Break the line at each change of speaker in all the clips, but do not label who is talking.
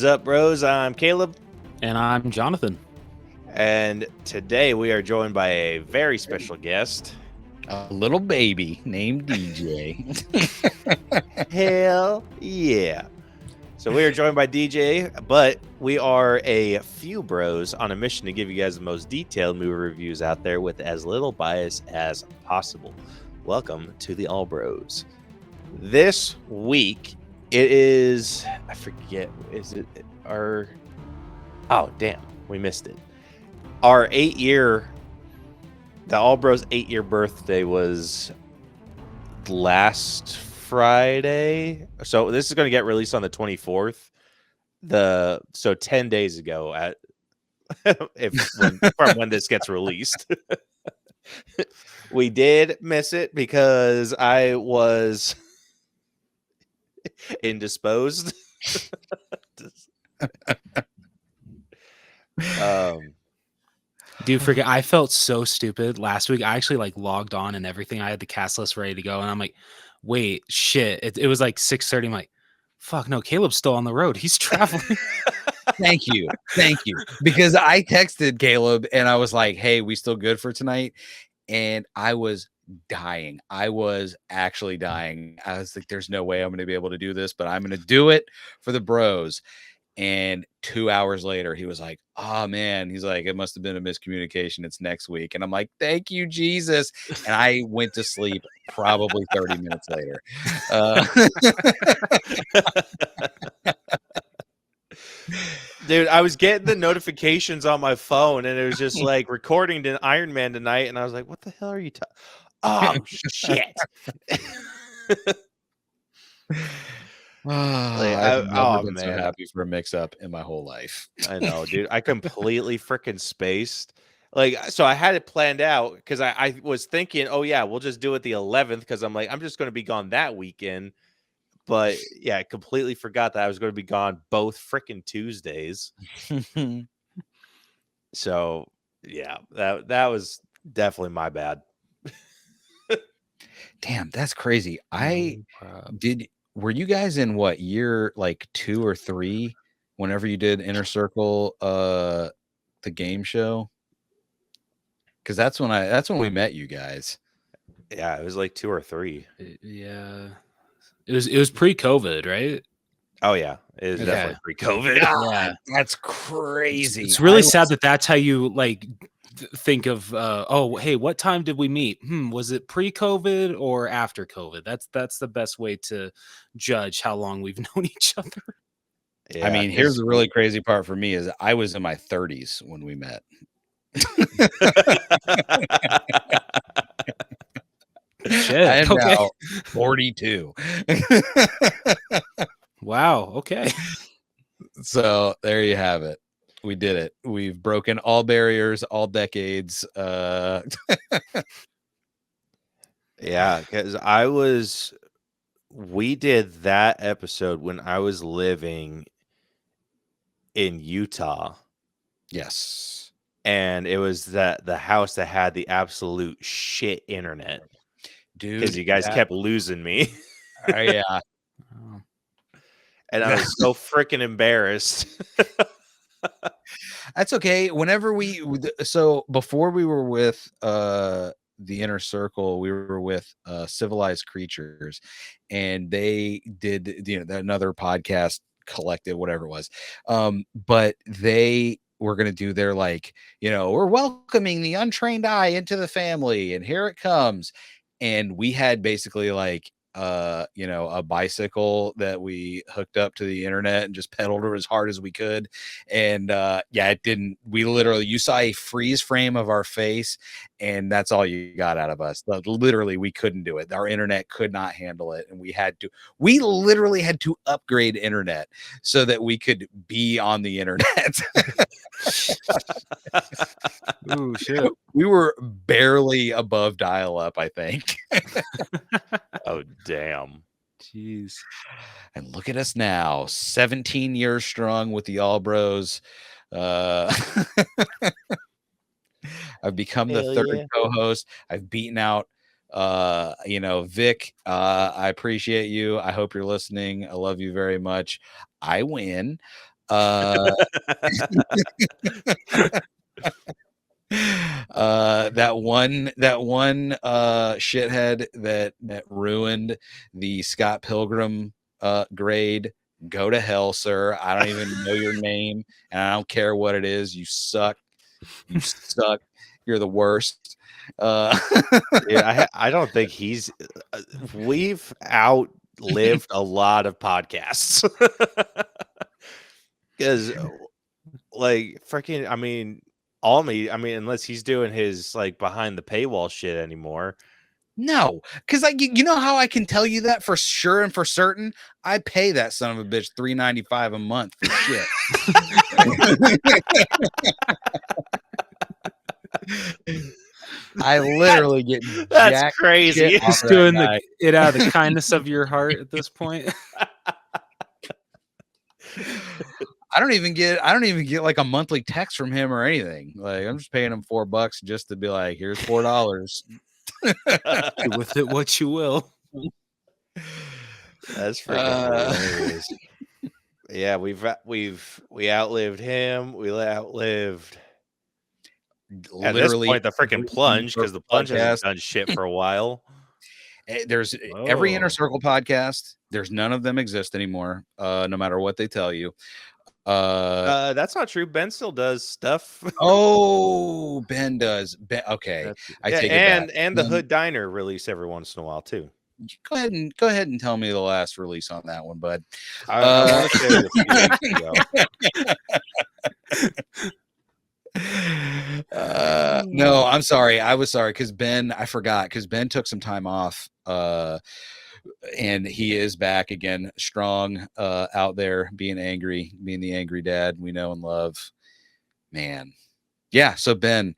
What is up, bros? I'm Caleb.
And I'm Jonathan.
And today we are joined by a very special guest.
A little baby named DJ.
Hell yeah. So we are joined by DJ, but we are a few bros on a mission to give you guys the most detailed movie reviews out there with as little bias as possible. Welcome to the AllBros. This week, it is, I forget, is it our, oh, damn, we missed it. Our the AllBros 8-year birthday was last Friday. So this is going to get released on the 24th. So 10 days ago at from when this gets released. We did miss it because I was indisposed.
Dude, forget, I felt so stupid last week. I actually logged on and everything. I had the cast list ready to go, and I'm like, wait, shit. It was like 6:30. I'm like, fuck no, Caleb's still on the road. He's traveling.
Thank you. Because I texted Caleb and I was like, hey, we still good for tonight? And I was dying. I was actually dying. I was like, there's no way I'm going to be able to do this, but I'm going to do it for the bros. And 2 hours later, he was like, oh, man. He's like, it must have been a miscommunication. It's next week. And I'm like, thank you, Jesus. And I went to sleep probably 30 minutes later.
Dude, I was getting the notifications on my phone, and it was just like recording to Iron Man tonight. And I was like, what the hell are you talking? Oh, shit.
I've never been so happy for a mix-up in my whole life.
I know, dude. I completely freaking spaced. So I had it planned out because I was thinking, oh yeah, we'll just do it the 11th because I'm like, I'm just going to be gone that weekend. But yeah, I completely forgot that I was going to be gone both freaking Tuesdays. So yeah, that was definitely my bad.
Damn, that's crazy. Were you guys in what year, like 2 or 3, whenever you did Inner Circle, the game show? Because that's when we met you guys.
Yeah, it was like 2 or 3.
Yeah, it was pre-COVID, right?
Oh yeah, it was definitely pre-COVID.
Yeah, that's crazy.
It's really sad that that's how you think of. Oh, hey, what time did we meet? Was it pre-COVID or after COVID? That's the best way to judge how long we've known each other.
Yeah,
I mean, here's the really crazy part for me is I was in my 30s when we met.
Shit,
I am now 42.
Wow. Okay.
So there you have it. We did it. We've broken all barriers, all decades.
Yeah, because we did that episode when I was living in Utah.
Yes.
And it was the house that had the absolute shit internet.
Dude.
Because you guys kept losing me.
Yeah.
And I was so freaking embarrassed.
That's okay. So before we were with the Inner Circle, we were with Civilized Creatures, and they did another podcast collective, whatever it was. But they were going to do their we're welcoming the untrained eye into the family, and here it comes. And we had basically a bicycle that we hooked up to the internet and just pedaled it as hard as we could. And it didn't, you saw a freeze frame of our face, and that's all you got out of us. Literally, we couldn't do it. Our internet could not handle it. And we literally had to upgrade internet so that we could be on the internet.
Ooh, shit.
We were barely above dial up, I think.
Oh, damn.
Jeez.
And look at us now, 17 years strong with the AllBros. I've become the third co-host. I've beaten out Vic. I appreciate you. I hope you're listening. I love you very much. I win. That one shithead that ruined the Scott Pilgrim grade. Go to hell, sir. I don't even know your name, and I don't care what it is. You suck. You suck. You're the worst.
Yeah, I don't think he's. We've outlived a lot of podcasts because, like, freaking. I mean, unless he's doing his like behind the paywall shit anymore.
No, because you know how I can tell you that for sure and for certain. I pay that son of a bitch $3.95 a month for shit. I literally get
That's crazy.
Just doing it out of the kindness of your heart at this point.
I don't even get like a monthly text from him or anything. Like, I'm just paying him $4 just to be like, here's $4.
Do with it what you will.
That's freaking hilarious. Yeah, we outlived him. We outlived literally at this point the freaking plunge, because the plunge hasn't done shit for a while.
There's every Inner Circle podcast. There's none of them exist anymore. No matter what they tell you.
That's not true. Ben still does stuff.
Oh, Ben does. Okay, I take it back.
And the Hood Diner release every once in a while too.
Go ahead and tell me the last release on that one, bud.
I want to share this.
No, I'm sorry. I was sorry because I forgot because Ben took some time off. And he is back again, strong, out there, being the angry dad we know and love. Man. Yeah, so Ben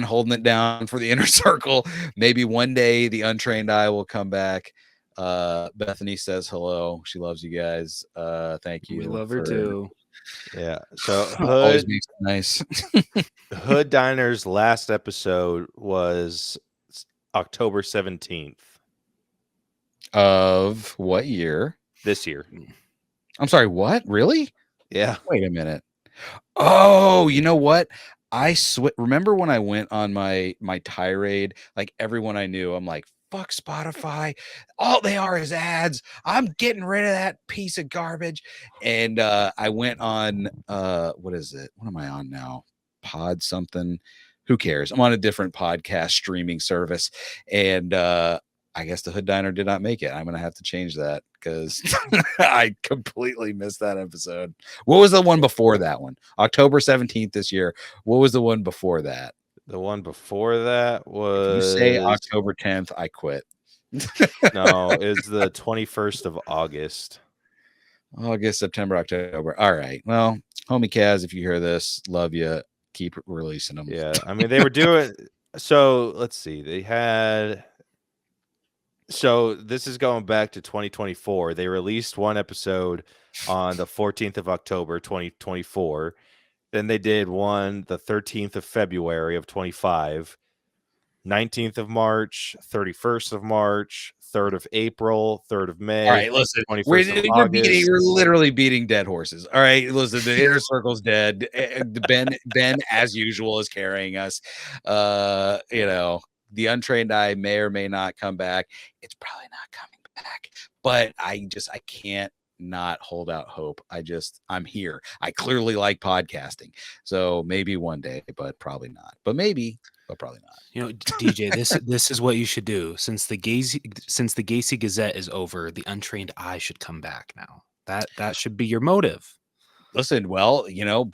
holding it down for the Inner Circle. Maybe one day the Untrained Eye will come back. Bethany says hello. She loves you guys. Thank you.
We love her too.
Yeah. So
always makes it nice.
Hood Diner's last episode was October 17th.
Of what year?
This year.
I'm sorry, what? Really?
Yeah.
Wait a minute. Oh, you know what? Remember when I went on my tirade? Like, everyone I knew, I'm like, fuck Spotify. All they are is ads. I'm getting rid of that piece of garbage. And I went on what is it? What am I on now? Pod something. Who cares? I'm on a different podcast streaming service. And I guess the Hood Diner did not make it. I'm going to have to change that because I completely missed that episode. What was the one before that one? October 17th this year. What was the one before that?
The one before that was...
If you say October 10th, I quit.
No, it's the 21st of August.
August, September, October. All right. Well, homie Kaz, if you hear this, love you. Keep releasing them.
Yeah. I mean, they were doing... So, let's see. They had... So this is going back to 2024. They released one episode on the 14th of October, 2024. Then they did one the 13th of February of 25, 19th of March, 31st of March, 3rd of April, 3rd of May.
All right, listen, we're literally beating dead horses. All right, listen, the Inner Circle's dead. Ben, as usual, is carrying us. You know, the Untrained Eye may or may not come back. It's probably not coming back, but I can't not hold out hope. I'm here. I clearly like podcasting, so maybe one day, but probably not. But maybe, but probably not.
You know, DJ, this is what you should do. Since the Gacy Gazette is over, the Untrained Eye should come back now. That should be your motive.
Listen, well, you know,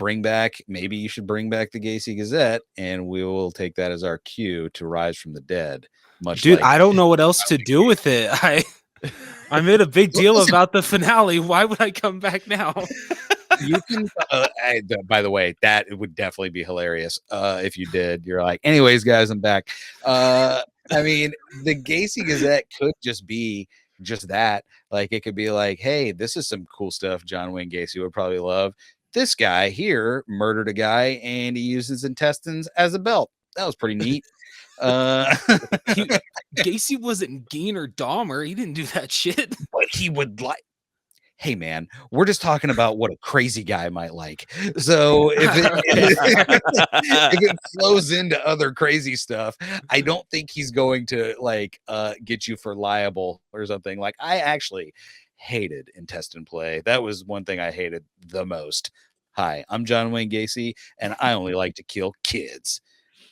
maybe you should bring back the Gacy Gazette, and we will take that as our cue to rise from the dead.
Dude, I don't know what else to do with it. I made a big deal about the finale. Why would I come back now?
You can, by the way, that would definitely be hilarious if you did. You're like, anyways, guys, I'm back. I mean, the Gacy Gazette could just be just that. Like, it could be like, hey, this is some cool stuff John Wayne Gacy would probably love. This guy here murdered a guy and he used his intestines as a belt. That was pretty neat.
Gacy wasn't Geen or Dahmer. He didn't do that shit.
But he would like. hey man, we're just talking about what a crazy guy might like. So if it flows into other crazy stuff, I don't think he's going to like get you for liable or something. Like, I actually hated intestine play. That was one thing I hated the most. Hi, I'm John Wayne Gacy, and I only like to kill kids.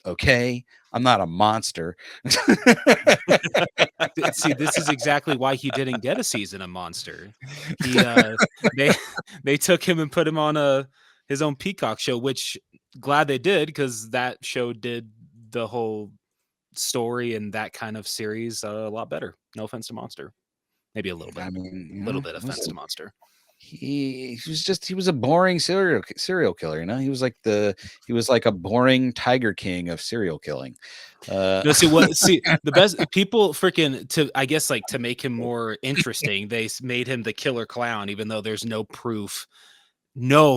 Okay, I'm not a monster.
See, this is exactly why he didn't get a season of Monster. He they took him and put him on his own Peacock show, which glad they did, because that show did the whole story and that kind of series a lot better. No offense to Monster, maybe a little bit.
I mean, you
a little
know,
bit offense to Monster.
he was a boring serial killer. You know, he was like a boring Tiger King of serial killing.
No, see the best people freaking to make him more interesting, they made him the killer clown, even though there's no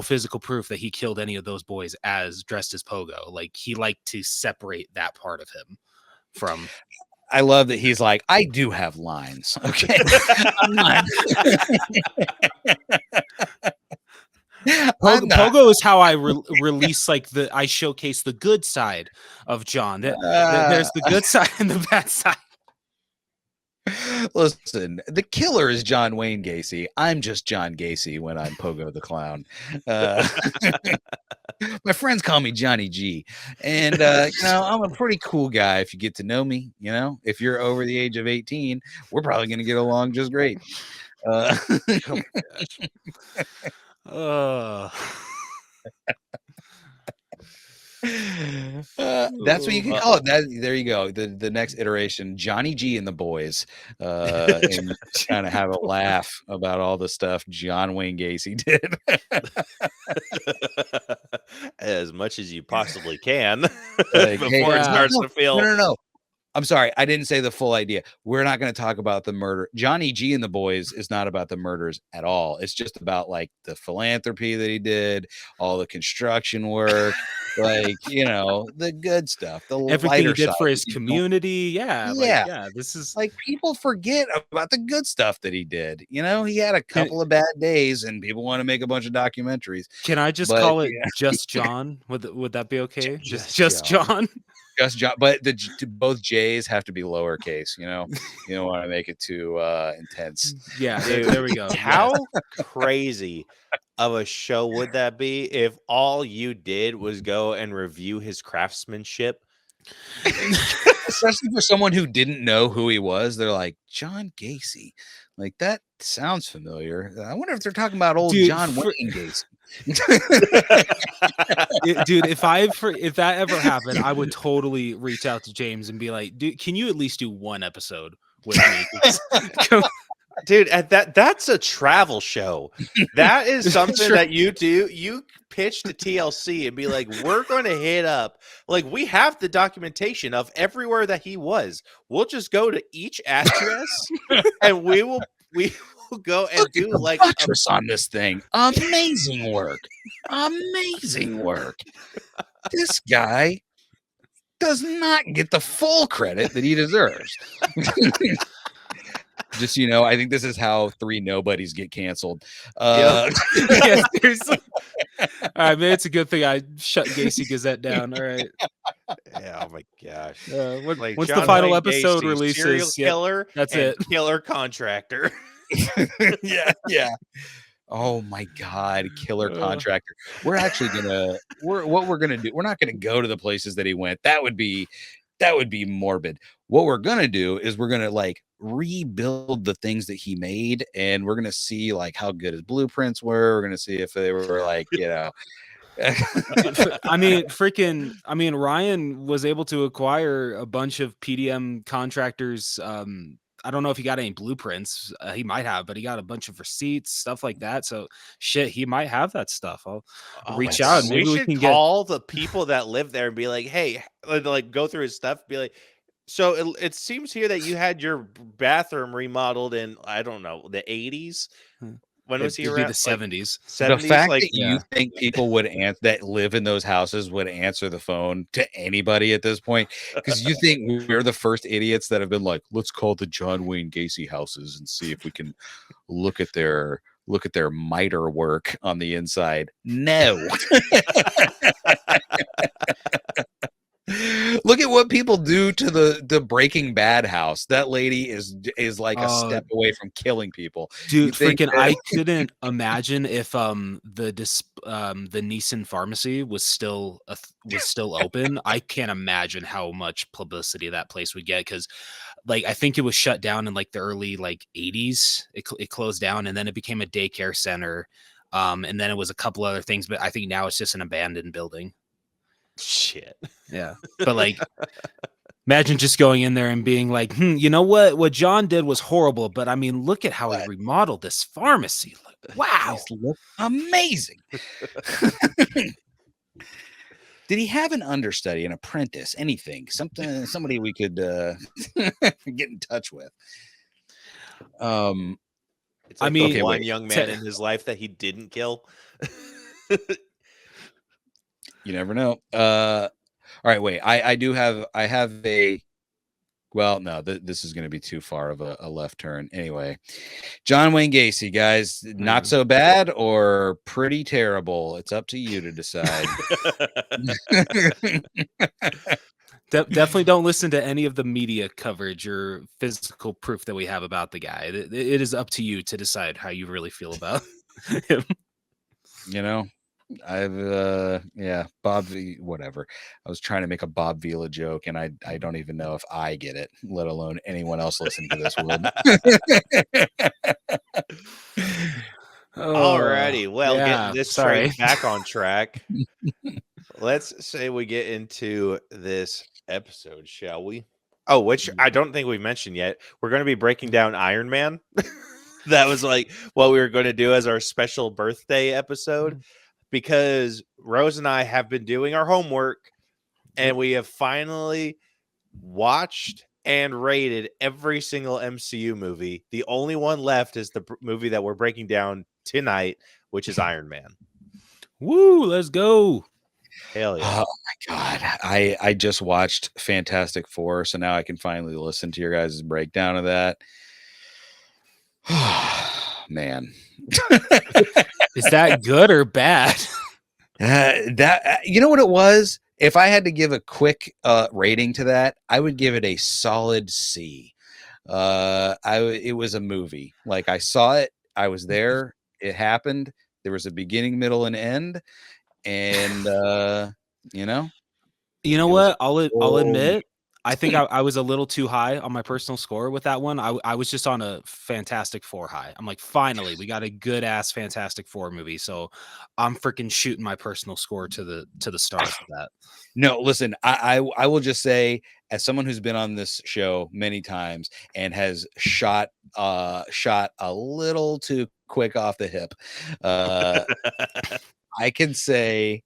physical proof that he killed any of those boys as dressed as Pogo. Like, he liked to separate that part of him from.
I love that he's like, I do have lines. Okay. I'm not.
Pogo is how I release, like, I showcase the good side of John. There's the good side and the bad side.
Listen, the killer is John Wayne Gacy. I'm just John Gacy when I'm Pogo the Clown. My friends call me Johnny G. And, you know, I'm a pretty cool guy if you get to know me. You know, if you're over the age of 18, we're probably going to get along just great.
Oh my gosh.
That's what you can call it. There you go. The next iteration, Johnny G and the boys, and kind of have a laugh about all the stuff John Wayne Gacy did.
As much as you possibly can
Like,
before it starts to feel.
No. I'm sorry, I didn't say the full idea. We're not going to talk about the murder. Johnny G and the boys is not about the murders at all. It's just about like the philanthropy that he did, all the construction work, like, you know, the good stuff, the
everything he did
side
for his community. Yeah. This is
like, people forget about the good stuff that he did. You know, he had a couple of bad days, and people want to make a bunch of documentaries.
Can I just call it Just John? Would that be okay? Just John.
Just John, but both J's have to be lowercase. You know, you don't want to make it too intense.
Yeah, there we go.
How crazy of a show would that be if all you did was go and review his craftsmanship?
Especially for someone who didn't know who he was. They're like, John Gacy, like, that sounds familiar. I wonder if they're talking about old John Wayne Gacy.
Dude, if that ever happened, I would totally reach out to James and be like, dude, can you at least do one episode with me?
Dude, that's a travel show. That is something that you do. You pitch to TLC and be like, we're going to hit up. Like, we have the documentation of everywhere that he was. We'll just go to each address and we will go and do like
buttress on this thing. Amazing work. Amazing work. This guy does not get the full credit that he deserves. Just, you know, I think this is how 3 nobodies get canceled.
Yeah, seriously. All right, man. It's a good thing I shut Gacy Gazette down. All right.
Yeah, oh my gosh.
Once the final episode releases,
serial killer,
that's
and
it.
Killer contractor.
Yeah. Oh my God, killer contractor. We're actually what we're gonna do. We're not gonna go to the places that he went. That would be morbid. What we're gonna do is we're gonna like rebuild the things that he made, and we're gonna see like how good his blueprints were. We're gonna see if they were like, you know.
I mean, Ryan was able to acquire a bunch of PDM contractors. I don't know if he got any blueprints. He might have, but he got a bunch of receipts, stuff like that. So shit, he might have that stuff. I'll reach out. And maybe
we should call the people that live there and be like, hey, like, go through his stuff. Be like, so it seems here that you had your bathroom remodeled in, I don't know, the 80s. When was he around?
The 70s.
70s.
The fact that you think people would that live in those houses would answer the phone to anybody at this point, because you think we're the first idiots that have been like, let's call the John Wayne Gacy houses and see if we can look at their look at their miter work on the inside. No. Look at what people do to the Breaking Bad house. That lady is like a step away from killing people.
Dude, freaking!
that-
I couldn't imagine if the Nissan pharmacy was still open. I can't imagine how much publicity that place would get, because like I think it was shut down in like the early like 80s. It closed down, and then it became a daycare center, and then it was a couple other things. But I think now it's just an abandoned building.
Shit.
Yeah, but like, imagine just going in there and being like, you know what John did was horrible, but I mean, look at how he remodeled this pharmacy. Like, wow,
these look amazing. Did he have an understudy, an apprentice, anything, somebody we could get in touch with?
It's like
I mean,
one young man in his life that he didn't kill.
You never know. All right, wait. I have a. Well, no, this is going to be too far of a left turn. Anyway, John Wayne Gacy, guys, not so bad or pretty terrible. It's up to you to decide.
Definitely don't listen to any of the media coverage or physical proof that we have about the guy. It is up to you to decide how you really feel about him.
You know, Bob V, whatever. I was trying to make a Bob Vila joke, and I don't even know if I get it, let alone anyone else listening to this would.
Alrighty, well,
yeah,
getting this
sorry.
train back on track. Let's say we get into this episode, shall we? Oh, which I don't think we mentioned yet. We're going to be breaking down Iron Man. That was like what we were going to do as our special birthday episode, because Rose and I have been doing our homework, and we have finally watched and rated every single MCU movie. The only one left is the movie that we're breaking down tonight, which is Iron Man.
Woo, let's go.
Hell yeah.
Oh my God. I just watched Fantastic Four, so now I can finally listen to your guys' breakdown of that. Man.
Is that good or bad?
You know what it was? If I had to give a quick rating to that, I would give it a solid C. It was a movie. Like, I saw it, I was there, it happened. There was a beginning, middle, and end, and you know
what? I'll admit, I think I was a little too high on my personal score with that one. I was just on a Fantastic Four high. I'm like, finally, we got a good ass Fantastic Four movie. So I'm freaking shooting my personal score to the stars for that.
No, listen, I will just say, as someone who's been on this show many times and has shot a little too quick off the hip, I can say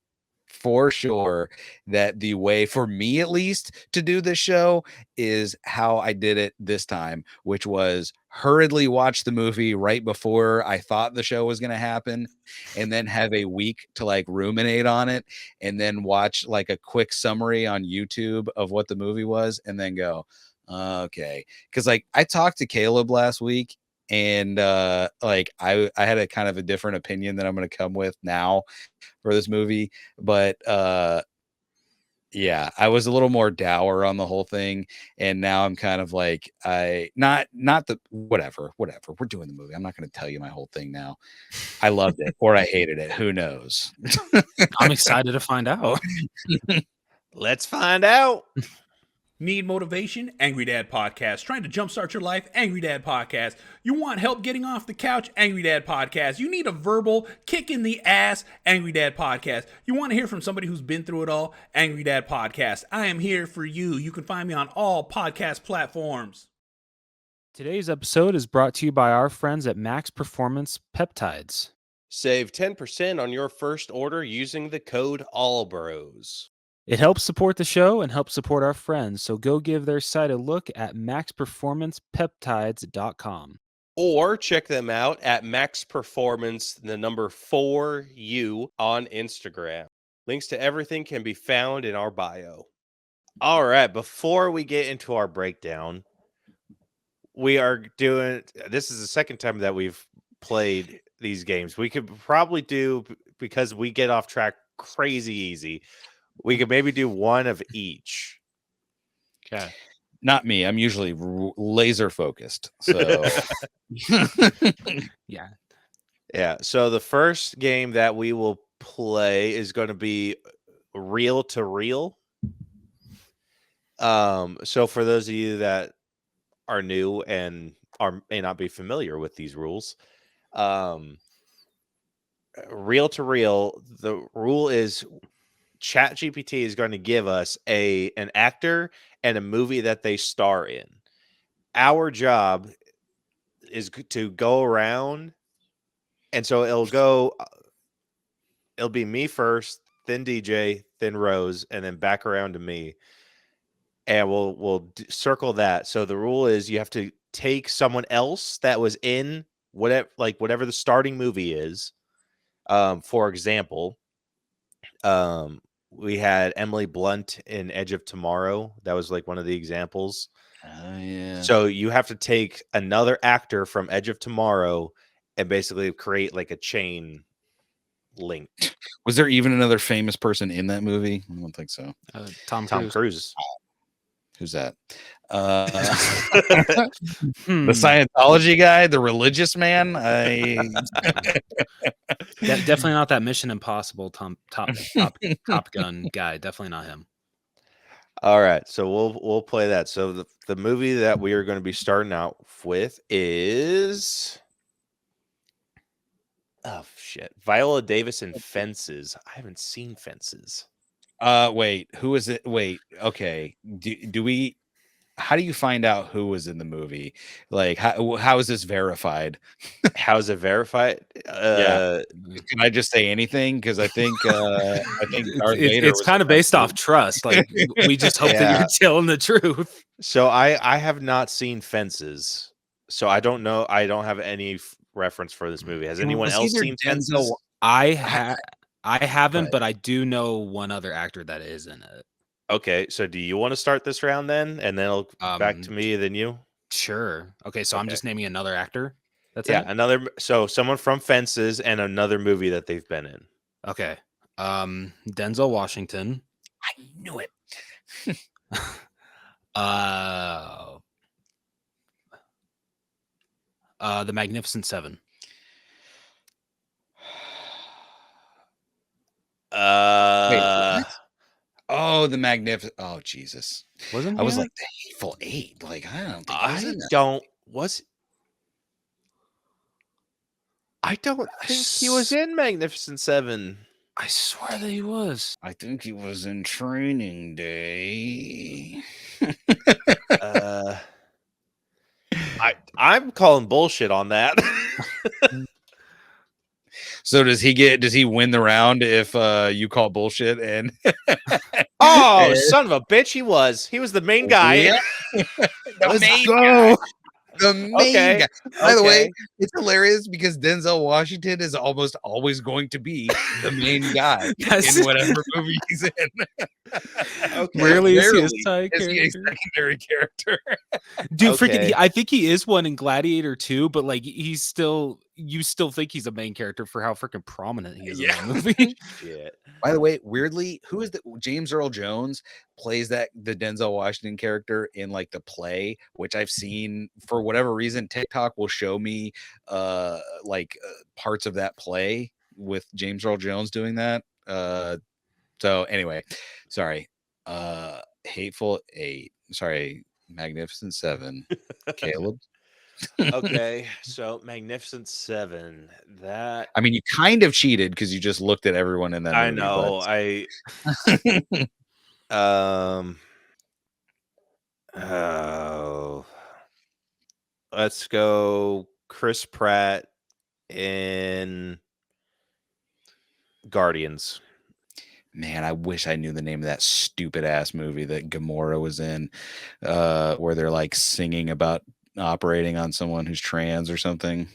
for sure that the way, for me at least, to do this show is how I did it this time, which was hurriedly watch the movie right before I thought the show was going to happen, and then have a week to like ruminate on it, and then watch like a quick summary on YouTube of what the movie was, and then go, okay. Because like I talked to Caleb last week, and like I had a kind of a different opinion that I'm going to come with now for this movie, but yeah, I was a little more dour on the whole thing, and now I'm kind of like, not the whatever. We're doing the movie. I'm not going to tell you my whole thing now. I loved it or I hated it. Who knows?
I'm excited to find out.
Let's find out.
Need motivation? Angry Dad Podcast. Trying to jumpstart your life? Angry Dad Podcast. You want help getting off the couch? Angry Dad Podcast. You need a verbal kick in the ass? Angry Dad Podcast. You want to hear from somebody who's been through it all? Angry Dad Podcast. I am here for you. You can find me on all podcast platforms.
Today's episode is brought to you by our friends at Max Performance Peptides.
Save 10% on your first order using the code AllBros.
It helps support the show and helps support our friends, so go give their site a look at maxperformancepeptides.com.
Or check them out at Max Performance, the number 4U on Instagram. Links to everything can be found in our bio. All right, before we get into our breakdown, we are doing, this is the second time that we've played these games. We could probably do, because we get off track crazy easy, we could maybe do one of each.
Okay.
Not me. I'm usually laser focused. So
Yeah.
Yeah. So the first game that we will play is going to be reel to reel. So for those of you that are new and may not be familiar with these rules, reel to reel, the rule is ChatGPT is going to give us an actor and a movie that they star in. Our job is to go around, and so it'll be me first, then DJ, then Rose, and then back around to me, and we'll circle that. So the rule is you have to take someone else that was in whatever the starting movie is. For example, we had Emily Blunt in Edge of Tomorrow. That was like one of the examples.
yeah.
So you have to take another actor from Edge of Tomorrow and basically create like a chain link.
Was there even another famous person in that movie? I don't think so.
Tom
Tom Cruise.
Who's that?
The
The Scientology guy, the religious man.
Definitely not that Mission Impossible Top Gun guy. Definitely not him.
All right, so we'll play that. So the movie that we are going to be starting out with is Viola Davis in Fences. I haven't seen Fences.
Wait, who is it? Wait, okay. Do we? How do you find out who was in the movie? Like, how is this verified?
How is it verified?
Yeah. Can I just say anything? Because I think Darth Vader
it's
was
kind of
in that
based off
movie.
trust. Like, we just hope that you're telling the truth.
So I have not seen Fences, so I don't know. I don't have any reference for this movie. Has anyone
Was
else
either
seen Fences?
I haven't,
Right.
but I do know one other actor that is in it.
Okay, so do you want to start this round then, and then it'll back to me, then you?
Sure. Okay, so I'm
Okay.
just naming another actor. That's
Yeah,
it?
so someone from Fences and another movie that they've been in.
Okay. Denzel Washington.
I knew it.
The Magnificent Seven.
Wait, what? Oh, the Magnificent. Oh, Jesus.
Wasn't
I was
he?
like, the Hateful Eight. Like, I don't think
I don't think he was in Magnificent Seven.
I swear that he was.
I think he was in Training Day.
I'm calling bullshit on that.
So does he win the round if you call bullshit? And
Oh, son of a bitch, he was the main guy.
Yeah.
Let's
main
go.
The main
Okay.
guy. By the way,
Okay.
it's hilarious because Denzel Washington is almost always going to be the main guy
Yes.
in whatever movie he's in.
Okay.
Rarely is he a
Rarely
side
is he a
character.
secondary character.
Dude,
Okay.
I think he is one in Gladiator 2, but like you still think he's a main character for how freaking prominent he is in the movie.
Shit.
By the way, weirdly, who is the James Earl Jones plays the Denzel Washington character in like the play, which I've seen for whatever reason. TikTok will show me parts of that play with James Earl Jones doing that. So anyway, sorry. Hateful Eight. Sorry, Magnificent Seven. Caleb.
Okay, so Magnificent Seven. That
I mean, you kind of cheated because you just looked at everyone in that movie.
I know. Let's go Chris Pratt in Guardians.
Man, I wish I knew the name of that stupid ass movie that Gamora was in, where they're like singing about operating on someone who's trans or something.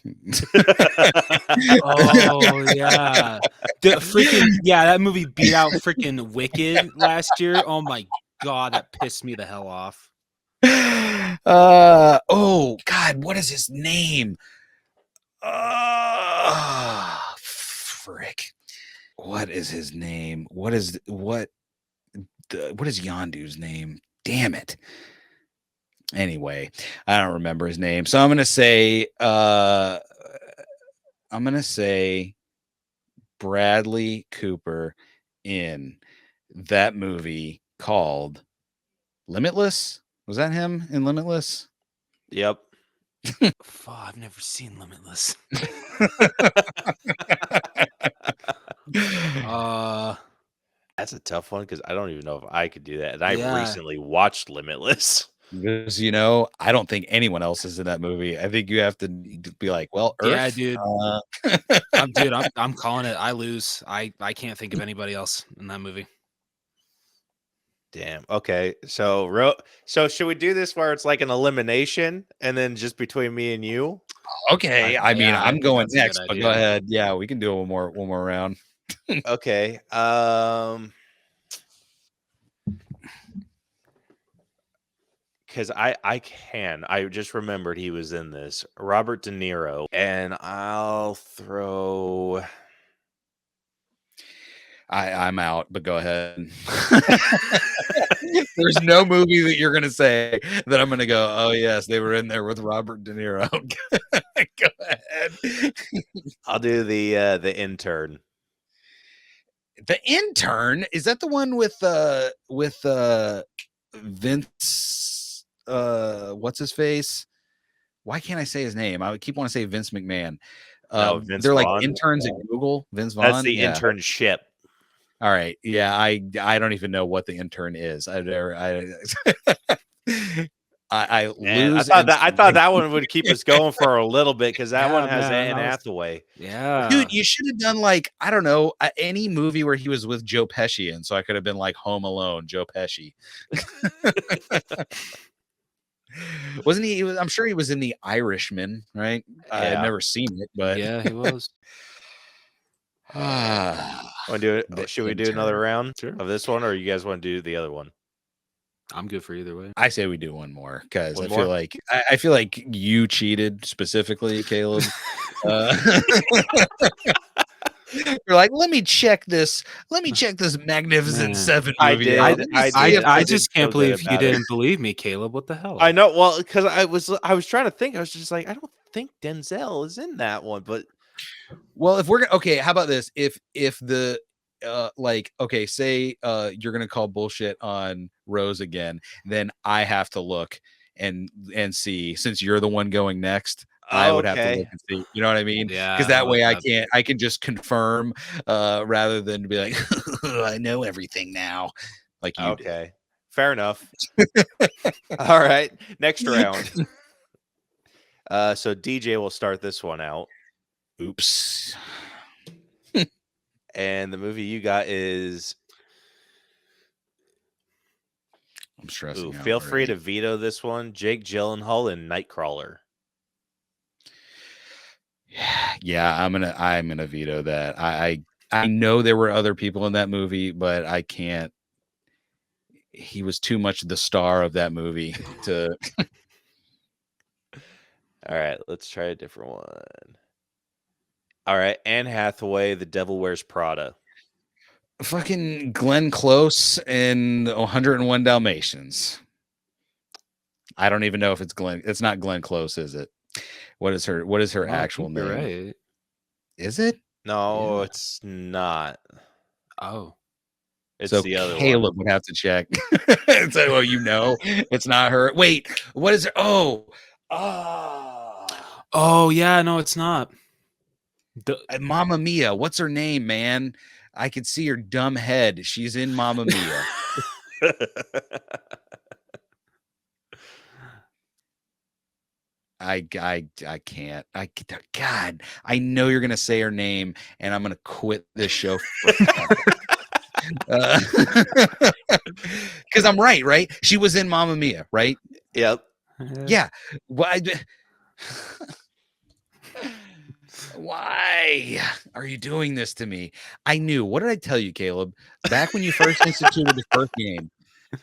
Oh yeah. That movie beat out freaking Wicked last year. Oh my god, that pissed me the hell off.
Oh God, what is his name? frick. What is his name? What is Yondu's name? Damn it. Anyway, I don't remember his name. So I'm gonna say Bradley Cooper in that movie called Limitless. Was that him in Limitless?
Yep.
I've never seen Limitless.
That's a tough one because I don't even know if I could do that. And I
Yeah.
recently watched Limitless.
Because I don't think anyone else is in that movie. I think you have to be like, well, Earth.
Yeah, dude. I'm calling it. I lose. I can't think of anybody else in that movie.
Damn. Okay. So should we do this where it's like an elimination and then just between me and you?
Okay. I mean, I'm going
that's a good
next, but go
idea.
ahead. Yeah, we can do one more round.
Okay. Because I just remembered he was in this. Robert De Niro. And I'll throw.
I'm out, but go ahead. There's no movie that you're gonna say that I'm gonna go, oh yes, they were in there with Robert De Niro. Go ahead.
I'll do the intern.
The Intern, is that the one with Vince what's his face? Why can't I say his name? I would keep wanting to say Vince McMahon.
Vince
they're
Vaughn?
like interns at Google. Vince Vaughn.
That's the internship.
All right. Yeah, I don't even know what the intern is. I lose.
I thought that one would keep us going for a little bit because that
Yeah,
one has
man,
Anne
that was-
Hathaway.
Yeah.
Dude, you should have done like, I don't know, any movie where he was with Joe Pesci, and so I could have been like Home Alone, Joe Pesci. Wasn't he? I'm sure he was in The Irishman, right? I've
Yeah.
never seen it, but
Yeah, he was.
Want to do it?
The
Should we do another
intern.
round
Sure.
of this one, or you guys want to do the other one?
I'm good for either way.
I say we do one more because
One
I
more?
feel like I feel like you cheated specifically, Caleb. You're like, let me check this Magnificent
Man.
Seven
I
movie.
did.
out. Let me
I
see
did.
if
I
this is
just can't
feel good
believe you
about it.
didn't believe me, Caleb. What the hell?
I know. Well, because I was trying to think. I was just like, I don't think Denzel is in that one, but
Well, if we're gonna, okay, how about this? If the like, okay, say you're gonna call bullshit on Rose again, then I have to look and see, since you're the one going next. I would have to look and see. You know what I mean?
Yeah,
Because that
I
way
like
I can just confirm rather than be like, I know everything now. Like you did.
okay, fair enough. All right, next round. So DJ will start this one out,
Oops.
and the movie you got is.
I'm stressing.
Ooh,
out
feel free
already.
to veto this one. Jake Gyllenhaal in Nightcrawler.
Yeah, I'm gonna veto that. I know there were other people in that movie, but I can't. He was too much the star of that movie to.
All right, let's try a different one. All right, Anne Hathaway, The Devil Wears Prada.
Fucking Glenn Close and 101 Dalmatians. I don't even know if it's Glenn. It's not Glenn Close, is it? What is her
I
actual
think
name?
you're right.
Is it?
No,
Yeah.
it's not.
Oh,
It's
so
the other
Caleb
one.
would have to check. So, well, you know, it's not her. Wait, what is it? Oh,
oh yeah, no, it's not.
Mamma Mia. What's her name, man? I could see her dumb head. She's in Mamma Mia. I can't. God, I know you're gonna say her name, and I'm gonna quit this show. Because I'm right? She was in Mamma Mia, right?
Yep.
Yeah. Why? Why are you doing this to me? I knew. What did I tell you, Caleb? Back when you first instituted the first game,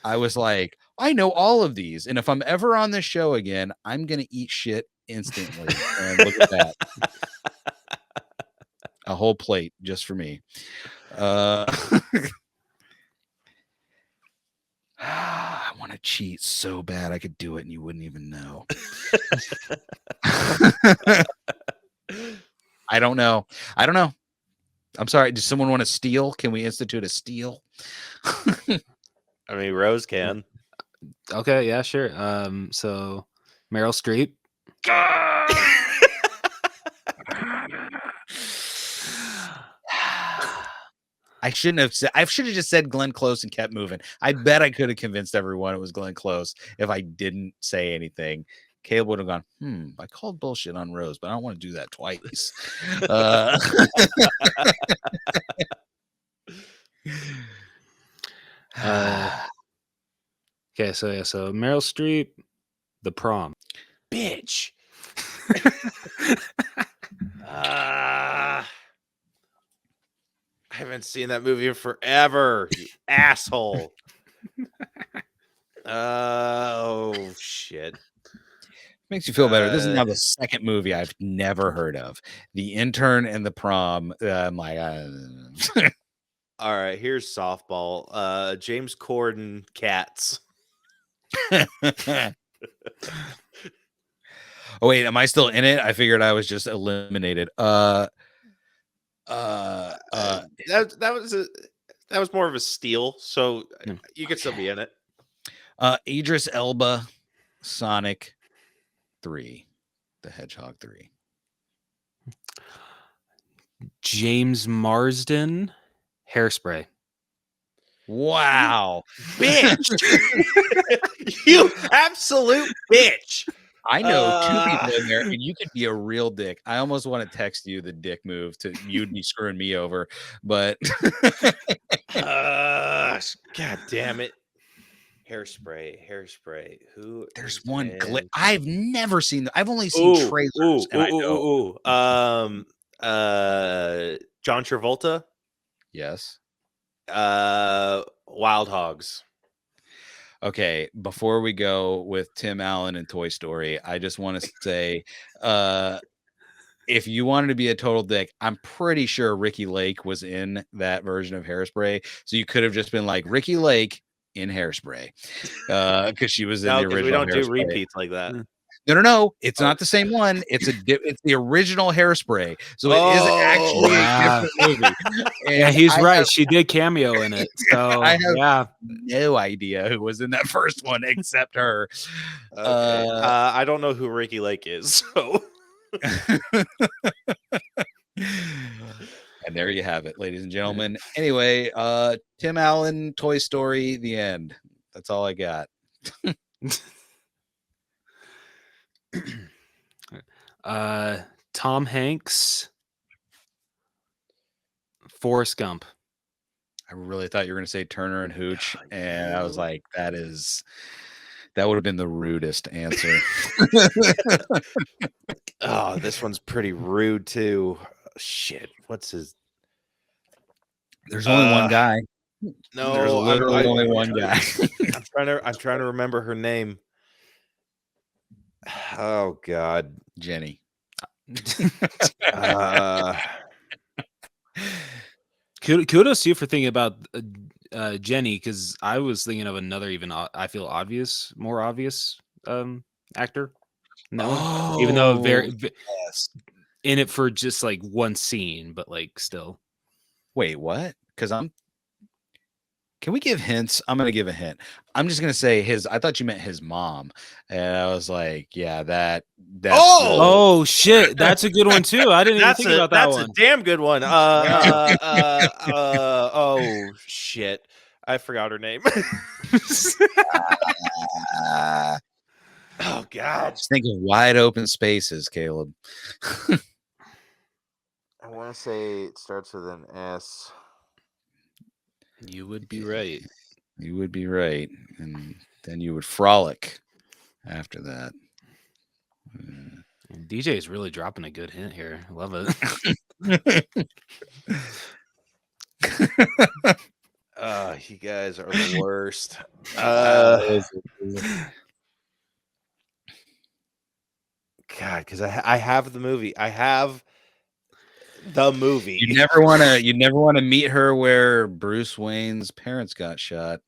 I was like, I know all of these, and if I'm ever on this show again, I'm gonna eat shit instantly. And look at that. a whole plate just for me. I want to cheat so bad I could do it and you wouldn't even know. I don't know. I'm sorry. Does someone want to steal? Can we institute a steal?
I mean, Rose can.
Okay, yeah, sure. So Meryl Streep.
I shouldn't have said. I should have just said Glenn Close and kept moving. I bet I could have convinced everyone it was Glenn Close if I didn't say anything. Caleb would have gone, I called bullshit on Rose, but I don't want to do that twice.
Okay, so Meryl Streep, The Prom.
Bitch. I haven't seen that movie in forever. You asshole. Oh shit.
Makes you feel better. This is now the second movie I've never heard of. The Intern and The Prom. I'm like,
all right, here's softball. James Corden, Cats.
Oh wait, am I still in it? I figured I was just eliminated.
That was more of a steal, so you could still be in it.
Idris Elba, Sonic 3, The Hedgehog 3.
James Marsden, Hairspray.
Wow,
Bitch. You absolute bitch.
I know two people in there, and you could be a real dick. I almost want to text you the dick move to you'd be screwing me over, but
God damn it. Hairspray. Who?
There's one. I've never seen. I've only seen trailers.
John Travolta.
Yes.
Wild Hogs.
Okay, before we go with Tim Allen and Toy Story, I just want to say, if you wanted to be a total dick, I'm pretty sure Ricky Lake was in that version of Hairspray. So you could have just been like Ricky Lake in Hairspray, because she was in the original.
We don't
Hairspray.
do repeats like that.
No. It's not the same one. It's the original Hairspray. So it is actually a different movie.
Yeah, he's right. She did cameo in it. So
I have no idea who was in that first one except her.
Okay. I don't know who Ricky Lake is. So.
And there you have it, ladies and gentlemen. Anyway, Tim Allen, Toy Story, the end. That's all I got.
Tom Hanks, Forrest Gump.
I really thought you were going to say Turner and Hooch, and I was like, that would have been the rudest answer.
Oh, this one's pretty rude too. Shit, what's his?
There's only one guy.
No,
there's literally only one guy.
I'm trying to remember her name. Oh God,
Jenny.
Kudos to you for thinking about Jenny, because I was thinking of another even I feel more obvious actor. No, even though very in it for just like one scene, but like still.
Wait, what? Because can we give hints? I'm going to give a hint. I'm just going to say I thought you meant his mom. And I was like, yeah, that's.
Oh, shit. That's a good one, too. I didn't even think about that one.
That's a damn good one. Oh, shit. I forgot her name. Oh, God.
Just think of Wide Open Spaces, Caleb.
I want to say it starts with an S.
You would be right.
You would be right. And then you would frolic after that.
DJ is really dropping a good hint here. I love it.
You guys are the worst. God, because I have the movie. I have The movie.
You never want to meet her where Bruce Wayne's parents got shot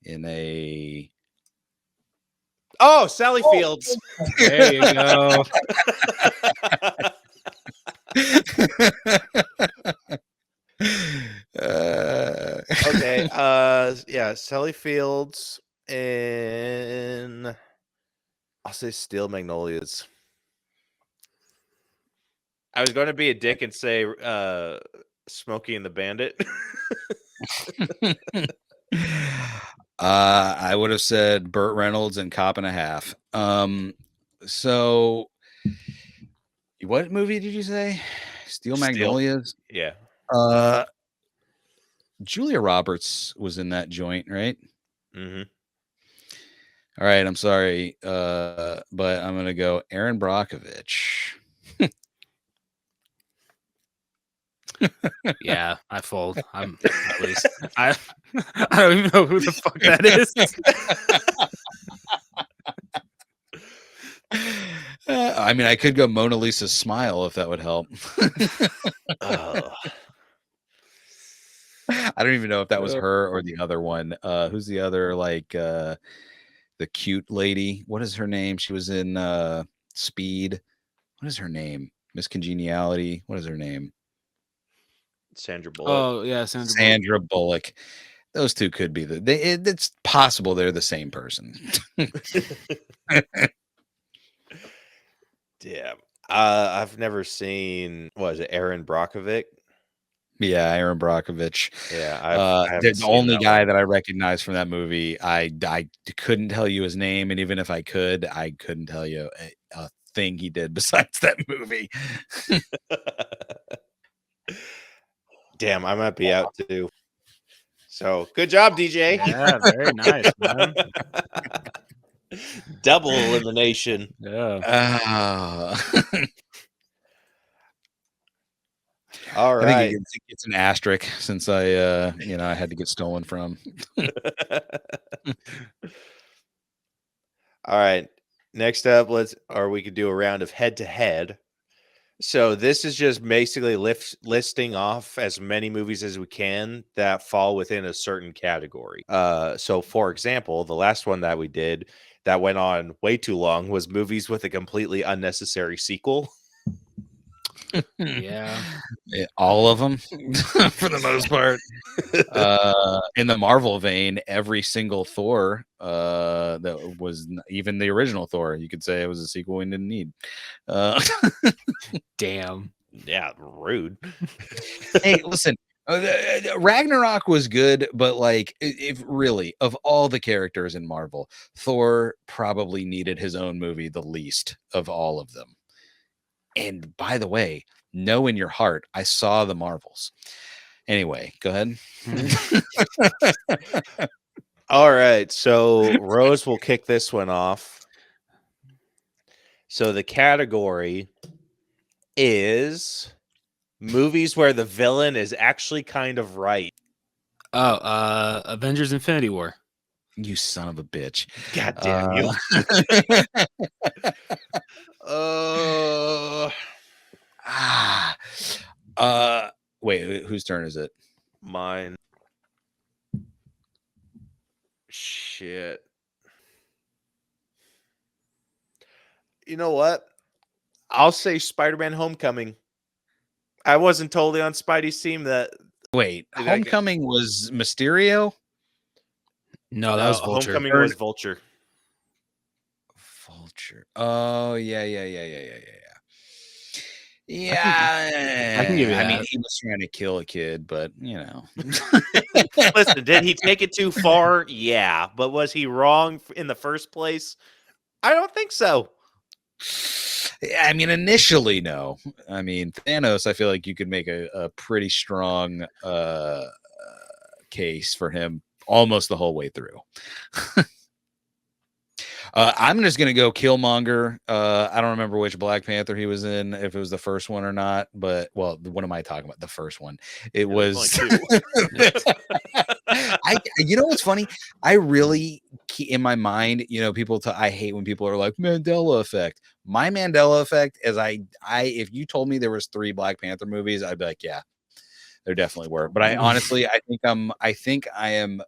in a.
Oh, Sally Fields.
There you go.
Okay. Yeah, Sally Fields and I'll say Steel Magnolias. I was going to be a dick and say Smokey and the Bandit.
I would have said Burt Reynolds and Cop and a Half. So what movie did you say? Steel Magnolias?
Yeah.
Julia Roberts was in that joint, right?
Mm-hmm.
All right, I'm sorry, but I'm gonna go Aaron Brockovich.
Yeah, I fold. I'm at least I don't even know who the fuck that is.
I mean, I could go Mona Lisa's Smile if that would help.
Oh.
I don't even know if that was her or the other one. Who's the other, like the cute lady? What is her name? She was in Speed. What is her name? Miss Congeniality. What is her name?
Sandra Bullock.
Oh yeah,
Sandra Bullock. Those two could be it's possible they're the same person.
Damn. I've never seen, what is it, Aaron Brockovich?
Yeah, Aaron Brockovich.
Yeah, I
the only guy that I recognize from that movie. I couldn't tell you his name, and even if I couldn't tell you a thing he did besides that movie.
Damn, I might be out too. So good job, DJ.
Yeah, very nice, man.
Double elimination.
Yeah.
All right.
I think it's an asterisk since I had to get stolen from.
All right. Next up, we could do a round of head to head. So this is just basically listing off as many movies as we can that fall within a certain category. So for example, the last one that we did that went on way too long was movies with a completely unnecessary sequel.
Yeah,
all of them for the most part. In the Marvel vein, every single Thor that was even the original Thor, you could say it was a sequel we didn't need.
damn.
Yeah, rude.
Hey, listen, Ragnarok was good, but like, if really of all the characters in Marvel, Thor probably needed his own movie the least of all of them. And by the way, know in your heart, I saw the Marvels. Anyway, go ahead.
All right. So Rose will kick this one off. So the category is movies where the villain is actually kind of right.
Oh, Avengers Infinity War.
You son of a bitch.
God damn you.
Wait, whose turn is it?
Mine. Shit. You know what? I'll say Spider-Man Homecoming. I wasn't totally on Spidey's team that.
Wait, Homecoming was Mysterio?
No, that was Vulture.
Homecoming was Vulture.
Vulture. Oh, yeah.
I can give you that.
I mean, he was trying to kill a kid, but
Listen, did he take it too far? Yeah, but was he wrong in the first place? I don't think so.
I mean, initially, no. I mean, Thanos, I feel like you could make a pretty strong case for him almost the whole way through. I'm just going to go Killmonger. I don't remember which Black Panther he was in, if it was the first one or not. But, well, what am I talking about? The first one. It was. I You know what's funny? I really in my mind, I hate when people are like Mandela effect. My Mandela effect is if you told me there was 3 Black Panther movies, I'd be like, yeah, there definitely were. But I honestly, I think I am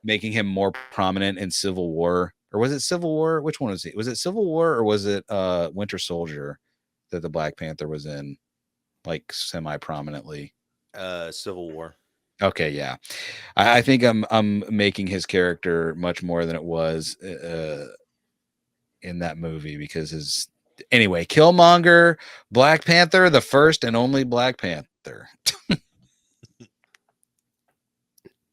making him more prominent in Civil War. Or was it Civil War? Which one was it? Was it Civil War or was it Winter Soldier that the Black Panther was in, like semi-prominently?
Civil War.
Okay, yeah. I think I'm making his character much more than it was in that movie because anyway, Killmonger, Black Panther, the first and only Black Panther.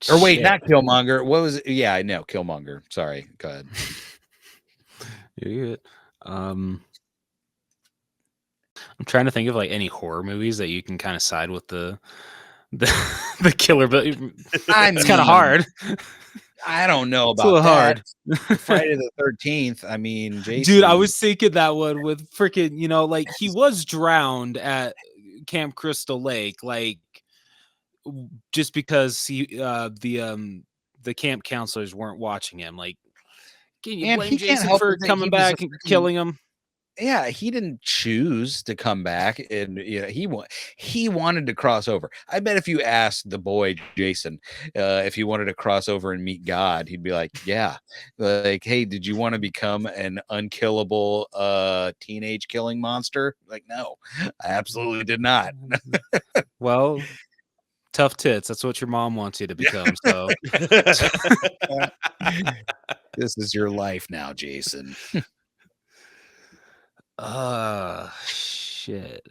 Or wait, not Killmonger. What was it? Yeah, I know Killmonger. Sorry, go ahead.
You're good. I'm trying to think of like any horror movies that you can kind of side with the killer, but it's kind of hard.
I don't know
It's
about
a little hard.
Friday the 13th. I mean, Jason.
Dude, I was thinking that one with freaking, like he was drowned at Camp Crystal Lake, like just because the camp counselors weren't watching him. Like, can you blame Jason for coming back and killing him?
Yeah, he didn't choose to come back, and he wanted to cross over. I bet if you asked the boy Jason if he wanted to cross over and meet God, he'd be like, "Yeah." Like, hey, did you want to become an unkillable teenage killing monster? Like, no, I absolutely did not.
Well, tough tits. That's what your mom wants you to become. So
this is your life now, Jason.
Shit.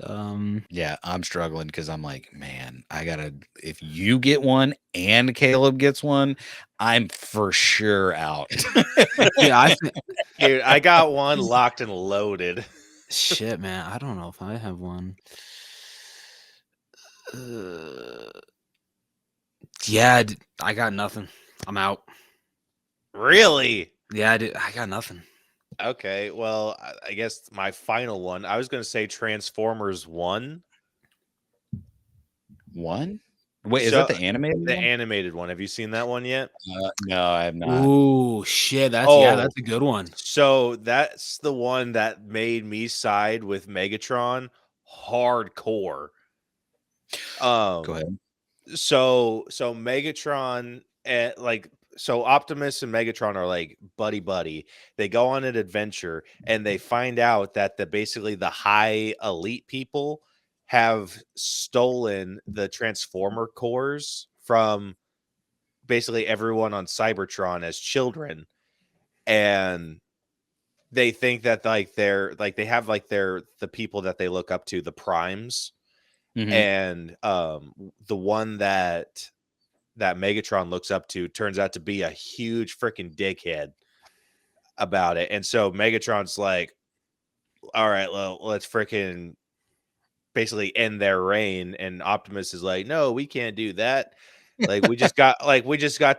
Yeah, I'm struggling because I'm like, man, if you get one and Caleb gets one, I'm for sure out.
Yeah,
dude, I got one locked and loaded.
Shit, man, I don't know if I have one. Yeah, I got nothing. I'm out.
Really?
Yeah, I got nothing.
Okay, well, I guess my final one. I was going to say Transformers 1.
1? Wait, is that the animated one?
The animated one. Have you seen that one yet?
No, I have not.
Ooh, shit. That's a good one. So
that's the one that made me side with Megatron hardcore.
Go ahead.
So Megatron so Optimus and Megatron are like buddy. They go on an adventure and they find out that basically the high elite people have stolen the Transformer cores from basically everyone on Cybertron as children, and they think that they have the people that they look up to, the Primes.
Mm-hmm.
And the one that Megatron looks up to turns out to be a huge freaking dickhead about it. And so Megatron's like, all right, well, let's freaking basically end their reign. And Optimus is like, no, we can't do that. Like, we just got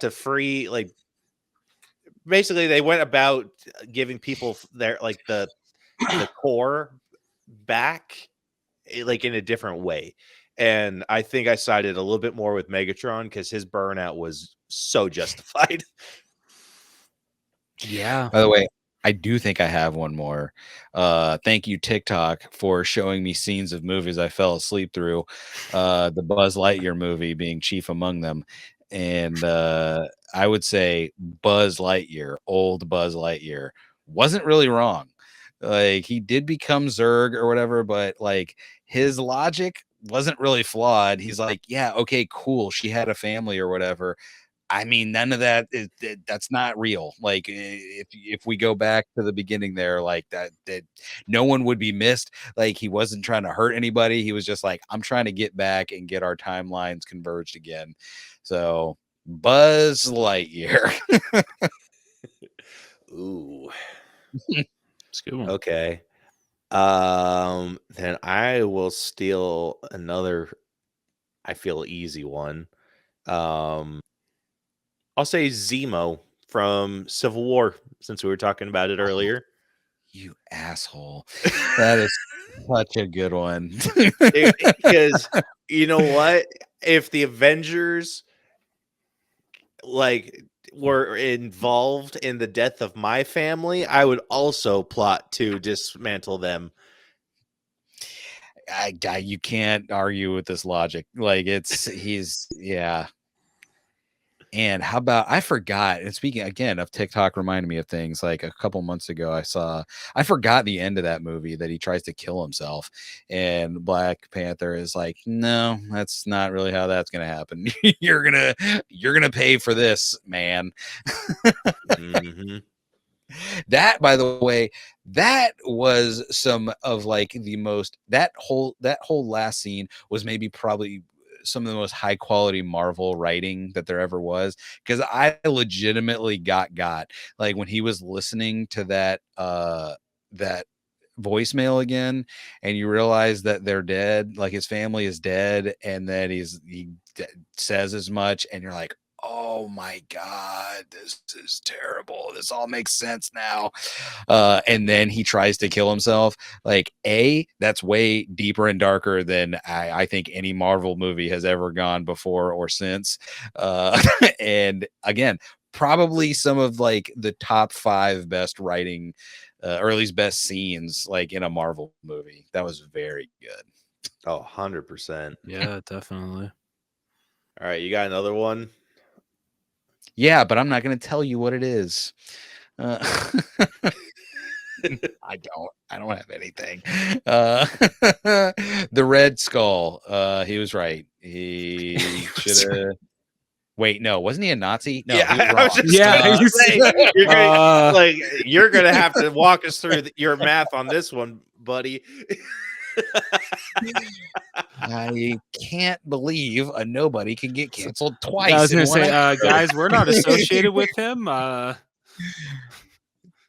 to free, basically they went about giving people their the core back in a different way. And I think I sided a little bit more with Megatron because his burnout was so justified.
Yeah.
By the way, I do think I have one more. Thank you, TikTok, for showing me scenes of movies I fell asleep through. The Buzz Lightyear movie being chief among them. And I would say Buzz Lightyear, old Buzz Lightyear, wasn't really wrong. Like, he did become Zurg or whatever, but like his logic wasn't really flawed. He's like, yeah, okay, cool. She had a family or whatever. I mean, none of that that's not real. Like, if we go back to the beginning there, like that no one would be missed. Like, he wasn't trying to hurt anybody. He was just like, I'm trying to get back and get our timelines converged again. So Buzz Lightyear.
Ooh.
It's a good one.
Okay. Then I will steal another, I feel, easy one. I'll say Zemo from Civil War, since we were talking about it earlier.
You asshole. That is such a good one.
Because you know what? If the Avengers like were involved in the death of my family, I would also plot to dismantle them.
You can't argue with this logic. Like yeah. And how about, I forgot, and speaking again of TikTok reminded me of things, like a couple months ago, I forgot the end of that movie, that he tries to kill himself. And Black Panther is like, no, that's not really how that's going to happen. You're going to pay for this, man.
Mm-hmm.
That, by the way, that was some of like the most, that whole last scene was maybe probably some of the most high quality Marvel writing that there ever was, because I legitimately got like when he was listening to that voicemail again, and you realize that they're dead, like his family is dead, and that he says as much, and you're like, oh my God, this is terrible. This all makes sense now. And then he tries to kill himself. Like, that's way deeper and darker than I think any Marvel movie has ever gone before or since. And again, probably some of like the top 5 best writing, or at least best scenes, like in a Marvel movie. That was very good.
Oh, 100%.
Yeah, definitely.
All right, you got another one?
Yeah, but I'm not going to tell you what it is. I don't have anything. The Red Skull. He was right. He should have. Wait, no, wasn't he a Nazi? No,
Yeah,
he was
I
wrong.
was just gonna say, you're gonna have to walk us through your math on this one, buddy.
I can't believe a nobody can get canceled twice.
I was
in
gonna
one
say,
episode.
guys, we're not associated with him.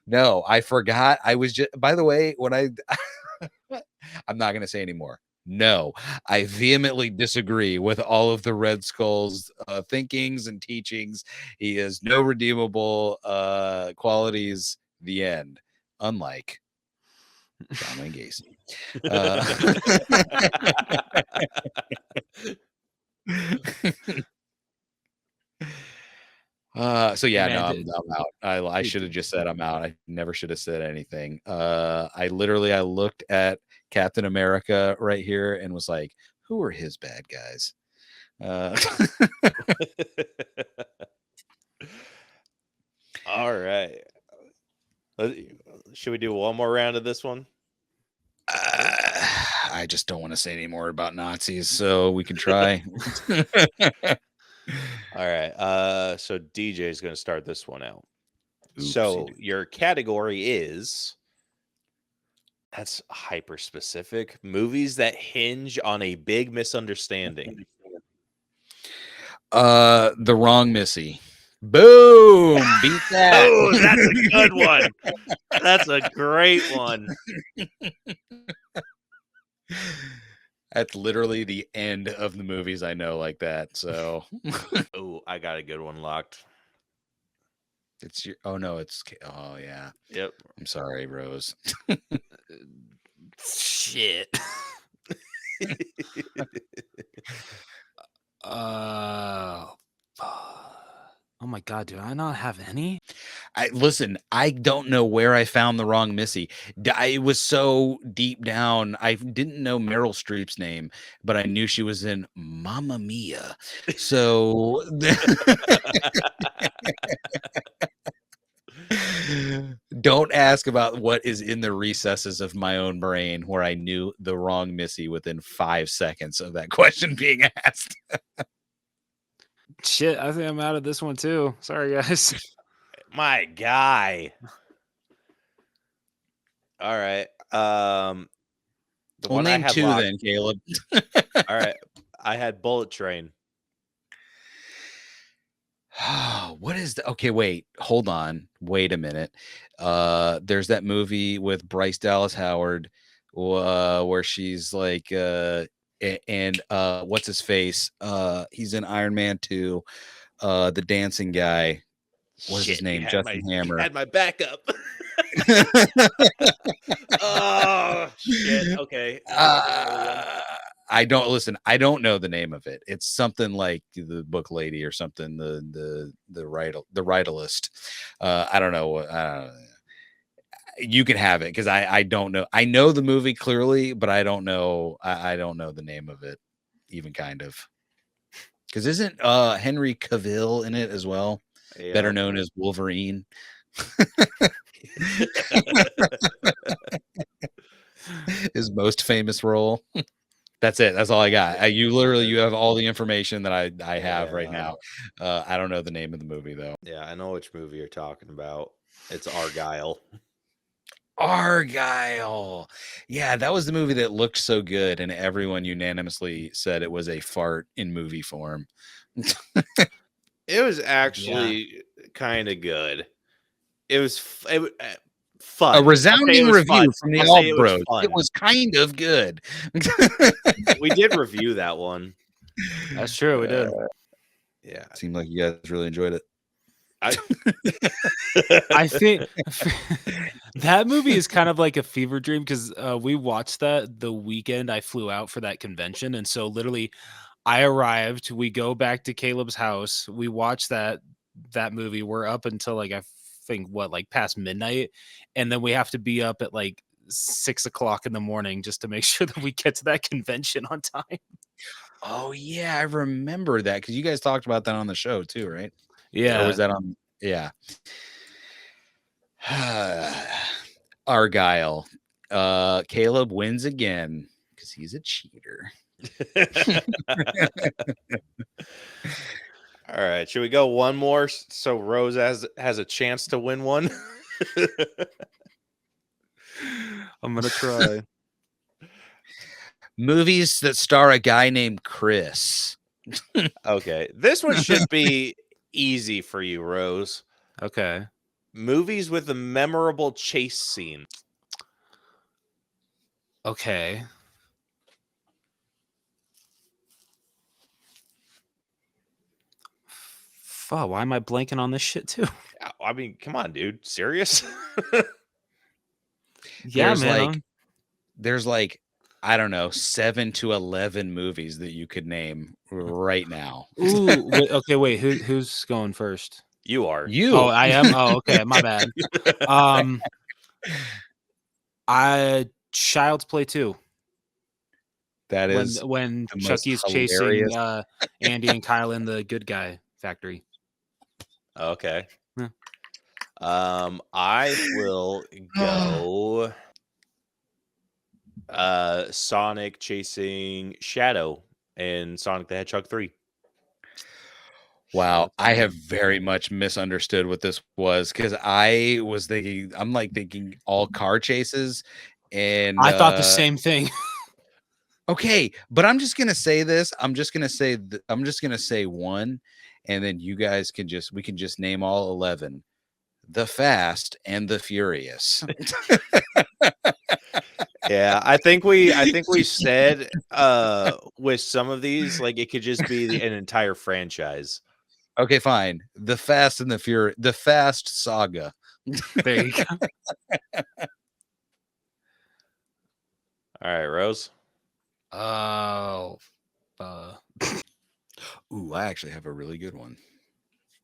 No, I forgot. I was just, by the way, when I'm not going to say anymore. No, I vehemently disagree with all of the Red Skull's thinkings and teachings. He has no redeemable qualities. The end. Unlike John Wayne Gacy. So yeah,
Man,
no, I'm out. I should have just said I'm out. I never should have said anything. I looked at Captain America right here and was like, who are his bad guys?
All right. Should we do one more round of this one?
I just don't want to say any more about Nazis, so we can try.
All right. So DJ is going to start this one out.
Oopsie.
So your category is, that's hyper specific, movies that hinge on a big misunderstanding.
The Wrong Missy. Boom! Beat that.
Oh, that's a good one. That's a great one.
That's literally the end of the movies I know like that. So,
oh, I got a good one locked.
It's your. Oh no, it's. Oh yeah.
Yep.
I'm sorry, Rose.
shit. Oh my God, do I not have any?
Listen, I don't know where I found The Wrong Missy. It was so deep down. I didn't know Meryl Streep's name, but I knew she was in Mamma Mia. So don't ask about what is in the recesses of my own brain, where I knew The Wrong Missy within 5 seconds of that question being asked.
Shit, I think I'm out of this one too. Sorry, guys.
My guy. All right.
We'll name 2 locked, then, Caleb.
All right. I had Bullet Train.
What is the okay? Wait, hold on. Wait a minute. There's that movie with Bryce Dallas Howard, where she's like, and what's his face? He's in Iron Man 2. The dancing guy. What's his name? Justin Hammer.
Had my backup. Oh shit. Okay.
I I don't listen. I don't know the name of it. It's something like the Book Lady or something. The Ritualist. I don't know what. You can have it because I don't know. I know the movie clearly, but I don't know. I don't know the name of it, even kind of. Because isn't Henry Cavill in it as well? Better known as Wolverine. His most famous role. That's it. That's all I got. You have all the information that I have right now. I don't know the name of the movie though.
Yeah, I know which movie you're talking about. It's Argyle.
Argyle. Yeah, that was the movie that looked so good, and everyone unanimously said it was a fart in movie form.
It was actually kind of good. It was fun.
A resounding review
fun.
from the
I'll say
AllBros.
fun.
It was kind of good.
We did review that one.
That's true. We did.
Yeah.
Seemed like you guys really enjoyed it.
I think that movie is kind of like a fever dream because we watched that the weekend I flew out for that convention. And so literally I arrived, we go back to Caleb's house, we watch that movie. We're up until like, I think like past midnight. And then we have to be up at like 6 o'clock in the morning just to make sure that we get to that convention on time.
Oh yeah, I remember that because you guys talked about that on the show too, right?
Yeah.
Or was that on? Yeah. Argyle. Caleb wins again because he's a cheater.
All right. Should we go one more so Rose has a chance to win one?
I'm gonna try.
Movies that star a guy named Chris.
Okay. This one should be easy for you, Rose.
Okay.
Movies with a memorable chase scene.
Okay. Fuck, why am I blanking on this shit too?
I mean, come on, dude. Serious?
Yeah,
there's
man.
there's like, I don't know, 7 to 11 movies that you could name right now.
Ooh, wait, who's going first?
You are.
You.
Oh, I am. Oh, okay, my bad. Child's Play 2.
That is
when
the most
Chucky's
hilarious-
chasing Andy and Kyle in the Good Guy factory.
Okay.
Yeah.
I will go Sonic chasing Shadow in Sonic the Hedgehog 3.
Wow, I have very much misunderstood what this was because I was thinking, thinking all car chases, and
I thought the same thing.
Okay, but I'm just gonna say this. I'm just gonna say one, and then you guys can we can just name all 11. The Fast and the Furious.
Yeah, I think we said with some of these, like it could just be an entire franchise.
Okay, fine. The Fast and the Furious, the Fast Saga.
There you go.
All right, Rose.
Oh.
Ooh, I actually have a really good one.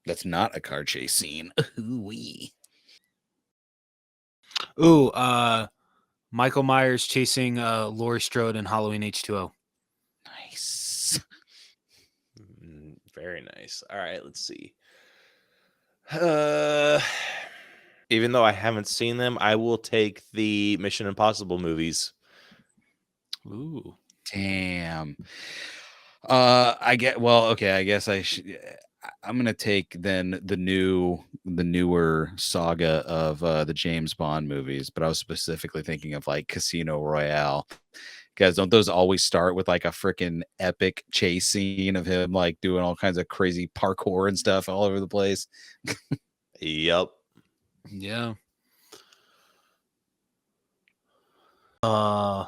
That's not a car chase scene. Ooh-wee.
Ooh, Michael Myers chasing Laurie Strode in Halloween H2O.
Nice.
Very nice. All right, let's see. Even though I haven't seen them, I will take the Mission Impossible movies.
Ooh.
Damn. I guess I'm gonna take then the newer saga of the James Bond movies, but I was specifically thinking of like Casino Royale. Guys, don't those always start with like a freaking epic chase scene of him like doing all kinds of crazy parkour and stuff all over the place?
Yep.
Yeah. I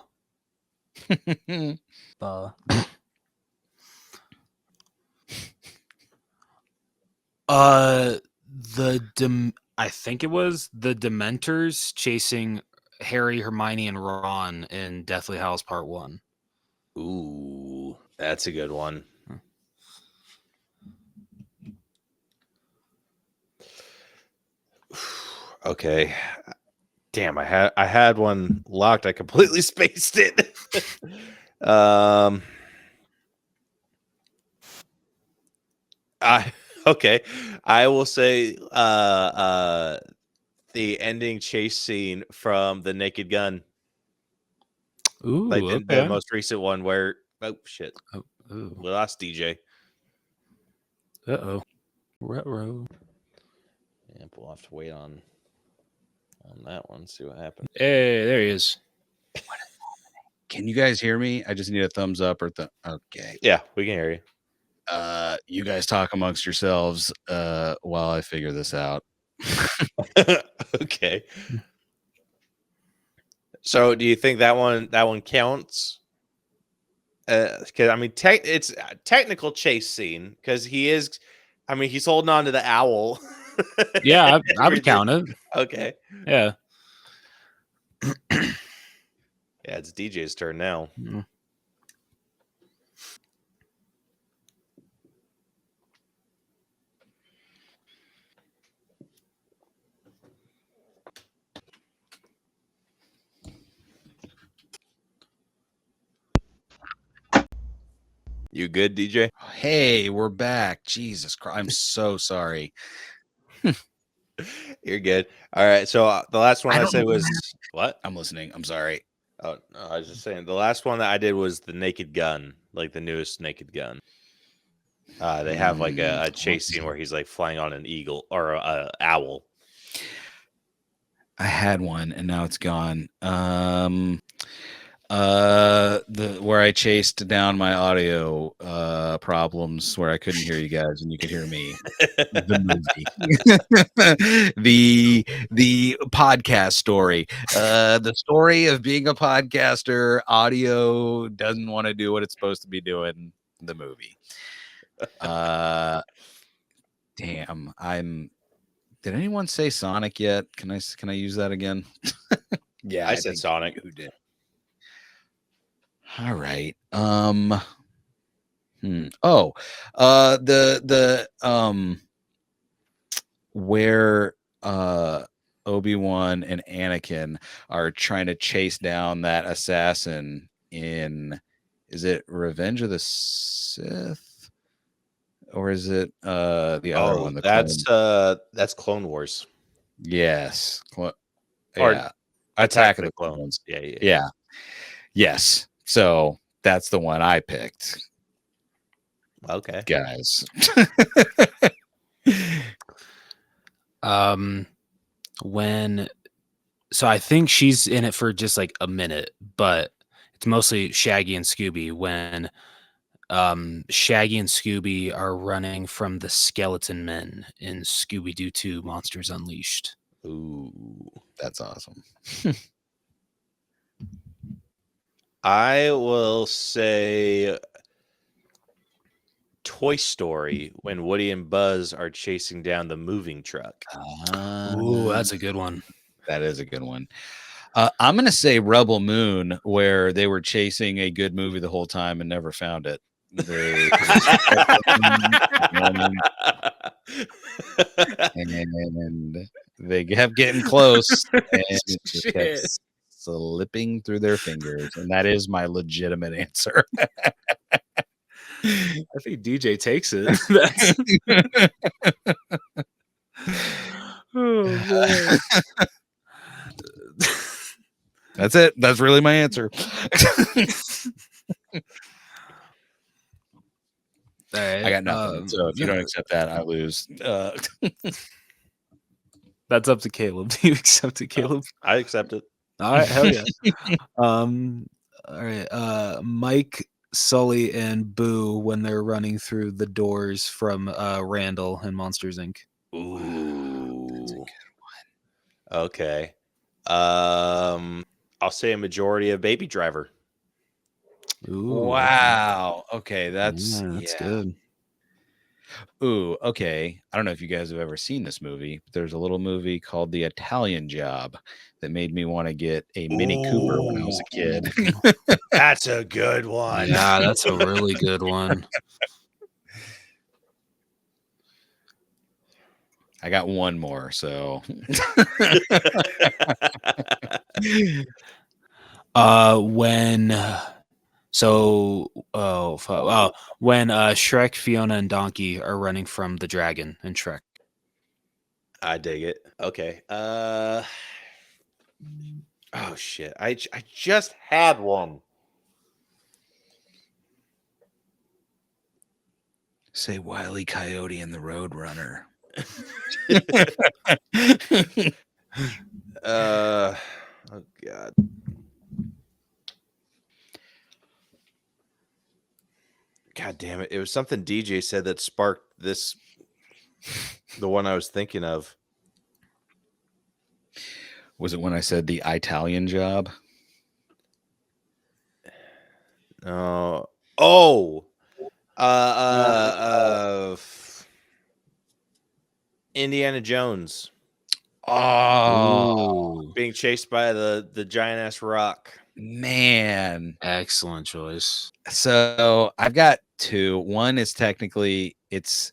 think it was the Dementors chasing Harry, Hermione, and Ron in Deathly Hallows Part 1.
Ooh, that's a good one. Okay. Damn, I had one locked. I completely spaced it. Okay. I will say the ending chase scene from The Naked Gun.
Ooh,
Like the
okay.
most recent one where shit.
Oh, ooh.
We lost DJ.
Uh-oh. Ruh-roh.
Yeah, we'll have to wait on that one, see what happens.
Hey, there he is.
Can you guys hear me? I just need a thumbs up or okay.
Yeah, we can hear you.
You guys talk amongst yourselves while I figure this out.
Okay. So, do you think that one counts? Because I mean, it's a technical chase scene because he's holding on to the owl.
Yeah, I would count it.
Okay.
Yeah.
Yeah, it's DJ's turn now.
Mm.
You good, DJ?
Hey, we're back. Jesus Christ. I'm so sorry.
You're good. All right. So the last one I said was what?
I'm listening. I'm sorry.
Oh, no, I was just saying the last one that I did was the Naked Gun, like the newest Naked Gun. They have like a chase scene where he's like flying on an eagle or a owl.
I had one and now it's gone. The where I chased down my audio problems where I couldn't hear you guys and you could hear me. The movie. the podcast story. The story of being a podcaster, audio doesn't want to do what it's supposed to be doing. The movie. Damn, did anyone say Sonic yet? Can I use that again? Yeah,
I said Sonic.
Who did? All right. Where Obi-Wan and Anakin are trying to chase down that assassin in, is it Revenge of the Sith? Or is it the other one?
That's Clone Wars.
Yes.
Or
yeah. Attack of the Clones.
Yeah.
Yes. So that's the one I picked.
Okay.
Guys.
So I think she's in it for just like a minute, but it's mostly Shaggy and Scooby when Shaggy and Scooby are running from the Skeleton Men in Scooby-Doo 2 Monsters Unleashed.
Ooh,
that's awesome.
I will say Toy Story when Woody and Buzz are chasing down the moving truck.
Ooh, that's a good one.
That is a good one. I'm going to say Rebel Moon, where they were chasing a good movie the whole time and never found it. And they kept getting close and it just kept slipping through their fingers. And that is my legitimate answer.
I think DJ takes it. Oh, man.
That's it. That's really my answer.
All right.
I got nothing. So if you don't accept that, I lose.
That's up to Caleb. Do you accept it, Caleb?
I accept it.
All right. Hell yeah. All right. Mike, Sully, and Boo when they're running through the doors from Randall and Monsters Inc.
Ooh. That's a good one. Okay. I'll say a majority of Baby Driver.
Ooh. Wow. Okay, that's
good.
Ooh, okay. I don't know if you guys have ever seen this movie, but there's a little movie called The Italian Job that made me want to get a Mini Cooper when I was a kid.
That's a good one.
Yeah, that's a really good one.
I got one more, so
when Shrek, Fiona, and Donkey are running from the dragon in Shrek.
I dig it. Okay. Oh shit. I just had one.
say Wile E. Coyote and the Roadrunner.
Oh god. God damn it. It was something DJ said that sparked this, the one I was thinking of.
Was it when I said The Italian Job?
Oh. Indiana Jones
Oh,
being chased by the giant ass rock.
man.
Excellent choice.
So I've got two. One is technically it's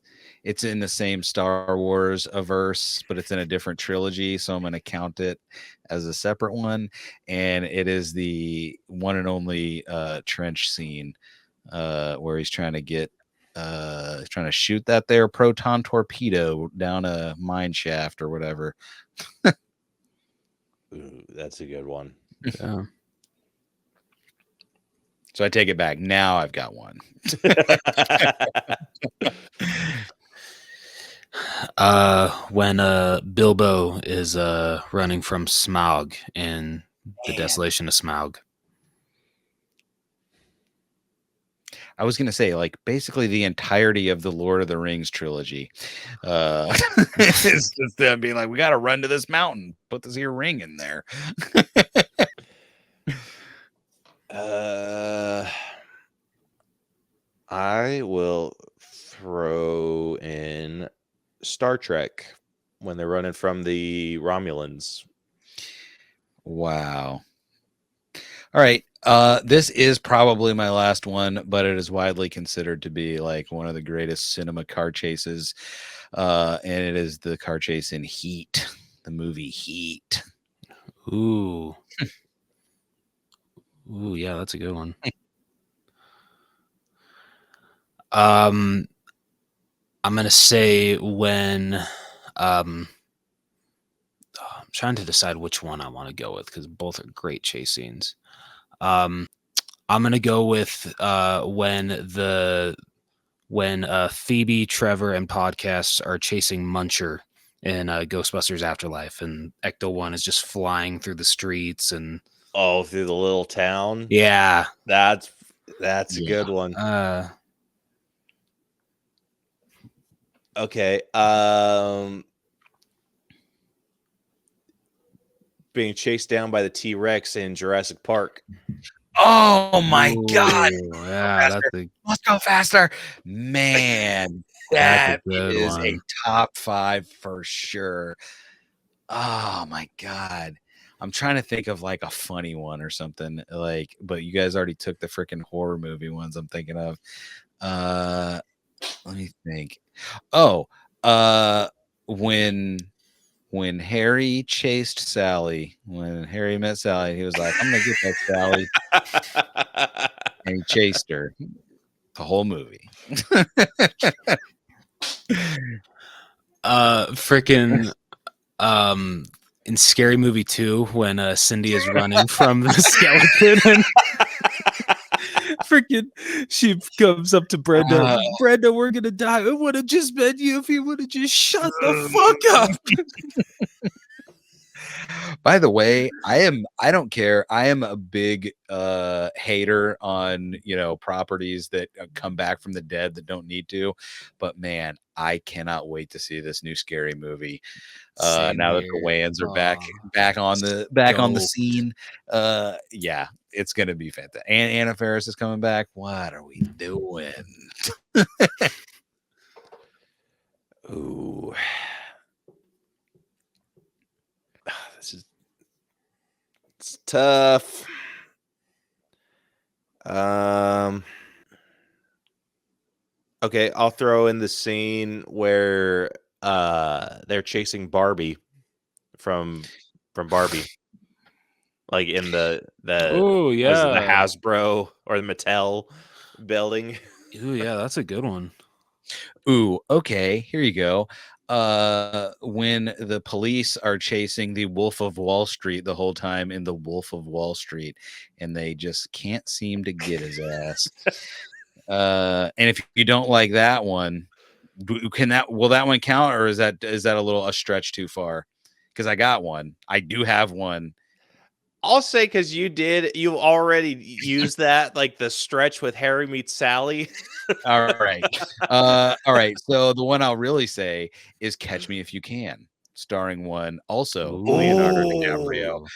in the same Star Wars averse, but it's in a different trilogy, so I'm going to count it as a separate one. And it is the one and only trench scene where he's trying to get trying to shoot that there proton torpedo down a mine shaft or whatever.
Ooh, that's a good one.
Yeah.
So I take it back. Now I've got one.
When Bilbo is running from Smaug in The Desolation of Smaug.
I was gonna say, like, basically the entirety of the Lord of the Rings trilogy. It's just them being like, we gotta run to this mountain, put this here ring in there.
I will throw in Star Trek when they're running from the Romulans.
Wow. All right. This is probably my last one, but it is widely considered to be like one of the greatest cinema car chases. And it is the car chase in Heat, the movie Heat.
Ooh. Ooh, yeah, that's a good one. I'm gonna say when I'm trying to decide which one I want to go with because both are great chase scenes. I'm gonna go with when Phoebe, Trevor, and Podcast are chasing Muncher in Ghostbusters Afterlife, and Ecto 1 is just flying through the streets and
Through the little town.
yeah,
That's a good one. Okay. Being chased down by the T-Rex in Jurassic Park.
Oh my God.
Yeah,
Let's go faster. Man, that is a top 5 for sure. Oh my God. I'm trying to think of like a funny one or something, like, but you guys already took the freaking horror movie ones I'm thinking of. Let me think. Oh, when Harry chased Sally, when Harry met Sally, he was like, I'm gonna get that Sally. And he chased her the whole movie.
Freaking in Scary Movie 2 when Cindy is running from the skeleton and freaking she comes up to Brenda. Brenda, we're gonna die. It would have just been you if you would have just shut the fuck up.
By the way, I don't care. I am a big hater on, properties that come back from the dead that don't need to. But man, I cannot wait to see this new Scary Movie. Now that the Wayans are back on the scene. Yeah, it's gonna be fantastic. And Anna Faris is coming back. What are we doing?
Ooh. It's tough. Okay, I'll throw in the scene where they're chasing Barbie from Barbie. Like in the
Oh
was it the
yeah.
Hasbro or the Mattel building.
Ooh yeah, that's a good one.
Ooh, okay, here you go. When the police are chasing the Wolf of Wall Street the whole time in the Wolf of Wall Street, and they just can't seem to get his ass. And if you don't like that one, will that one count, or is that a stretch too far? Because I got one. I do have one.
I'll say because you already used that, like the stretch with Harry Meets Sally.
All right. All right. So the one I'll really say is Catch Me If You Can, starring one also Leonardo DiCaprio.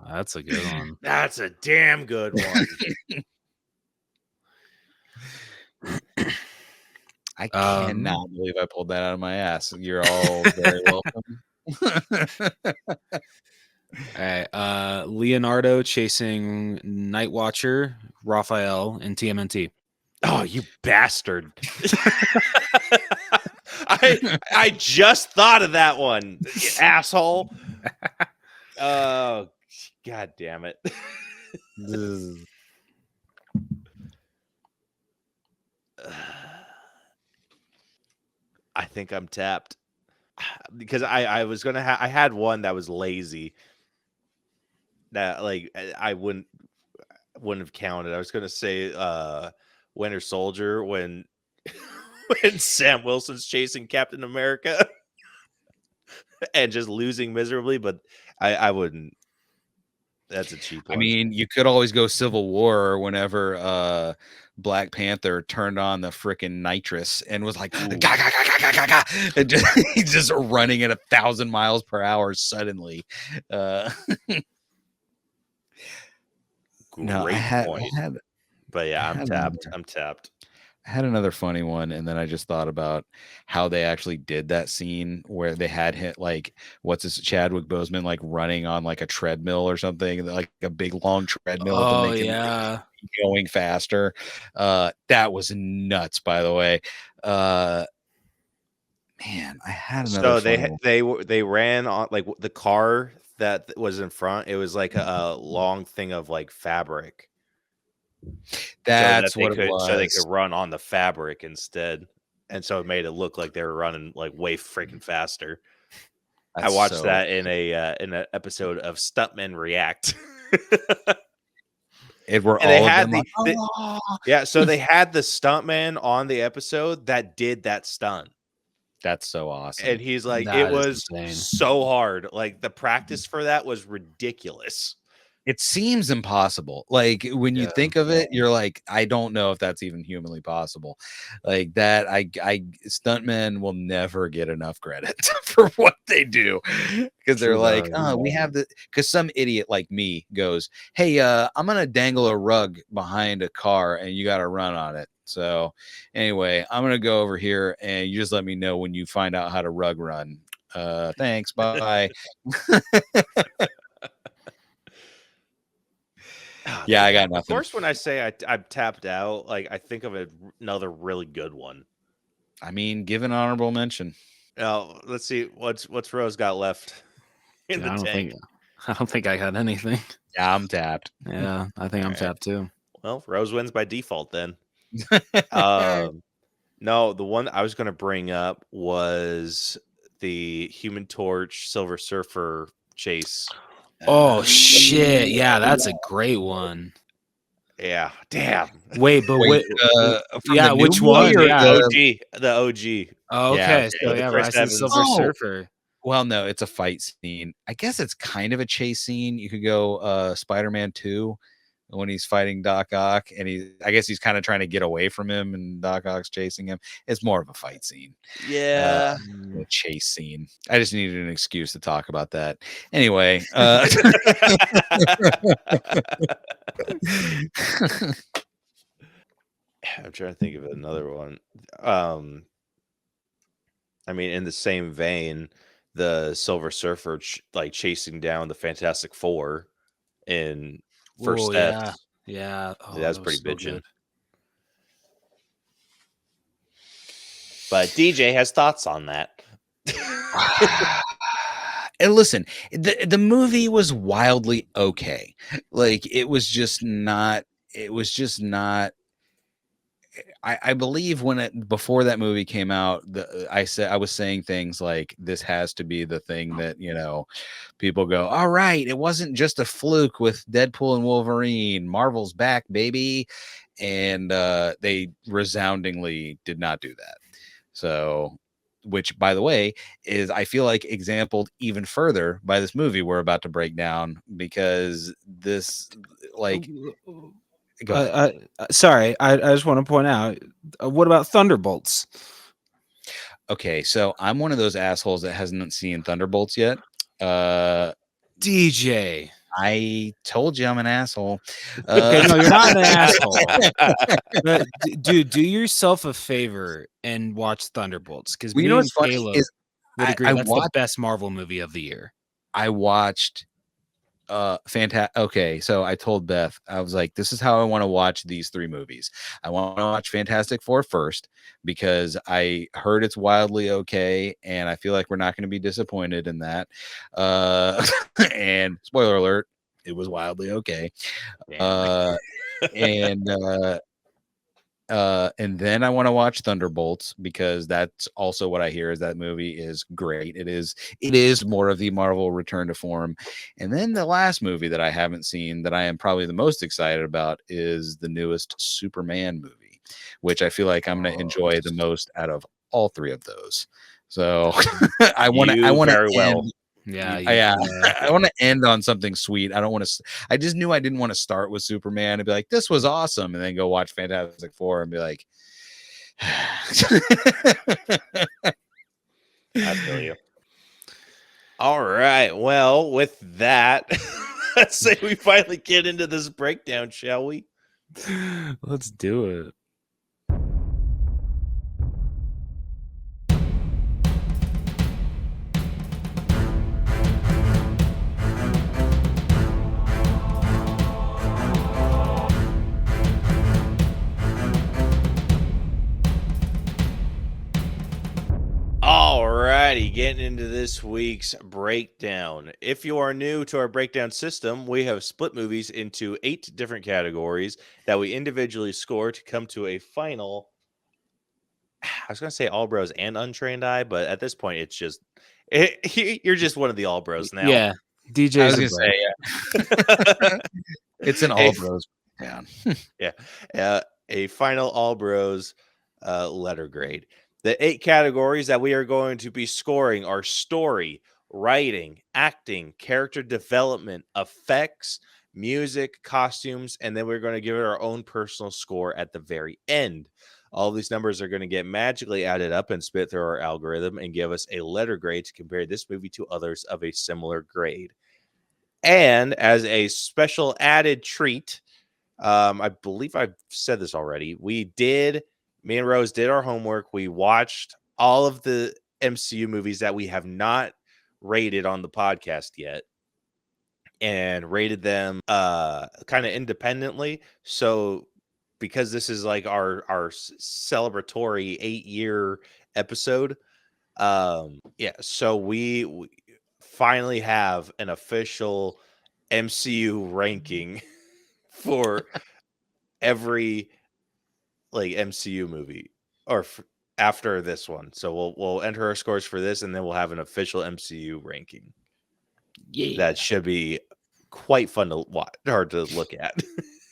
That's a good one.
That's a damn good one.
I cannot believe I pulled that out of my ass. You're all very welcome.
All right. Leonardo chasing Night Watcher, Raphael, and TMNT.
Oh, you bastard. I just thought of that one, you asshole. Oh, God damn it. I think I'm tapped because I was gonna I had one that was lazy that like I wouldn't have counted. I was gonna say Winter Soldier when when Sam Wilson's chasing Captain America and just losing miserably, but I wouldn't. That's a cheap one.
I mean, you could always go Civil War whenever Black Panther turned on the freaking nitrous and was like, gah, gah, gah, gah, gah, gah, and he's just running at 1,000 miles per hour suddenly. No,
Great point. But yeah, I'm tapped. I'm tapped.
I had another funny one, and then I just thought about how they actually did that scene where they had hit like Chadwick Boseman like running on like a treadmill or something, like a big long treadmill to make him going faster. That was nuts, by the way. Man, I had another.
So they ran on like the car that was in front. It was like a long thing of like fabric.
That's
so
what it was.
So they could run on the fabric instead, and so it made it look like they were running like way freaking faster. I watched that in an episode of Stuntmen React. Yeah, so they had the stuntman on the episode that did that stunt.
That's so awesome.
And he's like, it was so hard. Like the practice for that was ridiculous.
It seems impossible. Like when you think of it, you're like, I don't know if that's even humanly possible. Like that, I stuntmen will never get enough credit for what they do because they're like, oh, we have the. Because some idiot like me goes, hey, I'm gonna dangle a rug behind a car and you got to run on it. So anyway, I'm gonna go over here and you just let me know when you find out how to rug run. Thanks, bye. Yeah, I got nothing.
Of course, when I say I'm tapped out, like I think of another really good one.
I mean, give an honorable mention.
Now, let's see what's Rose got left in the tank.
I don't think I got anything.
Yeah, I'm tapped.
Yeah, I think I'm tapped too.
Well, Rose wins by default then. No, the one I was going to bring up was the Human Torch Silver Surfer chase.
Oh shit! Yeah, that's a great one.
Yeah, damn.
Wait, but which one?
Yeah, the OG.
Oh, okay,
yeah,
so yeah, Rise of the Silver Surfer.
Well, no, it's a fight scene. I guess it's kind of a chase scene. You could go Spider-Man 2 when he's fighting Doc Ock, and I guess he's kind of trying to get away from him, and Doc Ock's chasing him. It's more of a fight scene.
Yeah,
a chase scene. I just needed an excuse to talk about that. Anyway,
I'm trying to think of another one. I mean, in the same vein, the Silver Surfer chasing down the Fantastic Four in First
Oh yeah,
Steps.
yeah. Oh,
That was
that was
pretty
so
bitchin'.
good.
But DJ has thoughts on that.
And listen, the movie was wildly okay. Like it was just not. I believe before that movie came out, I was saying things like, this has to be the thing that, people go, all right, it wasn't just a fluke with Deadpool and Wolverine. Marvel's back, baby. And they resoundingly did not do that. So, which, by the way, is, I feel like, exampled even further by this movie we're about to break down, because this, like, go ahead.
Sorry, I just want to point out. What about Thunderbolts?
Okay, so I'm one of those assholes that hasn't seen Thunderbolts yet.
DJ,
I told you I'm an asshole.
Okay, no, you're not an asshole. But dude, do yourself a favor and watch Thunderbolts, because
Well,
me
you know
and
what's funny
Caleb
is
would agree
I
that's
watched-
the best Marvel movie of the year.
I watched fantastic. Okay, so I told Beth, I was like, this is how I want to watch these three movies. I want to watch Fantastic Four first, because I heard it's wildly okay, and I feel like we're not going to be disappointed in that. And spoiler alert, it was wildly okay. And then I want to watch Thunderbolts, because that's also what I hear is that movie is great. It is more of the Marvel return to form. And then the last movie that I haven't seen that I am probably the most excited about is the newest Superman movie, which I feel like I'm going to enjoy the most out of all three of those. So I want to I want to end on something sweet. I don't want to. I just knew I didn't want to start with Superman and be like, this was awesome, and then go watch Fantastic Four and be like,
I feel you. All right. Well, with that, let's say we finally get into this breakdown, shall we?
Let's do it.
Alrighty, getting into this week's breakdown. If you are new to our breakdown system, we have split movies into 8 different categories that we individually score to come to a final. I was going to say AllBros and Untrained Eye, but at this point, it's just you're just one of the AllBros now.
Yeah, DJ.
I was going to say, yeah. It's an AllBros down.
Yeah, a final AllBros letter grade. The 8 categories that we are going to be scoring are story, writing, acting, character development, effects, music, costumes, and then we're going to give it our own personal score at the very end. All these numbers are going to get magically added up and spit through our algorithm and give us a letter grade to compare this movie to others of a similar grade. And as a special added treat, I believe I've said this already. Me and Rose did our homework. We watched all of the MCU movies that we have not rated on the podcast yet and rated them kind of independently. So because this is like our celebratory 8-year episode, so we finally have an official MCU ranking for every MCU movie or after this one. So we'll enter our scores for this, and then we'll have an official MCU ranking. Yeah, that should be quite fun to watch or to look at,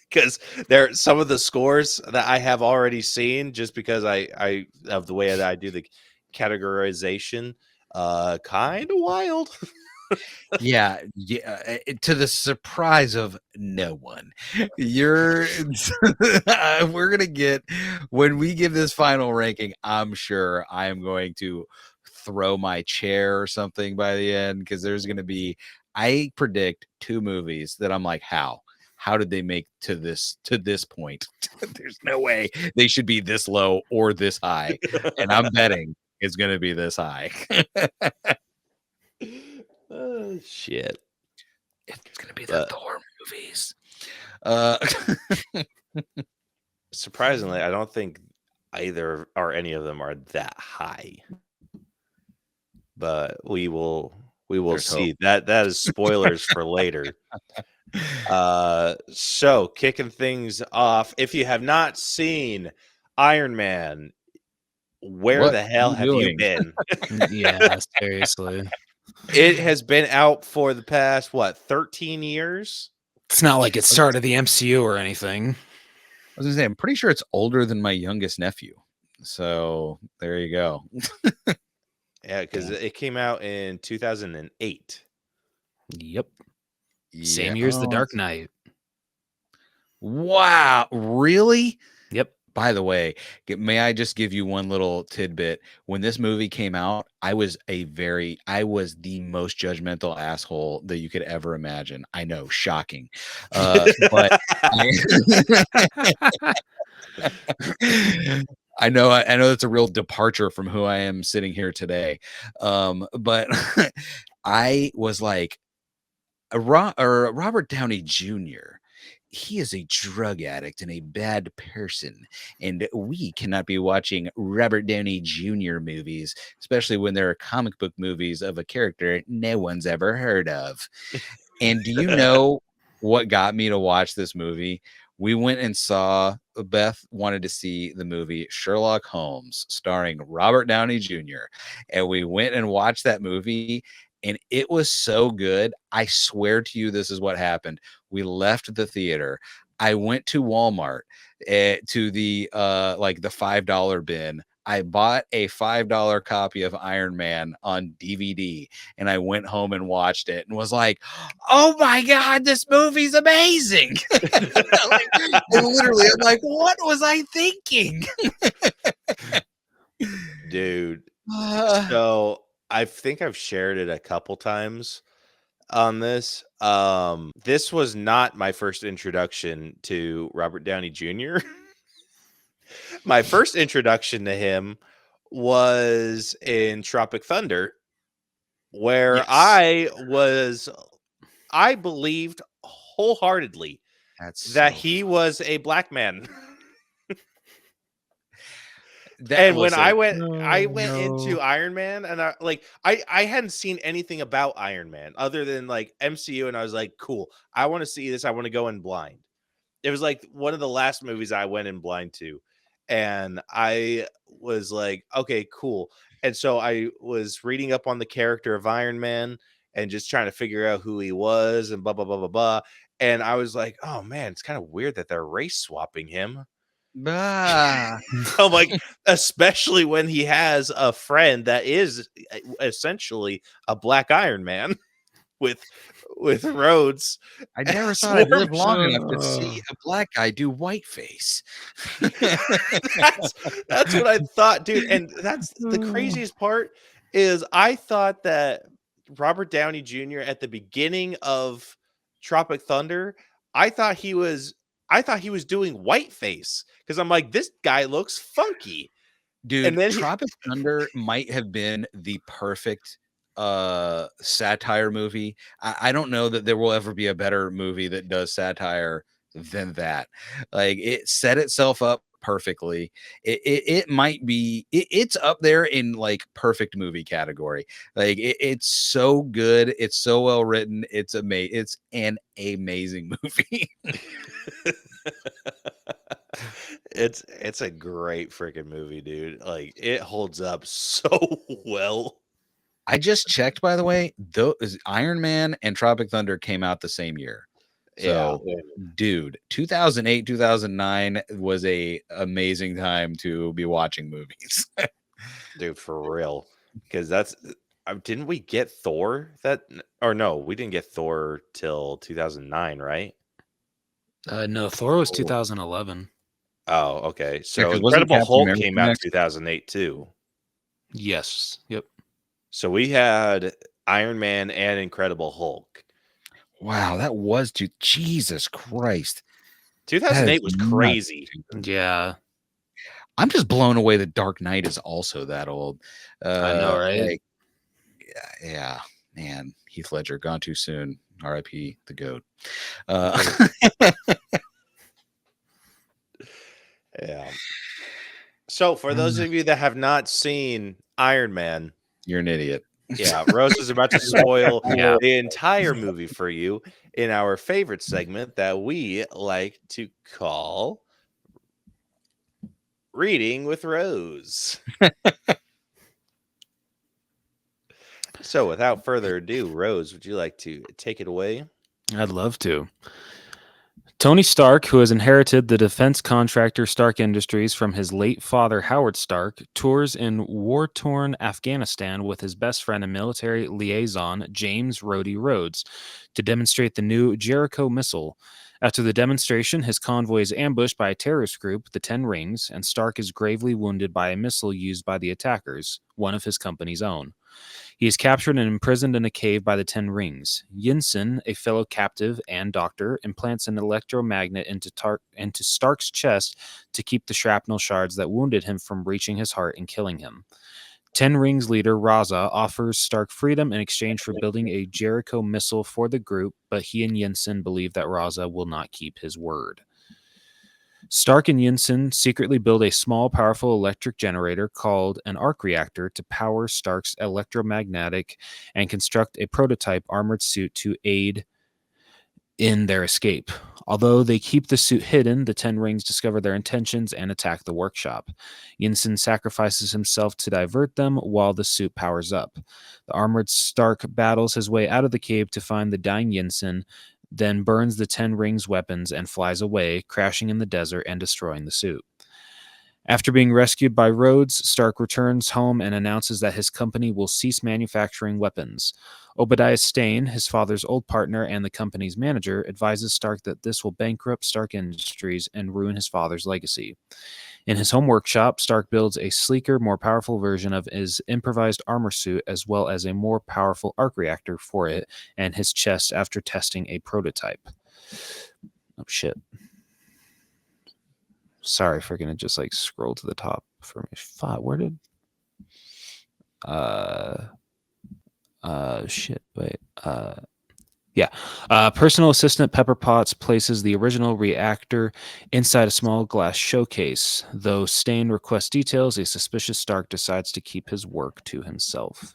because there some of the scores that I have already seen, just because I of the way that I do the categorization, kind of wild.
Yeah, to the surprise of no one, we're gonna get, when we give this final ranking, I'm sure I am going to throw my chair or something by the end, because there's gonna be, I predict 2 movies that I'm like, how did they make to this point? There's no way they should be this low or this high, and I'm betting it's gonna be this high.
Oh, shit.
It's gonna be the
But-
Thor movies.
Surprisingly, I don't think either or any of them are that high. But we will
There's
see.
hope.
That is spoilers for later. So kicking things off, if you have not seen Iron Man, where
What
the hell
are you
have you
doing?
been?
Yeah, seriously.
It has been out for the past 13 years?
It's not like it started the MCU or anything.
I was gonna say, I'm pretty sure it's older than my youngest nephew. So there you go.
Yeah, because it came out in 2008.
Yep. Same
Yeah.
year as The
Oh,
Dark Knight.
Wow, really?
Yep.
By the way, may I just give you one little tidbit? When this movie came out, I was the most judgmental asshole that you could ever imagine. I know, shocking. But I know that's a real departure from who I am sitting here today. But I was like, Robert Downey Jr., he is a drug addict and a bad person, and we cannot be watching Robert Downey Jr. movies, especially when there are comic book movies of a character no one's ever heard of. And do you know what got me to watch this movie? We went and saw, Beth wanted to see the movie Sherlock Holmes starring Robert Downey Jr. And we went and watched that movie, and it was so good. I swear to you, this is what happened. We left the theater. I went to Walmart to the like the $5 bin. I bought a $5 copy of Iron Man on DVD, and I went home and watched it and was like, oh my God, this movie's amazing. Literally, I'm like, what was I thinking?
Dude. So I think I've shared it a couple times on this. This was not my first introduction to Robert Downey Jr. My first introduction to him was in Tropic Thunder, where
Yes.
I believed wholeheartedly that he was a black man. And when I went into Iron Man, and I hadn't seen anything about Iron Man other than like MCU, and I was like, cool, I want to see this. I want to go in blind. It was like one of the last movies I went in blind to, and I was like, okay, cool. And so I was reading up on the character of Iron Man and just trying to figure out who he was and blah blah blah blah blah. And I was like, oh man, it's kind of weird that they're race swapping him.
Ah.
I'm like, especially when he has a friend that is essentially a black Iron Man with Rhodes.
I never thought I'd live long enough to see a black guy do whiteface.
That's what I thought, dude. And that's the craziest part is I thought that Robert Downey Jr. at the beginning of Tropic Thunder, I thought he was doing whiteface because I'm like, this guy looks funky.
Dude,
And then
Tropic Thunder might have been the perfect satire movie. I don't know that there will ever be a better movie that does satire than that. Like, it set itself up perfectly. It might be it's up there in like perfect movie category. Like, it's so good, it's so well written, it's an amazing movie.
It's a great freaking movie, dude. Like, it holds up so well.
I just checked, by the way, those Iron Man and Tropic Thunder came out the same year. So, dude, 2008, 2009 was a amazing time to be watching movies.
Dude, for real. Because didn't we get Thor no, we didn't get Thor till 2009, right?
No, Thor was 2011.
Oh, okay. So
Yeah,
Incredible Hulk came out 2008 too.
Yes. Yep.
So we had Iron Man and Incredible Hulk.
Wow, that was Jesus Christ.
2008 was crazy.
Yeah.
I'm just blown away that Dark Knight is also that old.
I know, right?
Like, yeah, man. Heath Ledger gone too soon. R.I.P. the GOAT.
Yeah. So for those of you that have not seen Iron Man,
You're an idiot.
yeah, Rose is about to spoil
Yeah.
the entire movie for you in our favorite segment that we like to call Reading with Rose. So without further ado, Rose, would you like to take it away?
I'd love to. Tony Stark, who has inherited the defense contractor Stark Industries from his late father Howard Stark, tours in war-torn Afghanistan with his best friend and military liaison, James Rhodey Rhodes, to demonstrate the new Jericho missile. After the demonstration, his convoy is ambushed by a terrorist group, the Ten Rings, and Stark is gravely wounded by a missile used by the attackers, one of his company's own. He is captured and imprisoned in a cave by the Ten Rings. Yinsen, a fellow captive and doctor, implants an electromagnet into Stark's chest to keep the shrapnel shards that wounded him from reaching his heart and killing him. Ten Rings leader Raza offers Stark freedom in exchange for building a Jericho missile for the group, but he and Yinsen believe that Raza will not keep his word. Stark and Yinsen secretly build a small, powerful electric generator called an arc reactor to power Stark's electromagnetic and construct a prototype armored suit to aid in their escape. Although they keep the suit hidden, the Ten Rings discover their intentions and attack the workshop. Yinsen sacrifices himself to divert them while the suit powers up. The armored Stark battles his way out of the cave to find the dying Yinsen, then burns the Ten Rings' weapons and flies away, crashing in the desert and destroying the suit. After being rescued by Rhodes, Stark returns home and announces that his company will cease manufacturing weapons. Obadiah Stane, his father's old partner and the company's manager, advises Stark that this will bankrupt Stark Industries and ruin his father's legacy. In his home workshop, Stark builds a sleeker, more powerful version of his improvised armor suit, as well as a more powerful arc reactor for it and his chest after testing a prototype. Oh, shit. Sorry for gonna just like scroll to the top for me. Fuck, where did shit, wait. Personal assistant Pepper Potts places the original reactor inside a small glass showcase. Though Stane requests details, a suspicious Stark decides to keep his work to himself.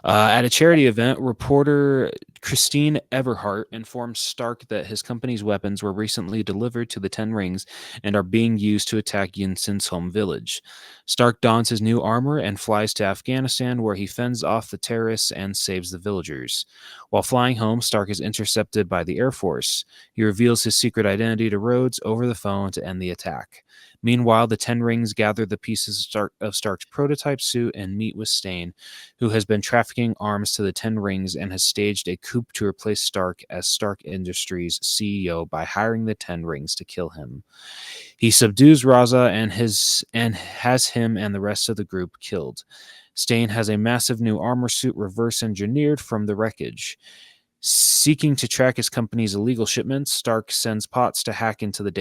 At a charity event, reporter Christine Everhart informs Stark that his company's weapons were recently delivered to the Ten Rings and are being used to attack Yinsen's home village. Stark dons his new armor and flies to Afghanistan, where he fends off the terrorists and saves the villagers. While flying home, Stark is intercepted by the Air Force. He reveals his secret identity to Rhodes over the phone to end the attack. Meanwhile, the Ten Rings gather the pieces of Stark's prototype suit and meet with Stane, who has been trafficking arms to the Ten Rings and has staged a coup to replace Stark as Stark Industries CEO by hiring the Ten Rings to kill him. He subdues Raza and has him and the rest of the group killed. Stane has a massive new armor suit reverse engineered from the wreckage. Seeking to track his company's illegal shipments, Stark sends Potts to hack into its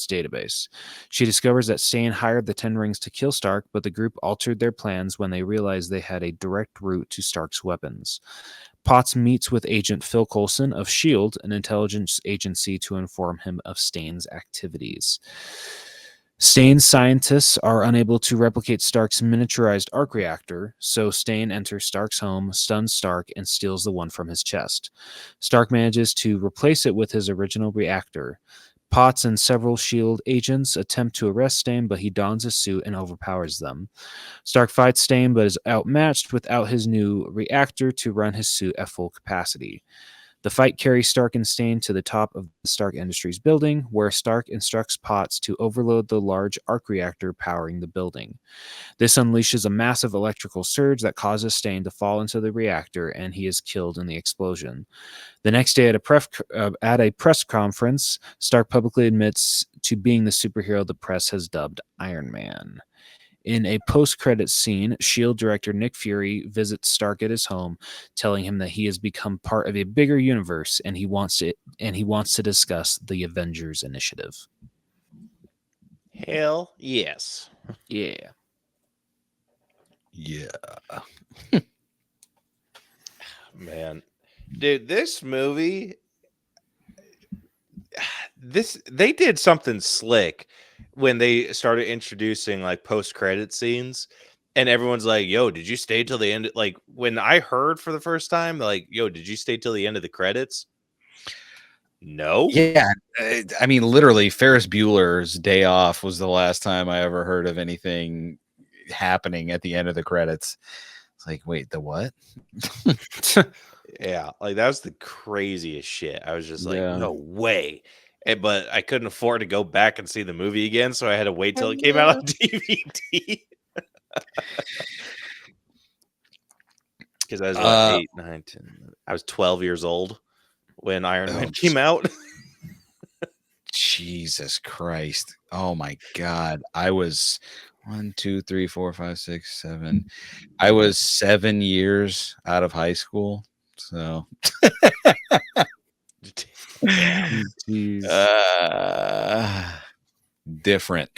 database. She discovers that Stane hired the Ten Rings to kill Stark, but the group altered their plans when they realized they had a direct route to Stark's weapons. Potts meets with Agent Phil Coulson of S.H.I.E.L.D., an intelligence agency, to inform him of Stane's activities. Stane's scientists are unable to replicate Stark's miniaturized arc reactor, so Stane enters Stark's home, stuns Stark, and steals the one from his chest. Stark manages to replace it with his original reactor. Potts and several S.H.I.E.L.D. agents attempt to arrest Stane, but he dons a suit and overpowers them. Stark fights Stane, but is outmatched without his new reactor to run his suit at full capacity. The fight carries Stark and Stane to the top of the Stark Industries building, where Stark instructs Potts to overload the large arc reactor powering the building. This unleashes a massive electrical surge that causes Stane to fall into the reactor, and he is killed in the explosion. The next day at a press conference, Stark publicly admits to being the superhero the press has dubbed Iron Man. In a post-credits scene, S.H.I.E.L.D. director Nick Fury visits Stark at his home, telling him that he has become part of a bigger universe and he wants to discuss the Avengers Initiative.
Hell yes.
Yeah.
Yeah.
Man. Dude, this movie, they did something slick when they started introducing like post-credit scenes, and everyone's like, yo, did you stay till the end? Like when I heard for the first time, like, yo, did you stay till the end of the credits? No.
Yeah. I mean, literally, Ferris Bueller's Day Off was the last time I ever heard of anything happening at the end of the credits. It's like, wait, the what?
Yeah, like that was the craziest shit. I was just like,
Yeah.
no way. But I couldn't afford to go back and see the movie again, so I had to wait till it came out on DVD. Because I was what, 8, 9, 10. I was 12 years old when Iron Man came out.
Jesus Christ. Oh my God. I was 1, 2, 3, 4, 5, 6, 7. I was 7 years out of high school. So
Damn.
different.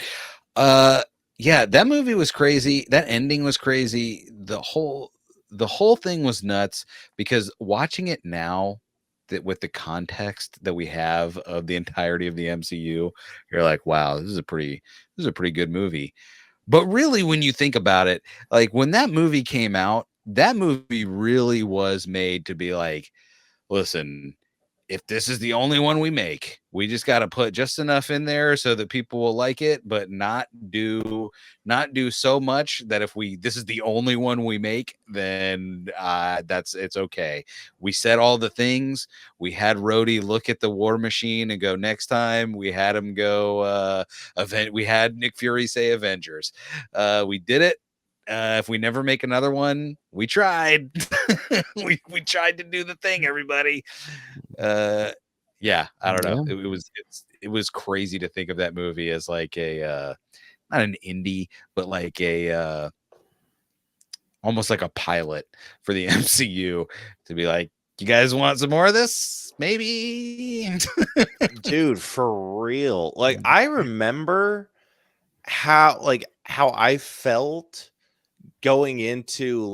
Yeah, that movie was crazy. That ending was crazy. The whole thing was nuts, because watching it now, that with the context that we have of the entirety of the MCU, you're like, wow, this is a pretty good movie. But really, when you think about it, like when that movie came out, that movie really was made to be like, listen, if this is the only one we make, we just got to put just enough in there so that people will like it, but not do so much that if this is the only one we make, then it's okay. We said all the things. We had Rhodey look at the War Machine and go, next time. We had him go we had Nick Fury say Avengers. We did it. If we never make another one, we tried. we tried to do the thing, everybody. Yeah, I don't know. It was crazy to think of that movie as like a not an indie, but like a almost like a pilot for the MCU, to be like, you guys want some more of this? Maybe.
Dude, for real. Like I remember how I felt going into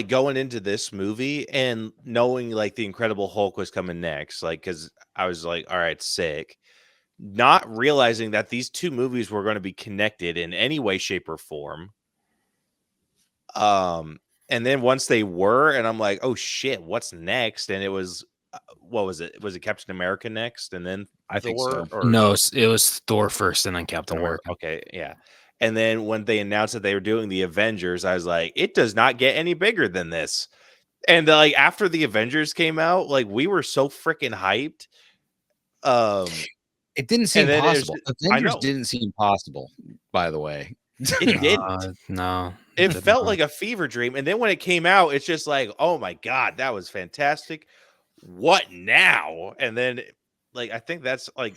going into this movie and knowing like the Incredible Hulk was coming next, like, because I was like, all right, sick, not realizing that these two movies were going to be connected in any way, shape, or form. And then once they were, and I'm like, oh shit, what's next? And it was what was it? Was it Captain America next, and then
I think so.
Thor? Or
No, it was Thor first and then Captain
Thor?
America.
Okay, yeah. And then when they announced that they were doing the Avengers, I was like, it does not get any bigger than this. And like after the Avengers came out, like we were so freaking hyped.
It didn't seem
then it was
possible.
just- I
Avengers
know.
didn't seem possible, by the way.
It didn't.
No.
It
did
felt
not.
like a fever dream. And then when it came out, it's just like, oh my God, that was fantastic. What now? And then like I think that's like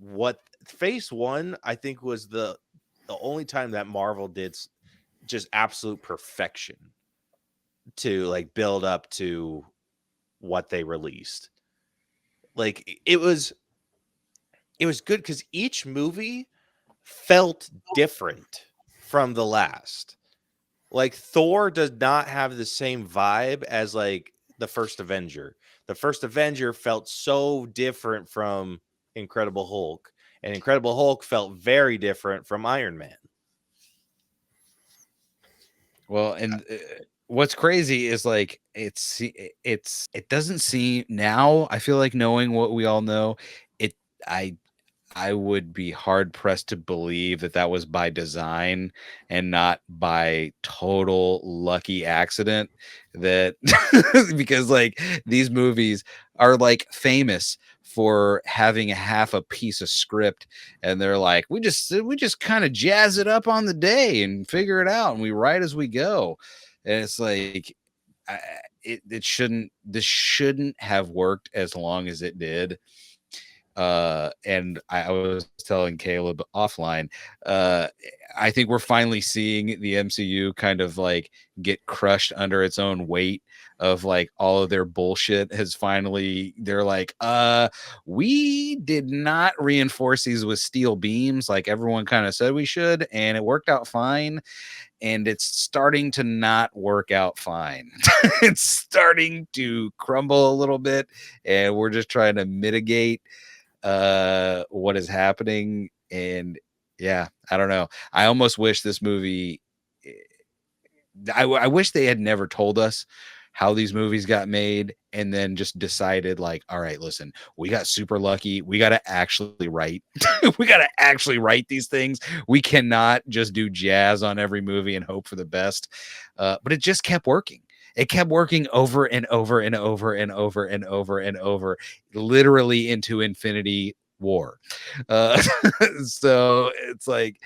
what Phase 1, I think, was the only time that Marvel did just absolute perfection to like build up to what they released. Like it was good because each movie felt different from the last. Like Thor does not have the same vibe as like the first Avenger. The first Avenger felt so different from Incredible Hulk, and Incredible Hulk felt very different from Iron Man.
Well, and what's crazy is like it doesn't seem, now I feel like, knowing what we all know, I would be hard pressed to believe that was by design and not by total lucky accident, that because like these movies are like famous for having half a piece of script, and they're like, we just kind of jazz it up on the day and figure it out, and we write as we go. And it's like, this shouldn't have worked as long as it did. And I was telling Caleb offline, I think we're finally seeing the MCU kind of like get crushed under its own weight of like all of their bullshit has finally, they're like, we did not reinforce these with steel beams like everyone kind of said we should, and it worked out fine. And it's starting to not work out fine. It's starting to crumble a little bit, and we're just trying to mitigate what is happening. And yeah, I don't know. I almost wish this movie, I wish they had never told us how these movies got made and then just decided like, all right, listen, we got super lucky. We got to actually write. We got to actually write these things. We cannot just do jazz on every movie and hope for the best. But it just kept working. It kept working over and over and over and over and over and over, literally into Infinity War. So it's like,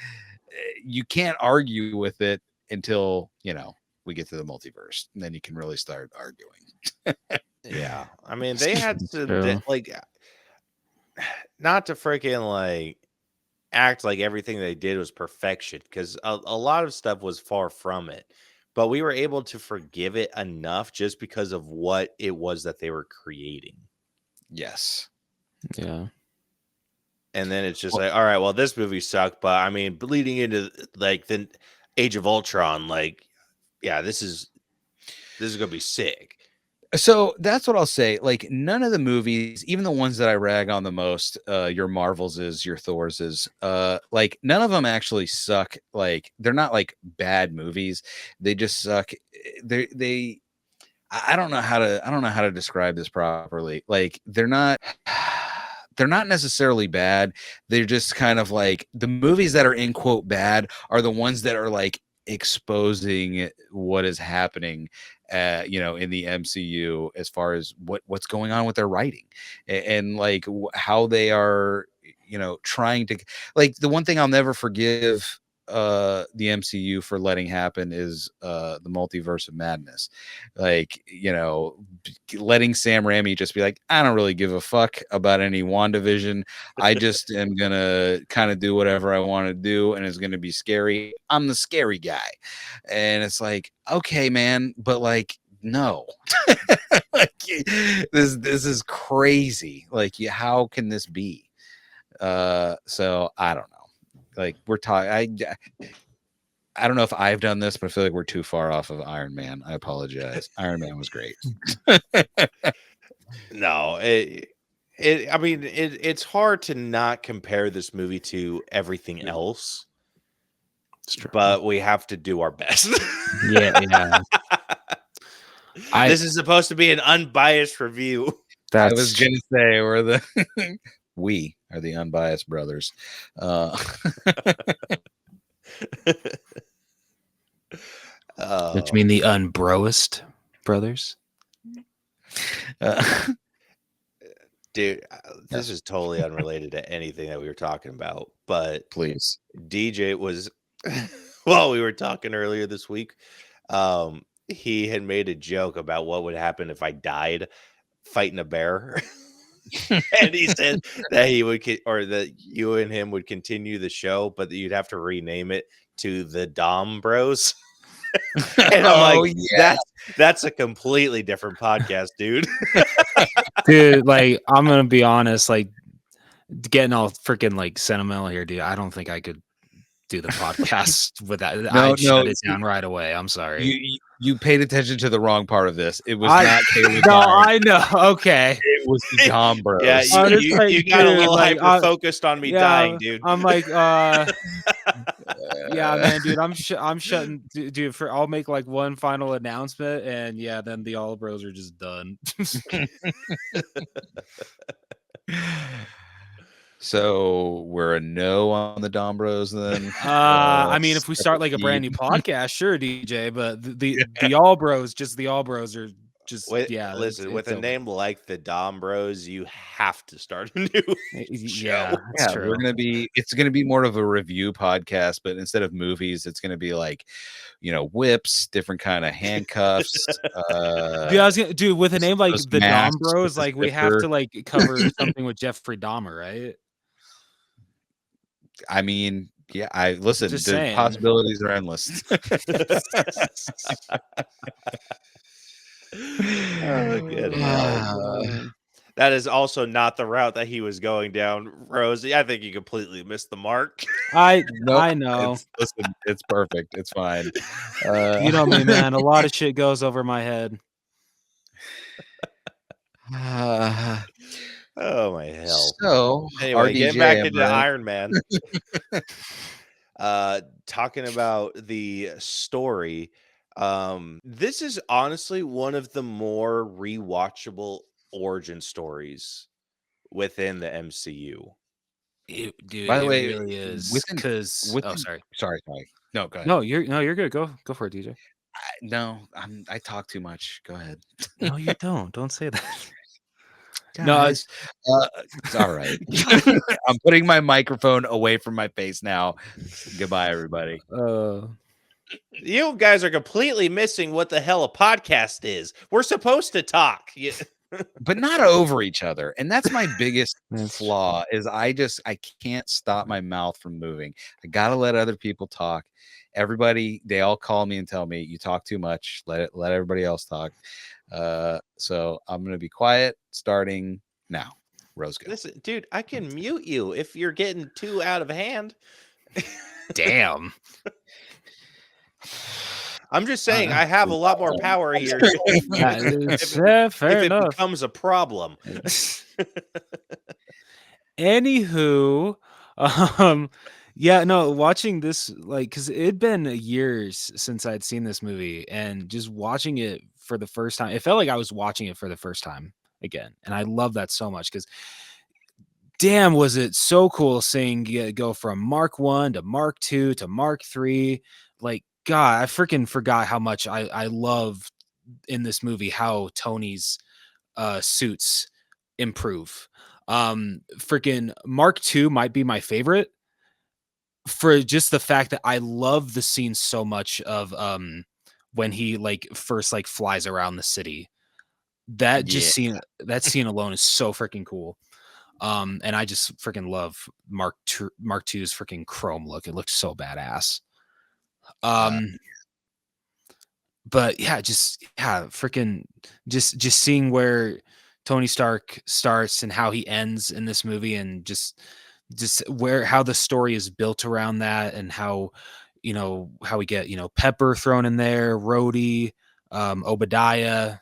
you can't argue with it until, you know, we get to the multiverse, and then you can really start arguing.
Yeah, I mean, they had to
True.
like not to freaking like act like everything they did was perfection, because a lot of stuff was far from it. But we were able to forgive it enough just because of what it was that they were creating.
Yes.
Yeah.
And then it's just like, all right, well, this movie sucked, but I mean, bleeding into like the Age of Ultron, like, yeah, this is gonna be sick.
So that's what I'll say. Like, none of the movies, even the ones that I rag on the most, your Marvels, your Thors, like none of them actually suck. Like, they're not like bad movies. They just suck. I don't know how to describe this properly. Like, they're not necessarily bad. They're just kind of like, the movies that are in quote bad are the ones that are like exposing what is happening you know, in the MCU as far as what's going on with their writing and like how they are, you know, trying to, like, the one thing I'll never forgive the MCU for letting happen is the Multiverse of Madness. Like, you know, letting Sam Raimi just be like, I don't really give a fuck about any WandaVision. I just am gonna kind of do whatever I want to do, and it's gonna be scary. I'm the scary guy. And it's like, okay, man, but like, no. Like, this is crazy. Like, how can this be? So I don't know. Like, we're talking, I don't know if I've done this, but I feel like we're too far off of Iron Man. I apologize. Iron Man was great.
No, I mean, it's hard to not compare this movie to everything else, but we have to do our best.
Yeah.
This is supposed to be an unbiased review.
I was gonna say we are the unbiased brothers.
Which mean the unbroest brothers.
Dude, this is totally unrelated to anything that we were talking about, but
please,
DJ was while we were talking earlier this week, he had made a joke about what would happen if I died fighting a bear. And he said that he would, or that you and him would continue the show, but that you'd have to rename it to the Dom Bros. And I'm like, yeah, that's a completely different podcast, dude.
Dude, like, I'm gonna be honest, like, getting all freaking like sentimental here, dude. I don't think I could do the podcast with that. I'd shut it down right away. I'm sorry.
You paid attention to the wrong part of this. It was not Caleb.
No, I know. Okay.
It was the Dom Bros.
Yeah, you got a little hyper focused on me dying, dude.
I'm like, yeah, man, dude. I'm shutting, dude. I'll make like one final announcement, and yeah, then the AllBros are just done.
So we're a no on the Dom Bros then.
I mean, if we start like a brand new podcast, sure, DJ. But the AllBros, just the AllBros are just
Listen, with
it's
a
over.
name like the Dom Bros, you have to start a new show.
Yeah, that's true.
It's gonna be more of a review podcast, but instead of movies, it's gonna be like, whips, different kind of handcuffs.
Dude, with a name like
those
the Dom
masks with
Bros,
the
like we have
zipper.
to like cover something with Jeffrey Dahmer, right?
I mean, yeah, I listen.
Just
The
saying.
possibilities are endless.
Oh, good hell. That is also not the route that he was going down, Rosie. I think you completely missed the mark.
I
Nope,
know.
Listen, it's perfect. It's fine.
You know me, man. A lot of shit goes over my head.
Oh my hell.
So
Anyway, getting back into
Brent.
Iron Man. Talking about the story. This is honestly one of the more rewatchable origin stories within the MCU.
Dude,
By the way,
it really is. Sorry.
No, go ahead.
No, you're good. Go for it, DJ.
No, I talk too much. Go ahead.
No, you don't. Don't say that.
Guys, it's all right. I'm putting my microphone away from my face now. Goodbye, everybody.
You guys are completely missing what the hell a podcast is. We're supposed to talk.
But not over each other. And that's my biggest flaw is I can't stop my mouth from moving. I got to let other people talk. Everybody, they all call me and tell me you talk too much. Let everybody else talk. So I'm going to be quiet starting now. Rose, go.
Listen, dude, I can mute you if you're getting too out of hand.
Damn.
I'm just saying I have a lot more power here.
Fair
if
enough.
It becomes a problem.
Anywho, yeah, no, watching this, like, because it'd been years since I'd seen this movie, and just watching it for the first time, it felt like I was watching it for the first time again. And I love that so much because damn, was it so cool seeing it go from Mark 1 to Mark 2 to Mark 3. Like, God, I freaking forgot how much I love in this movie how Tony's suits improve. Freaking Mark 2 might be my favorite for just the fact that I love the scene so much of when he like first like flies around the city. That scene alone is so freaking cool. And I just freaking love Mark 2's freaking chrome look. It looks so badass. But yeah, freaking just seeing where Tony Stark starts and how he ends in this movie, and just how the story is built around that, and how how we get Pepper thrown in there, Rhodey, Obadiah.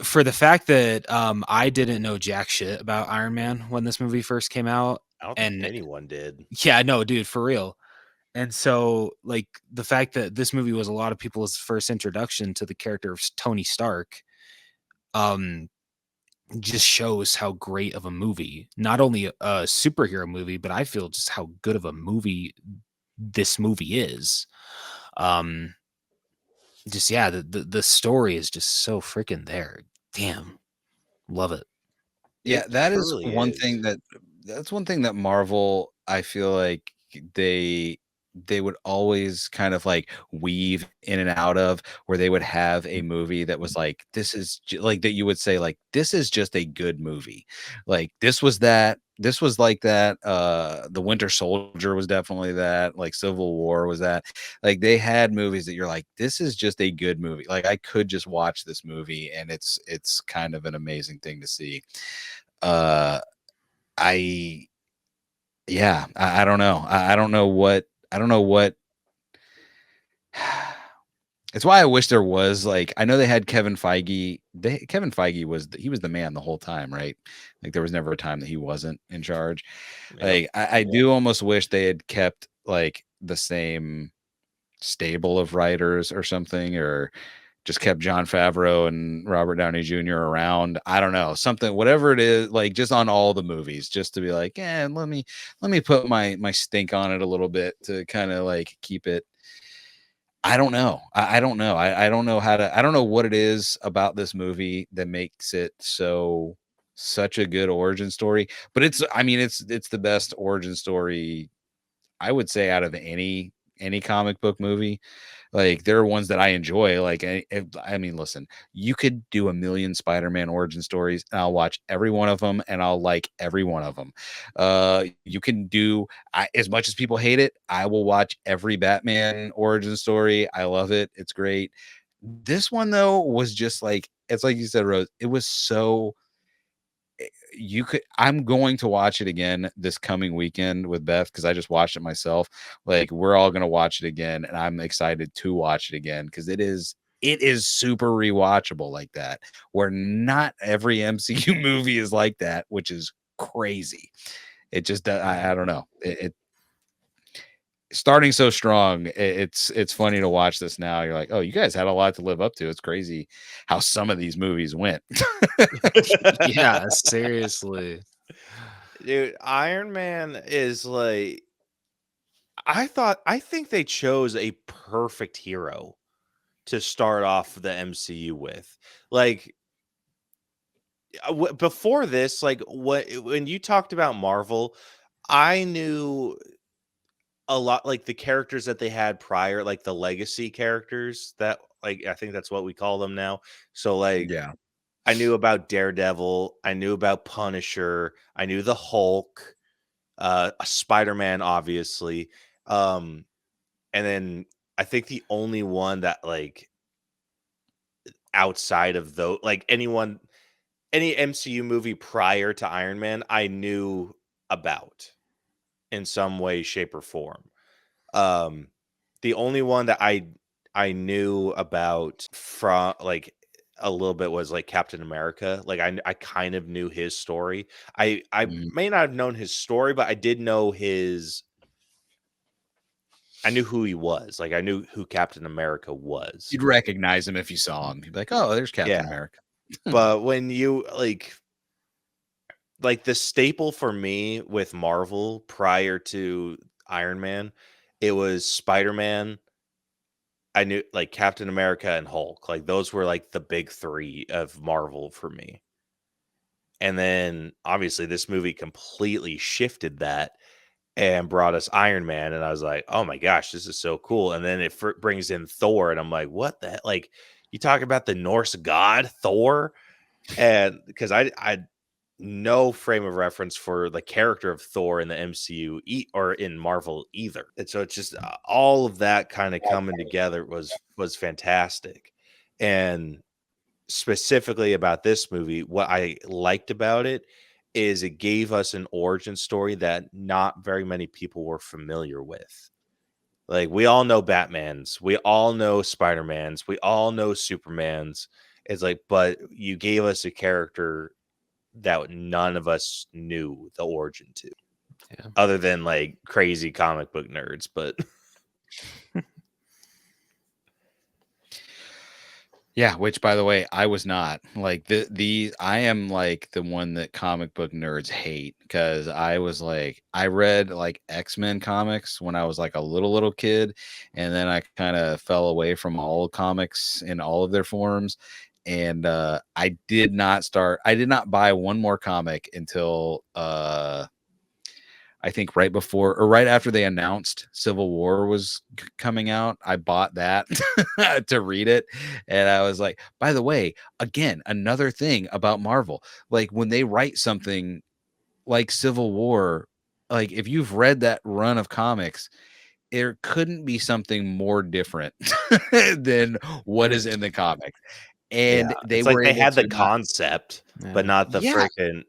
For the fact that I didn't know jack shit about Iron Man when this movie first came out.
I don't think anyone did.
Yeah, no, dude, for real. And so, like, the fact that this movie was a lot of people's first introduction to the character of Tony Stark, just shows how great of a movie, not only a superhero movie, but I feel just how good of a movie this movie is. The story is just so freaking there. Damn, love it.
Yeah, that's one thing that Marvel, I feel like they would always kind of like weave in and out of, where they would have a movie that was like, this is like that you would say like, this is just a good movie. Like this was like that. The Winter Soldier was definitely that. Like Civil War was that. Like they had movies that you're like, this is just a good movie. Like I could just watch this movie and it's kind of an amazing thing to see. I don't know. I don't know what. It's why I wish there was, like, I know they had Kevin Feige. Kevin Feige was the man the whole time, right? Like there was never a time that he wasn't in charge. Yeah. Like I do almost wish they had kept like the same stable of writers or something, or just kept Jon Favreau and Robert Downey Jr. around. I don't know, something, whatever it is, like just on all the movies, just to be like, yeah, let me put my stink on it a little bit to kind of like keep it. I don't know. I don't know. I don't know how to. I don't know what it is about this movie that makes it such a good origin story. But it's. I mean, it's the best origin story I would say out of any comic book movie. Like there are ones that I enjoy. Like I mean, listen, you could do a million Spider-Man origin stories, and I'll watch every one of them, and I'll like every one of them. You can do as much as people hate it. I will watch every Batman origin story. I love it. It's great. This one though was just like it's like you said, Rose. It was so I'm going to watch it again this coming weekend with Beth because I just watched it myself. Like we're all gonna watch it again, and I'm excited to watch it again because it is super rewatchable like that. Where not every MCU movie is like that, which is crazy. It just I don't know. It starting so strong. It's funny to watch this now. You're like, oh, you guys had a lot to live up to. It's crazy how some of these movies went.
Yeah, seriously.
Dude, Iron Man is like I think they chose a perfect hero to start off the MCU with. Like before this, like when you talked about Marvel, I knew a lot like the characters that they had prior, like the legacy characters that like I think that's what we call them now. So like
Yeah.
I knew about Daredevil, I knew about Punisher, I knew the Hulk, Spider-Man, obviously. And then I think the only one that like outside of those, like any MCU movie prior to Iron Man, I knew about in some way, shape, or form. The only one that I knew about from like a little bit was like Captain America. Like I kind of knew his story. I may not have known his story, but I did know I knew who he was. Like I knew who Captain America was.
You'd recognize him if you saw him. You'd be like, oh, there's Captain America.
But when you like the staple for me with Marvel prior to Iron Man, it was Spider-Man. I knew like Captain America and Hulk. Like those were like the big three of Marvel for me. And then obviously this movie completely shifted that and brought us Iron Man. And I was like, oh my gosh, this is so cool. And then it brings in Thor. And I'm like, what the heck? Like you talk about the Norse god Thor. And because I no frame of reference for the character of Thor in the MCU or in Marvel either. And so it's just all of that kind of coming together was fantastic. And specifically about this movie, what I liked about it is it gave us an origin story that not very many people were familiar with. Like we all know Batman's, we all know Spider-Man's, we all know Superman's. It's like, but you gave us a character that none of us knew the origin to.
Yeah.
Other than like crazy comic book nerds, but
yeah, which by the way, I was not. Like I am like the one that comic book nerds hate because I was like I read like X-Men comics when I was like a little kid, and then I kind of fell away from all comics in all of their forms. And I did not buy one more comic until I think right before or right after they announced Civil War was coming out. I bought that to read it. And I was like, by the way, again, another thing about Marvel, like when they write something like Civil War, like if you've read that run of comics, there couldn't be something more different than what is in the comics. And
it's like they had the concept, but not the freaking.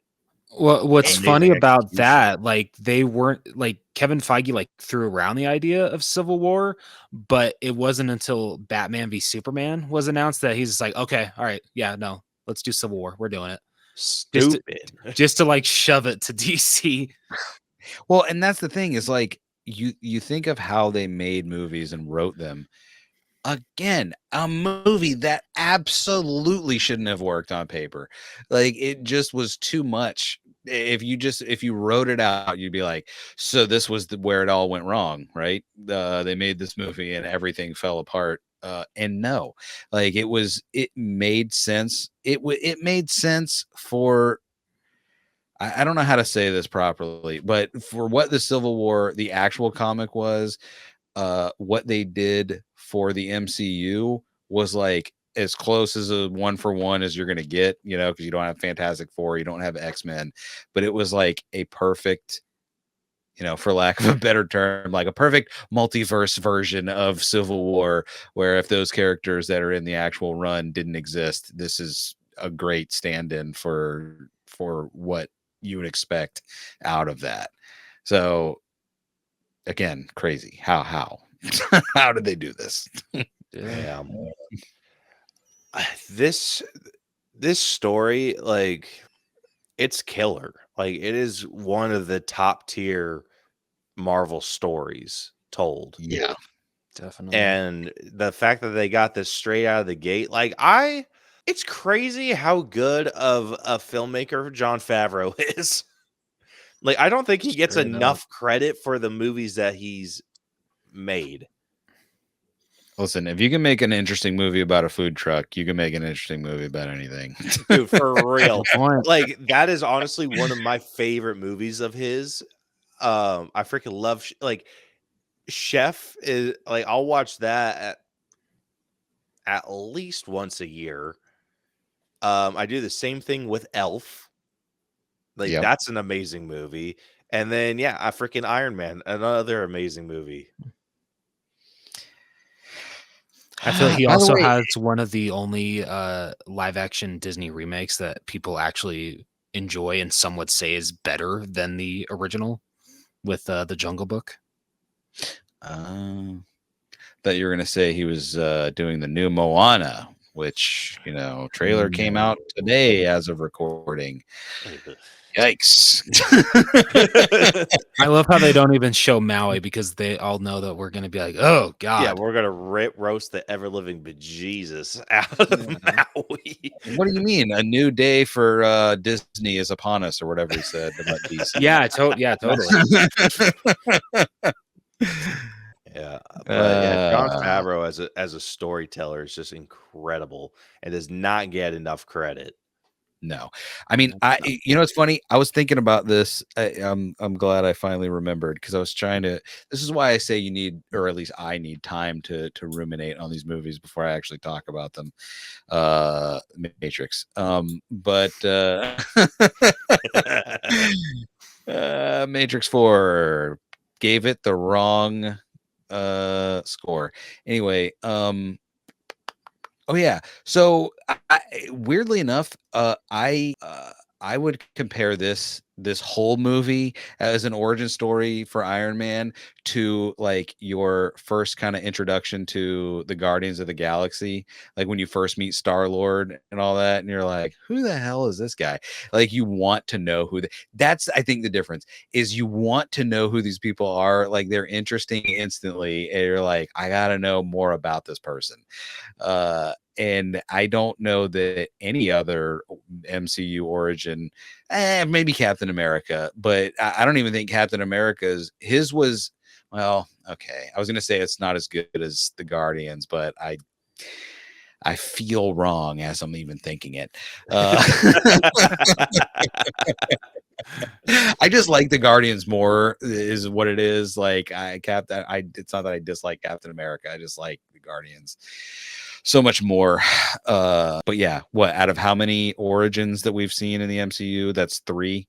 Well, what's funny about
execution.
that, like they weren't like Kevin Feige like threw around the idea of Civil War, but it wasn't until Batman v Superman was announced that he's just like, okay, all right, yeah, no, let's do Civil War. We're doing it.
Stupid.
Just to like shove it to DC.
Well, and that's the thing is like you think of how they made movies and wrote them. Again, a movie that absolutely shouldn't have worked on paper. Like it just was too much if you wrote it out, you'd be like, so this was where it all went wrong, right? They made this movie and everything fell apart. And no, like it made sense. It made sense for, I don't know how to say this properly, but for what the Civil War, the actual comic was, what they did for the MCU was like as close as a 1-for-1 as you're going to get, because you don't have Fantastic Four, you don't have X-Men, but it was like a perfect, for lack of a better term, like a perfect multiverse version of Civil War, where if those characters that are in the actual run didn't exist, this is a great stand-in for what you would expect out of that. So again, crazy. How how did they do this?
Yeah. This story, like, it's killer. Like, it is one of the top tier Marvel stories told.
Yeah,
Definitely.
And the fact that they got this straight out of the gate, like, it's crazy how good of a filmmaker Jon Favreau is. Like, I don't think he gets
Straight up.
enough credit for the movies that he's made.
listen, if you can make an interesting movie about a food truck, you can make an interesting movie about anything.
Dude, for real.
Good point.
Like, that is honestly one of my favorite movies of his. I freaking love like Chef is like, I'll watch that at least once a year. I do the same thing with Elf. Like,
Yep.
that's an amazing movie. And then I freaking Iron Man, another amazing movie.
I feel like he
By the
also
way-
has one of the only live action Disney remakes that people actually enjoy and some would say is better than the original with the Jungle Book.
That you were gonna say he was doing the new Moana, which trailer came out today as of recording. Yikes!
I love how they don't even show Maui because they all know that we're going to be like, oh God.
Yeah, we're gonna roast the ever living bejesus out of Maui.
What do you mean? A new day for Disney is upon us, or whatever he said about DC.
Yeah, totally.
Yeah, but Jon Favreau as a storyteller is just incredible and does not get enough credit.
No, I mean, it's funny. I was thinking about this. I'm glad I finally remembered, because I was trying to. This is why I say you need, or at least I need, time to ruminate on these movies before I actually talk about them. Matrix, but Matrix 4 gave it the wrong score. Anyway, oh yeah. So weirdly enough, I would compare this whole movie as an origin story for Iron Man to like your first kind of introduction to the Guardians of the Galaxy, like when you first meet Star-Lord and all that, and you're like, who the hell is this guy? Like, you want to know that's, I think the difference is, you want to know who these people are. Like, they're interesting instantly, and you're like, I gotta know more about this person. And I don't know that any other MCU origin, maybe Captain America, but I don't even think Captain America's, his was, well, okay. I was going to say it's not as good as the Guardians, but I feel wrong as I'm even thinking it. I just like the Guardians more, is what it is. Like, it's not that I dislike Captain America. I just like the Guardians so much more. But yeah, what, out of how many origins that we've seen in the MCU, that's 3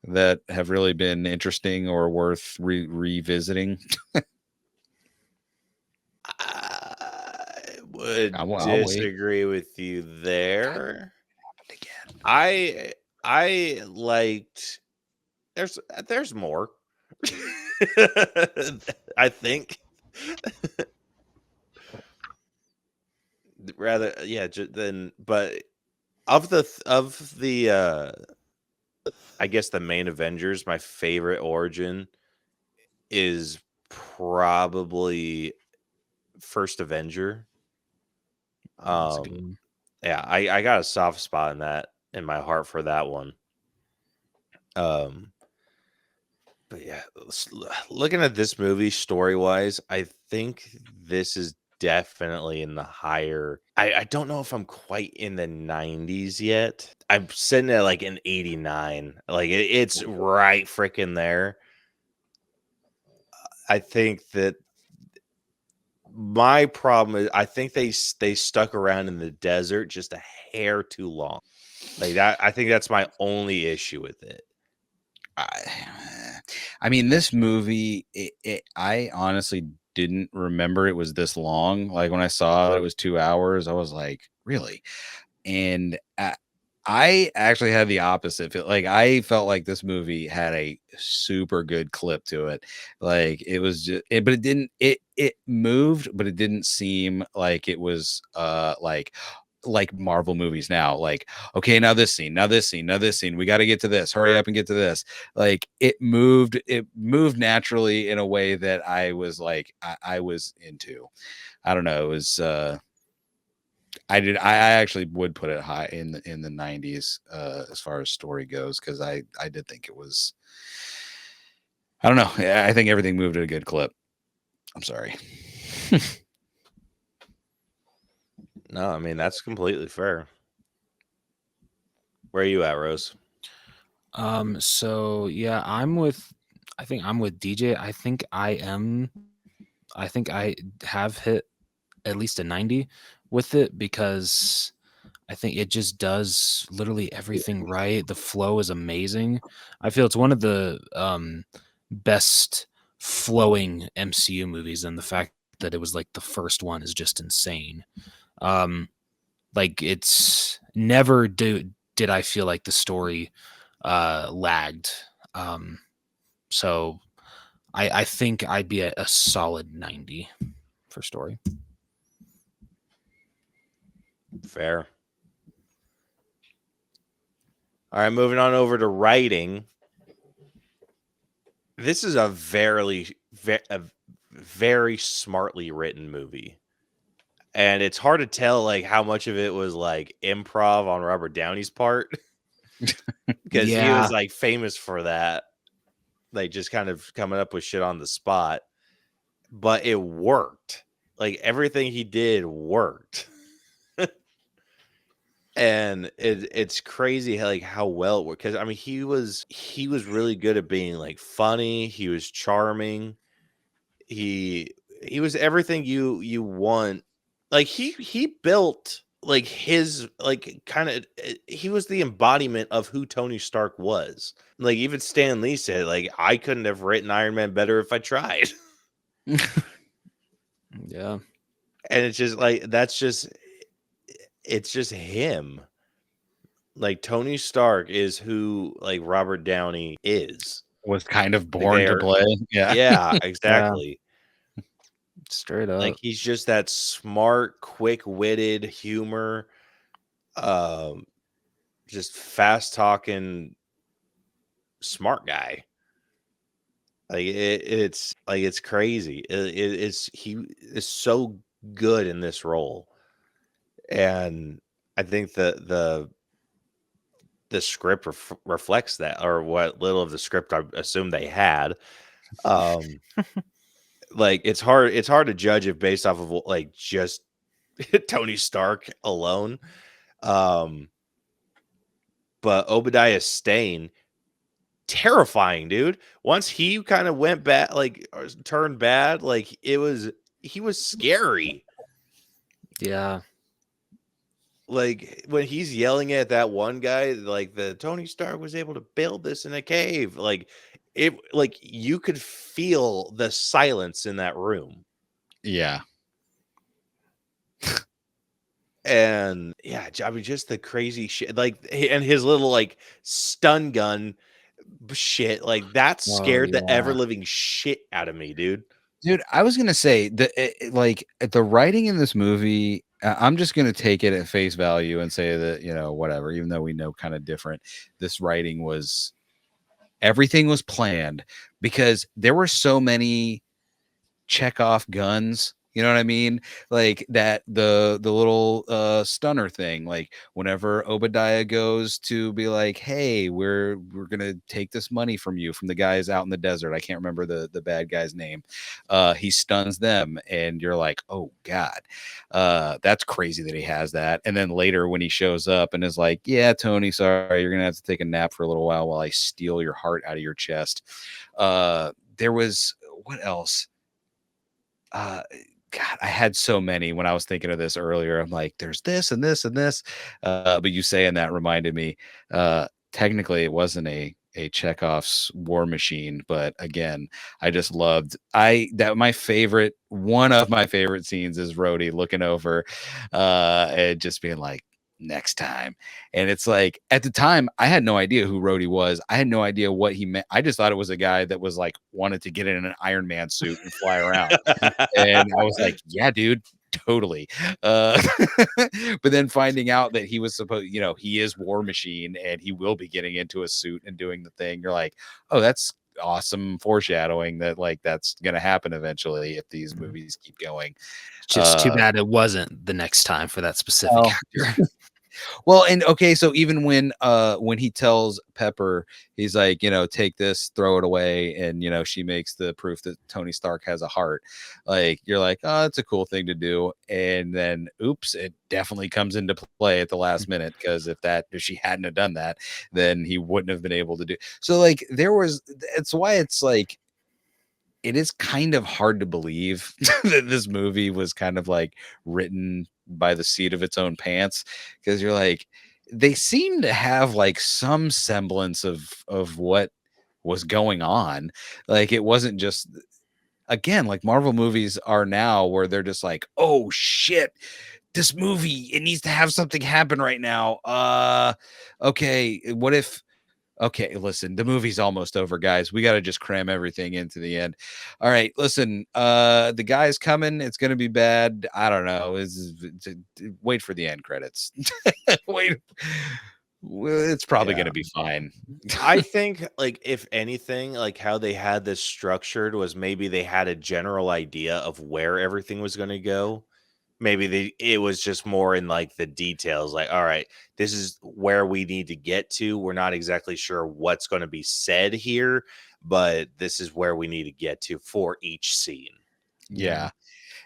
that have really been interesting or worth revisiting.
I would
I'll wait.
disagree with you there.
Again.
I liked, there's more. I think rather, but of the I guess the main Avengers, my favorite origin is probably First Avenger.
That's a good one.
Yeah, I got a soft spot in my heart for that one. But yeah, looking at this movie story wise, I think this is definitely in the higher. I don't know if I'm quite in the 90s yet. I'm sitting at like an 89. Like it's right freaking there. I think that my problem is I think they stuck around in the desert just a hair too long. Like that, I think that's my only issue with it.
I mean, this movie, I honestly didn't remember it was this long. Like when I saw it was 2 hours, I was like, really? And I actually had the opposite feel. Like I felt like this movie had a super good clip to it. Like it was just, but it didn't. It moved, but it didn't seem like it was like Marvel movies now. Like, okay, now this scene, now this scene, now this scene. We got to get to this. Hurry up and get to this. Like it moved naturally in a way that I was like, I was into. I don't know. It was I actually would put it high in the 90s as far as story goes, because I did think it was, I don't know. I think everything moved at a good clip. I'm sorry.
No, I mean that's completely fair. Where are you at, Rose?
So yeah, I think I'm with DJ. I think I have hit at least a 90 with it, because I think it just does literally everything right. The flow is amazing. I feel it's one of the best flowing MCU movies, and the fact that it was like the first one is just insane. Like it's never did I feel like the story lagged. So I think I'd be at a solid 90 for story.
Fair. All right, moving on over to writing. This is a very smartly written movie. And it's hard to tell like how much of it was like improv on Robert Downey's part. Because he was like famous for that. Like just kind of coming up with shit on the spot. But it worked. Like everything he did worked. And it's crazy how well it worked. Because I mean he was really good at being like funny. He was charming. He was everything you want. Like he built like his like kind of he was the embodiment of who Tony Stark was. Like even Stan Lee said, like I couldn't have written Iron Man better if I tried.
Yeah.
And it's just like it's just him. Like Tony Stark is who like Robert Downey is.
Was kind of born to play. Yeah.
Yeah, exactly.
Straight up.
Like he's just that smart, quick-witted humor, just fast talking, smart guy. Like it's like it's crazy. He is so good in this role, and I think the script reflects that, or what little of the script I assume they had. Like it's hard to judge it based off of like just Tony Stark alone. But Obadiah Stane, terrifying, dude. Once he kind of went bad, like turned bad, like he was scary.
Yeah.
Like when he's yelling at that one guy, like the Tony Stark was able to build this in a cave, like it, like you could feel the silence in that room.
Yeah.
And yeah, I mean, just the crazy shit, like, and his little like stun gun shit, like that scared the ever living shit out of me, dude.
Dude, I was gonna say like the writing in this movie. I'm just gonna take it at face value and say that, you know, whatever. Even though we know kind of different, this writing was, everything was planned, because there were so many Chekhov guns You know what I mean? Like that the little stunner thing. Like whenever Obadiah goes to be like, "Hey, we're gonna take this money from you from the guys out in the desert." I can't remember the bad guy's name. He stuns them, and you're like, "Oh God, that's crazy that he has that." And then later when he shows up and is like, "Yeah, Tony, sorry, you're gonna have to take a nap for a little while I steal your heart out of your chest." There was what else? God, I had so many when I was thinking of this earlier. I'm like, there's this and this and this. But you saying that reminded me. Technically, it wasn't a Chekhov's War Machine, but again, I just loved one of my favorite scenes is Rhodey looking over and just being like, next time. And it's like at the time I had no idea who Rhodey was. I had no idea what he meant. I just thought it was a guy that was like wanted to get in an Iron Man suit and fly around. And I was like, yeah, dude, totally. But then finding out that he was supposed, he is War Machine and he will be getting into a suit and doing the thing, you're like, oh, that's awesome foreshadowing that like that's gonna happen eventually if these movies keep going.
Just too bad it wasn't the next time for that specific actor.
Well, and okay, so even when he tells Pepper, he's like, take this, throw it away, and she makes the proof that Tony Stark has a heart. Like you're like, oh, that's a cool thing to do, and then oops, it definitely comes into play at the last minute because if she hadn't have done that, then he wouldn't have been able to do. So like it's why it's like. It is kind of hard to believe that this movie was kind of like written by the seat of its own pants because you're like they seem to have like some semblance of what was going on. Like it wasn't just again like Marvel movies are now where they're just like, oh shit, this movie, it needs to have something happen right now. Okay, what if okay, listen, the movie's almost over, guys. We got to just cram everything into the end. All right, listen, the guy's coming. It's going to be bad. I don't know. Wait for the end credits. Wait. It's probably going to be fine.
I think, like, if anything, like how they had this structured was maybe they had a general idea of where everything was going to go. Maybe it was just more in like the details, like, all right, this is where we need to get to. We're not exactly sure what's going to be said here, but this is where we need to get to for each scene.
Yeah.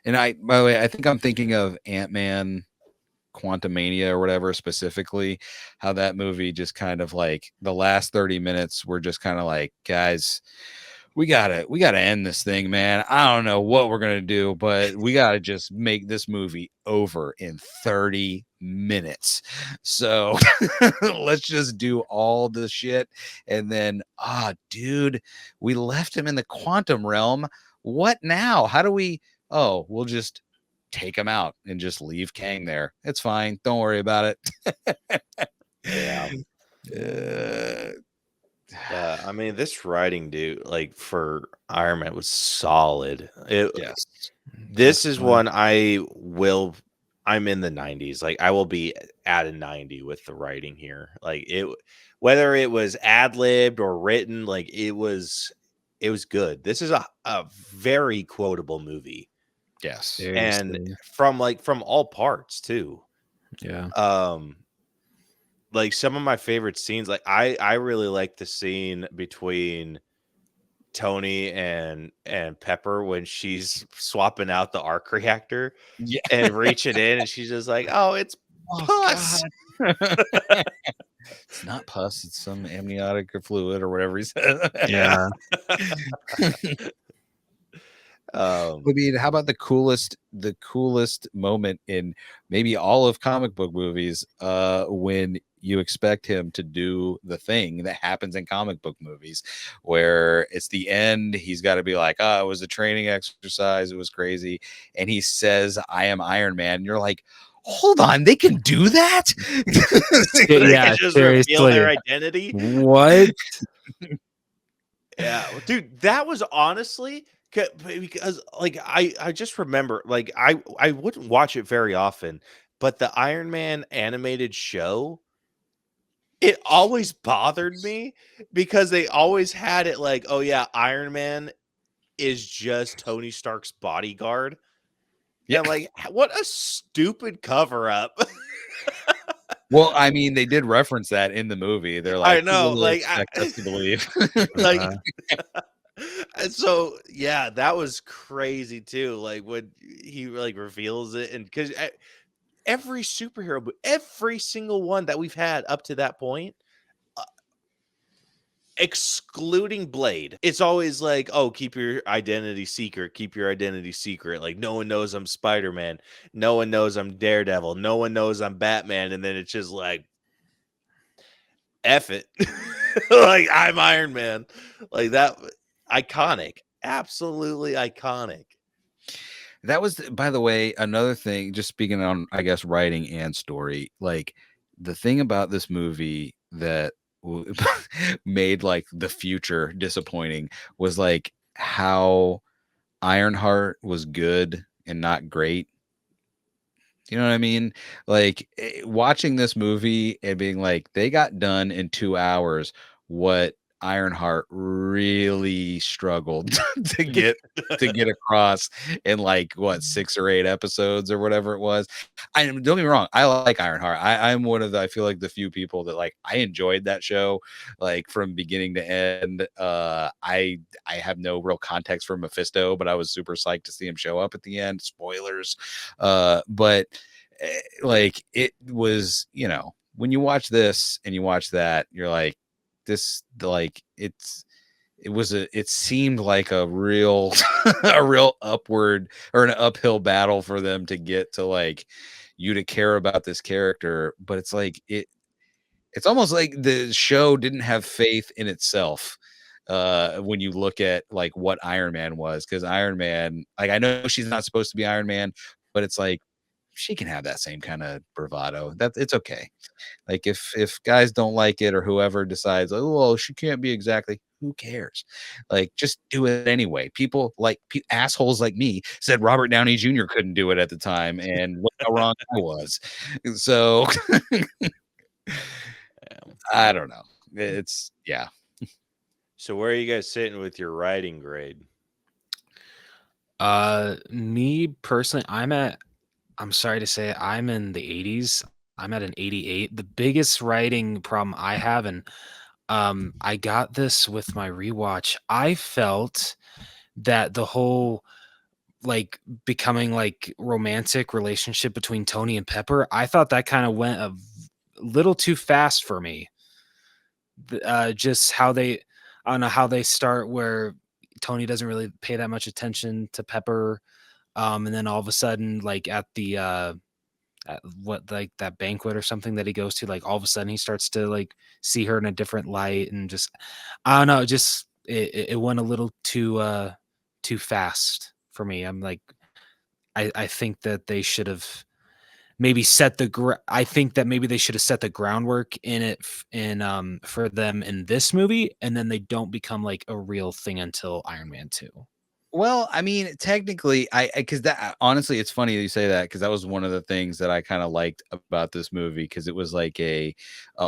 And by the way, I think I'm thinking of Ant-Man Quantumania or whatever specifically, how that movie just kind of like the last 30 minutes were just kind of like, guys, we gotta end this thing, man. I don't know what we're gonna do, but we gotta just make this movie over in 30 minutes. So let's just do all the shit. And then dude, we left him in the quantum realm. What now? How do we we'll just take him out and just leave Kang there. It's fine. Don't worry about it.
Yeah. I mean, this writing, dude, like for Iron Man was solid.
Yes.
This is one I'm in the 90s. Like I will be at a 90 with the writing here. Like whether it was ad-libbed or written, like it was good. This is a very quotable movie.
Yes.
And from all parts too.
Yeah.
Like some of my favorite scenes, like I really like the scene between Tony and Pepper when she's swapping out the arc reactor and reaching in and she's just like, oh, it's pus.
It's not pus, it's some amniotic or fluid or whatever he said.
Yeah.
I mean, how about the coolest moment in maybe all of comic book movies when you expect him to do the thing that happens in comic book movies where it's the end, he's got to be like, it was a training exercise, it was crazy, and he says, I am Iron Man, and you're like, hold on, they can do that?
They can just reveal their identity.
What?
Yeah, dude, that was honestly because like I just remember, like I wouldn't watch it very often, but the Iron Man animated show, it always bothered me because they always had it like, oh yeah, Iron Man is just Tony Stark's bodyguard.
Yeah.
And like, what a stupid cover up.
Well, I mean, they did reference that in the movie. They're like,
I know,
"People
like,
expect us to believe."
like,
Uh,
and so yeah, that was crazy too. Like when he like reveals it, and because every superhero, every single one that we've had up to that point, excluding Blade, it's always like, oh, keep your identity secret, keep your identity secret. Like, no one knows I'm Spider-Man, no one knows I'm Daredevil, no one knows I'm Batman, and then it's just like, F it. Like, I'm Iron Man. Like that, iconic, absolutely iconic.
That was, by the way, another thing, just speaking on, I guess, writing and story, like the thing about this movie that made like the future disappointing was like how Ironheart was good and not great. You know what I mean? Like watching this movie and being like, they got done in 2 hours what Ironheart really struggled to get across in like what 6 or 8 episodes or whatever it was. Don't get me wrong, I like Ironheart. I'm one of the, I feel like the few people that like, I enjoyed that show like from beginning to end. I have no real context for Mephisto, but I was super psyched to see him show up at the end. Spoilers. But like it was, you know, when you watch this and you watch that, you're like, this, like it seemed like a real a real upward or an uphill battle for them to get to like you to care about this character. But it's like it's almost like the show didn't have faith in itself when you look at like what Iron Man was, because Iron Man, like, I know she's not supposed to be Iron Man, but it's like she can have that same kind of bravado. That it's okay. Like if guys don't like it or whoever decides, oh well, she can't be exactly. Who cares? Like just do it anyway. People like assholes like me said Robert Downey Jr. couldn't do it at the time, and look how wrong I was. So I don't know. It's yeah.
So where are you guys sitting with your writing grade?
Me personally, I'm sorry to say, I'm in the 80s. I'm at an 88. The biggest writing problem I have, and I got this with my rewatch. I felt that the whole like becoming like romantic relationship between Tony and Pepper, I thought that kind of went a little too fast for me. Just how they, I don't know how they start where Tony doesn't really pay that much attention to Pepper. And then all of a sudden, like at the at what like that banquet or something that he goes to, like all of a sudden he starts to like see her in a different light, and just I don't know, just it went a little too fast for me. I'm like, I think that they should have maybe I think that maybe they should have set the groundwork in it for them in this movie, and then they don't become like a real thing until Iron Man 2.
Well, I mean, technically, I because that honestly, it's funny that you say that, because that was one of the things that I kind of liked about this movie, because it was like a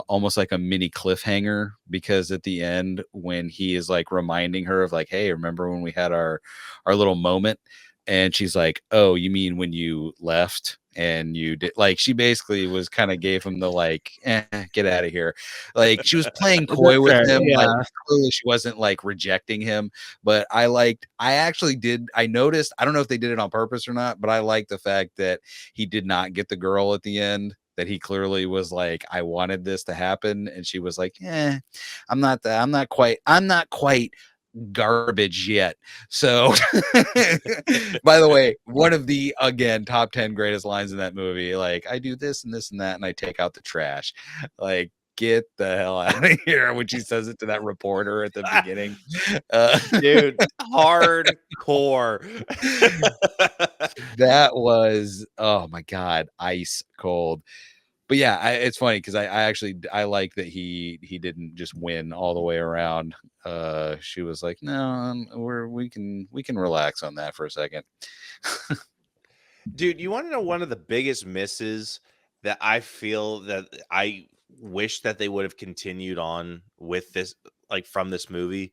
almost like a mini cliffhanger, because at the end when he is like reminding her of like, hey, remember when we had our little moment, and she's like, oh, you mean when you left and you did, like, she basically was kind of gave him the like, get out of here, like she was playing coy with him, like clearly she wasn't like rejecting him. But I actually did. I noticed, I don't know if they did it on purpose or not, but I like the fact that he did not get the girl at the end, that he clearly was like, I wanted this to happen. And she was like, I'm not quite garbage yet. So by the way, one of the, again, top 10 greatest lines in that movie, like, I do this and this and that, and I take out the trash. Like, get the hell out of here, when she says it to that reporter at the beginning.
Dude, hardcore.
That was, oh my god, ice cold. But yeah, it's funny because I actually I like that he didn't just win all the way around. She was like, no, we can relax on that for a second.
Dude, you want to know one of the biggest misses that I feel that I wish that they would have continued on with this, like from this movie,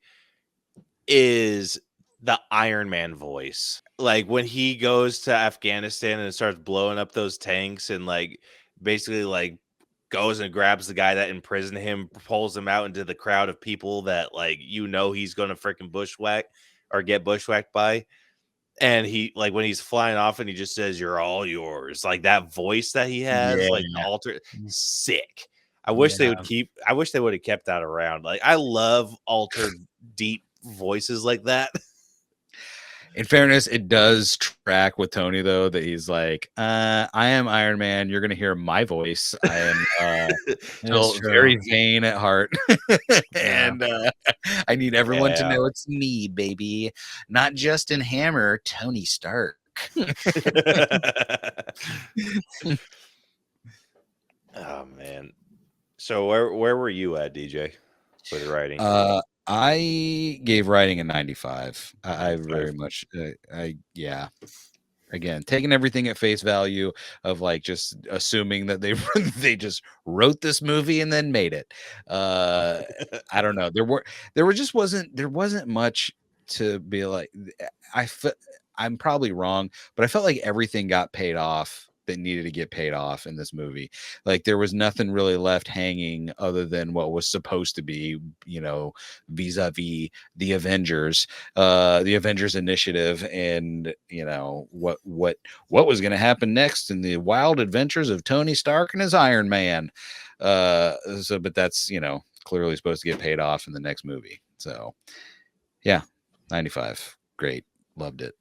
is the Iron Man voice. Like when he goes to Afghanistan and starts blowing up those tanks and like basically like goes and grabs the guy that imprisoned him, pulls him out into the crowd of people that like he's gonna freaking bushwhack or get bushwhacked by. And he like when he's flying off and he just says, "You're all yours." Like that voice that he has, like the alter sick. I wish they would have kept that around. Like I love altered deep voices like that.
In fairness, it does track with Tony though that he's like, I am Iron Man. You're gonna hear my voice. I am still very vain at heart. And I need everyone to know it's me, baby. Not Justin Hammer, Tony Stark.
Oh man. So where were you at, DJ, for the writing?
I gave writing a 95. I very much, Again, taking everything at face value of like just assuming that they just wrote this movie and then made it. I don't know. There wasn't much to be like. I'm probably wrong, but I felt like everything got paid off that needed to get paid off in this movie. Like there was nothing really left hanging other than what was supposed to be, vis-a-vis the Avengers initiative, and what was going to happen next in the wild adventures of Tony Stark and his Iron Man. But that's clearly supposed to get paid off in the next movie. So yeah, 95, great, loved it.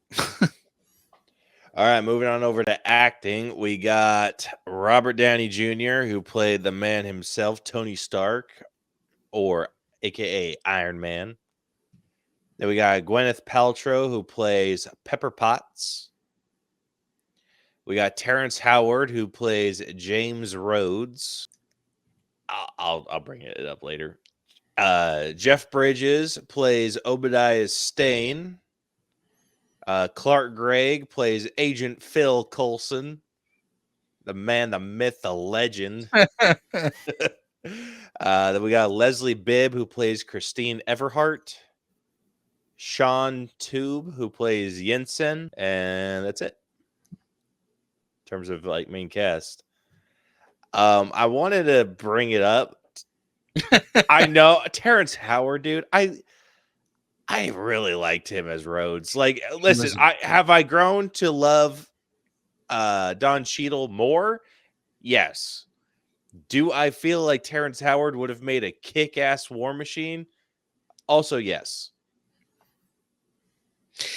All right, moving on over to acting. We got Robert Downey Jr., who played the man himself, Tony Stark, or AKA Iron Man. Then we got Gwyneth Paltrow, who plays Pepper Potts. We got Terrence Howard, who plays James Rhodes. I'll bring it up later. Jeff Bridges plays Obadiah Stane. Clark Gregg plays Agent Phil Coulson, the man, the myth, the legend. Then we got Leslie Bibb, who plays Christine Everhart. Sean Tube, who plays Jensen, and that's it in terms of like main cast. I wanted to bring it up. I know Terrence Howard, dude. I really liked him as Rhodes. Like, listen, I grown to love Don Cheadle more? Yes. Do I feel like Terrence Howard would have made a kick-ass War Machine? Also, yes.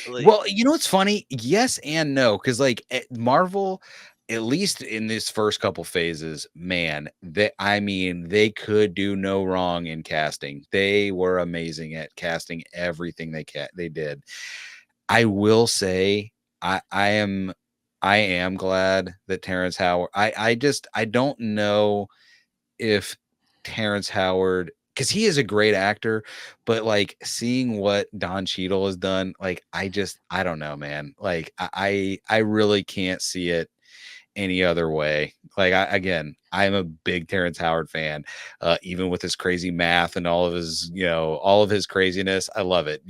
Well, it's funny. Yes and no, because like Marvel, at least in this first couple phases, man, they could do no wrong in casting. They were amazing at casting everything they did. I will say, I am glad that Terrence Howard. I don't know if Terrence Howard, because he is a great actor, but like seeing what Don Cheadle has done, like I don't know, man. Like I really can't see it any other way. Like I'm a big Terrence Howard fan, even with his crazy math and all of his craziness. I love it.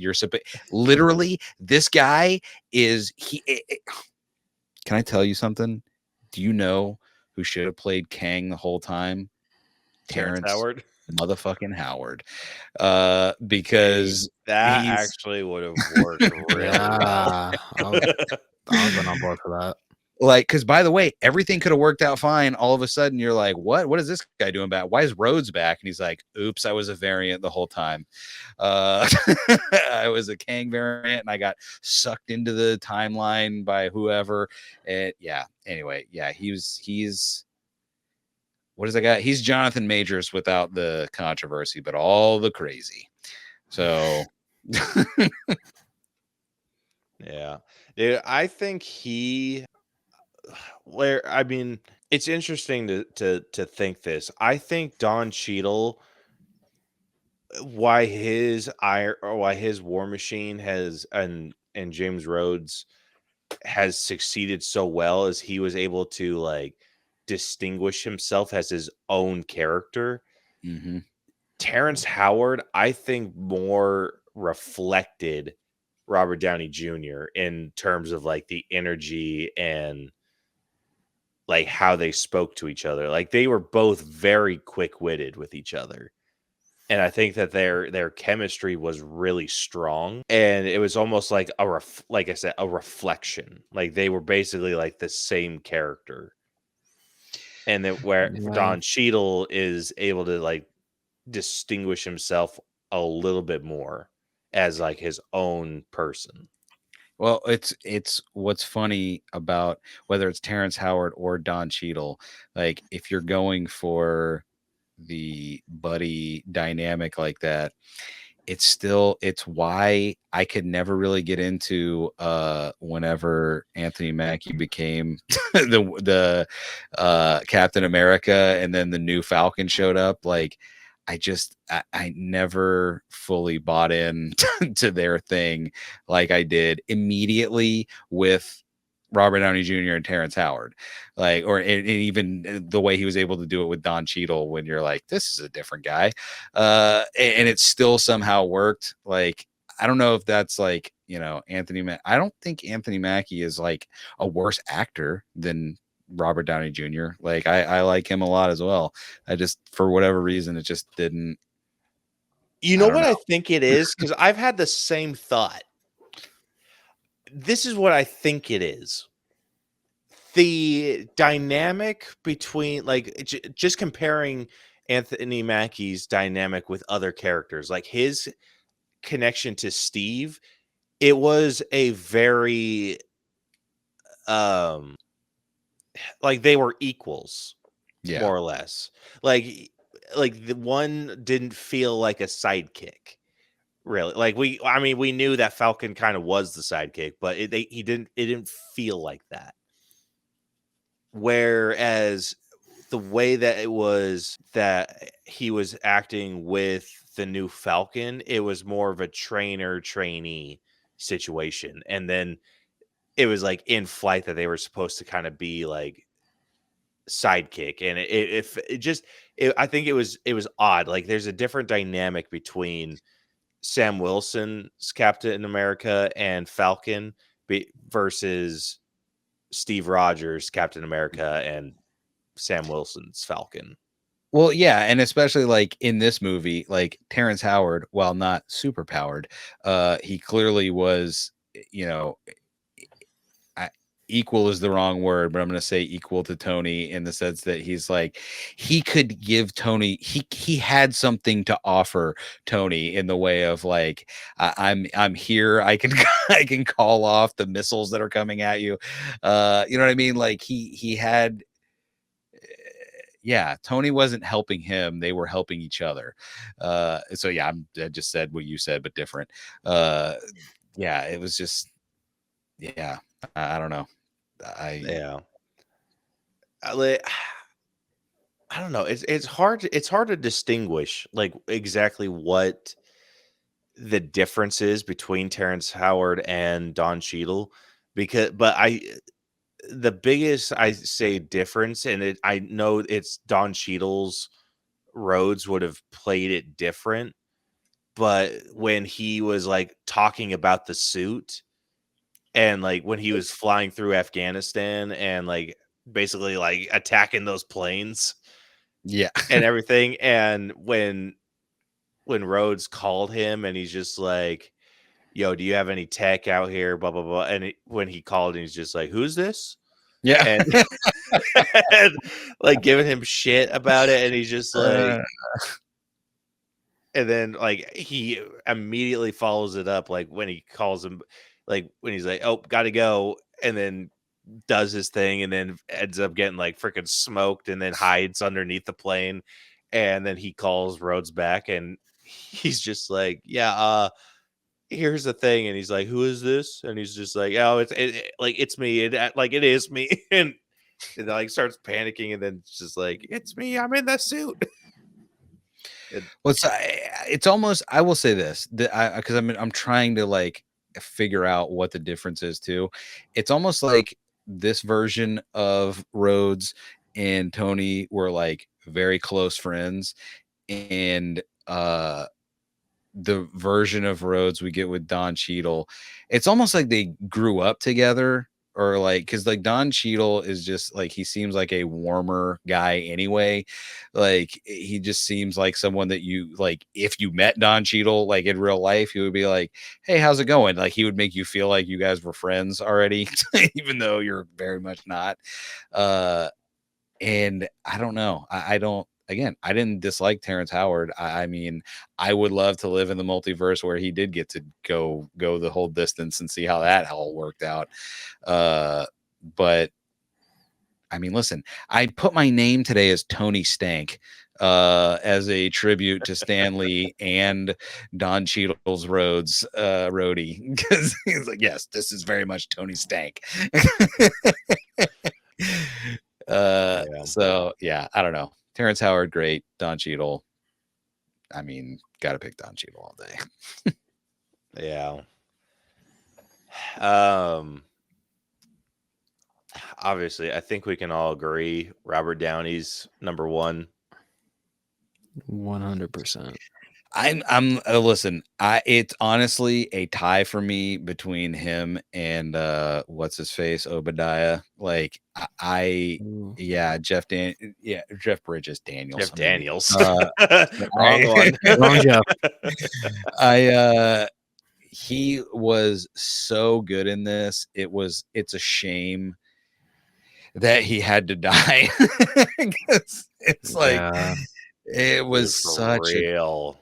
Literally, this guy is Can I tell you something? Do you know who should have played Kang the whole time?
Terrence Howard.
Motherfucking Howard. Because
that actually would have worked really well.
I've been on board for that.
Like, because by the way, everything could have worked out fine. All of a sudden, you're like, what is this guy doing back? Why is Rhodes back? And he's like, oops, I was a variant the whole time. I was a Kang variant, and I got sucked into the timeline by whoever. And he's what is that guy? He's Jonathan Majors without the controversy, but all the crazy. So
yeah, dude, I think it's interesting to think this. I think Don Cheadle, why his War Machine has and James Rhodes has succeeded so well is he was able to like distinguish himself as his own character.
Mm-hmm.
Terrence Howard, I think, more reflected Robert Downey Jr. in terms of like the energy and like how they spoke to each other. Like they were both very quick-witted with each other. And I think that their chemistry was really strong, and it was almost like like I said, a reflection. Like they were basically like the same character. And that where
Yeah.
Don Cheadle is able to like distinguish himself a little bit more as like his own person.
Well, it's what's funny about whether it's Terrence Howard or Don Cheadle, like if you're going for the buddy dynamic like that, it's why I could never really get into whenever Anthony Mackie became the Captain America and then the new Falcon showed up. Like I never fully bought in to their thing like I did immediately with Robert Downey Jr. and Terrence Howard, like, and even the way he was able to do it with Don Cheadle when you're like, this is a different guy. And it still somehow worked. Like, I don't know if that's like, I don't think Anthony Mackie is like a worse actor than Robert Downey Jr. Like I like him a lot as well. I just, for whatever reason, it just didn't.
You know what I think it is? Because I've had the same thought. This is what I think it is. The dynamic between, like, just comparing Anthony Mackie's dynamic with other characters, like his connection to Steve, it was a very, like they were equals, more or less. Like the one didn't feel like a sidekick. Really, like we knew that Falcon kind of was the sidekick, but it didn't feel like that. Whereas the way that it was that he was acting with the new Falcon, it was more of a trainee situation, and then it was like in flight that they were supposed to kind of be like sidekick, and I think it was odd. Like there's a different dynamic between Sam Wilson's Captain America and Falcon versus Steve Rogers Captain America and Sam Wilson's Falcon.
Well, yeah, and especially like in this movie, like Terrence Howard, while not super powered, he clearly was, equal is the wrong word, but I'm going to say equal to Tony in the sense that he's like, he could give Tony, he had something to offer Tony in the way of like, I'm here. I can, I can call off the missiles that are coming at you. You know what I mean? Like he had, Tony wasn't helping him. They were helping each other. So yeah, I just said what you said, but different. It was just, I don't know.
I don't know. It's hard to distinguish like exactly what the difference is between Terrence Howard and Don Cheadle, the biggest I say difference, and I know it's Don Cheadle's Rhodes would have played it different, but when he was like talking about the suit, and like when he was flying through Afghanistan and like basically like attacking those planes, and everything, and when Rhodes called him and he's just like, yo, do you have any tech out here, blah blah blah, and when he called and he's just like, who's this? And, and like giving him shit about it, and he's just like, and then like he immediately follows it up, like when he calls him, like when he's like, oh, gotta go, and then does his thing, and then ends up getting like freaking smoked, and then hides underneath the plane, and then he calls Rhodes back, and he's just like, here's the thing, and he's like, who is this? And he's just like, oh, it's me, it is me, and like starts panicking, and then it's just like, it's me, I'm in the suit.
Well, it's almost, I will say this, because I'm trying to like figure out what the difference is too. It's almost like this version of Rhodes and Tony were like very close friends, and the version of Rhodes we get with Don Cheadle, it's almost like they grew up together, or like, because like Don Cheadle is just like, he seems like a warmer guy anyway. Like he just seems like someone that you like, if you met Don Cheadle like in real life, he would be like, hey, how's it going? Like he would make you feel like you guys were friends already, even though you're very much not. And I don't know. I don't. Again, I didn't dislike Terrence Howard. I mean, I would love to live in the multiverse where he did get to go the whole distance and see how that all worked out. But I mean, listen, I put my name today as Tony Stank as a tribute to Stan Lee and Don Cheadle's Rhodes roadie, because he's like, yes, this is very much Tony Stank. So yeah, I don't know. Terrence Howard, great. Don Cheadle, I mean, gotta pick Don Cheadle all day.
Yeah. Obviously, I think we can all agree Robert Downey's number one.
100%.
I'm listen, it's honestly a tie for me between him and what's his face, Obadiah. Like yeah, Jeff Bridges Daniels.
Jeff Daniels.
Wrong
one.
Wrong Jeff.
He was so good in this. It's a shame that he had to die. It's like it was such
real.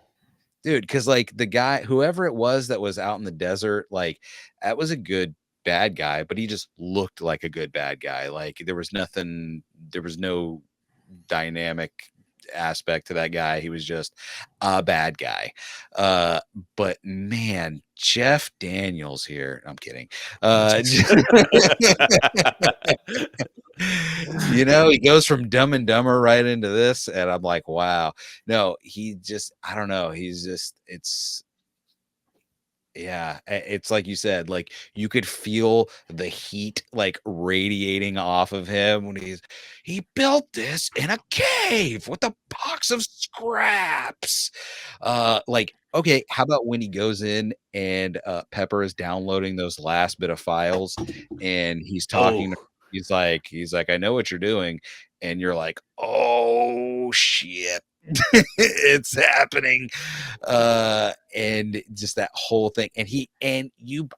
Dude, because like the guy, whoever it was that was out in the desert, like that was a good bad guy, but he just looked like a good bad guy. Like there was no dynamic aspect to that guy. He was just a bad guy. But man, Jeff Daniels here. I'm kidding. You know, he goes from Dumb and Dumber right into this, and I'm like, wow. No, he just, I don't know. He's just, it's like you said, like you could feel the heat like radiating off of him when he built this in a cave with a box of scraps. Like, okay, how about when he goes in and Pepper is downloading those last bit of files and he's talking to, he's like, I know what you're doing, and you're like, oh shit. It's happening. And just that whole thing, and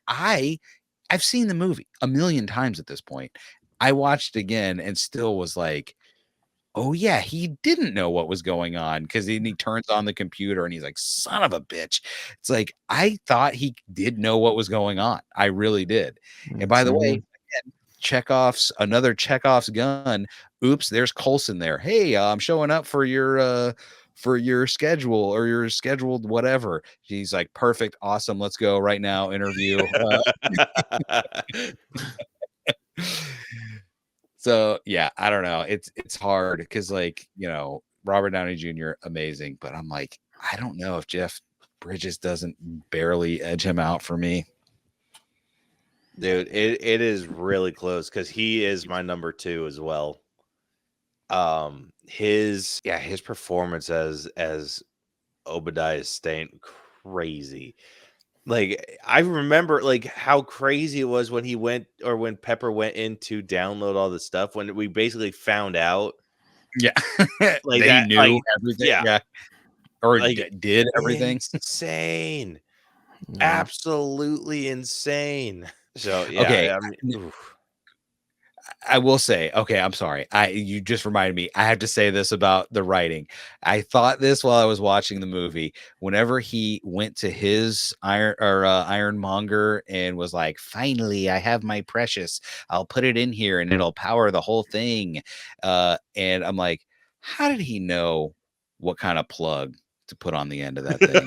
I've seen the movie a million times at this point. I watched it again and still was like, oh yeah, he didn't know what was going on, because he turns on the computer and he's like, son of a bitch. It's like, I thought he did know what was going on. I really did. And by the way, again, another Chekhov's gun. Oops, there's Coulson there. Hey, I'm showing up for your schedule or your scheduled whatever. He's like, perfect, awesome, let's go right now, interview. So yeah, I don't know. It's hard because, like, you know, Robert Downey Jr. amazing, but I'm like, I don't know if Jeff Bridges doesn't barely edge him out for me.
Dude, it is really close because he is my number 2 as well. His performance as Obadiah Stane, crazy. Like, I remember like how crazy it was when when Pepper went in to download all the stuff, when we basically found out.
Yeah.
Like
they
that,
knew
like,
everything. Yeah. Or
like,
did everything.
Insane. Absolutely insane. So yeah,
okay.
I mean,
I will say, okay, I'm sorry. You just reminded me. I have to say this about the writing. I thought this while I was watching the movie. Whenever he went to his ironmonger and was like, "Finally, I have my precious. I'll put it in here and it'll power the whole thing." And I'm like, how did he know what kind of plug to put on the end of that
thing?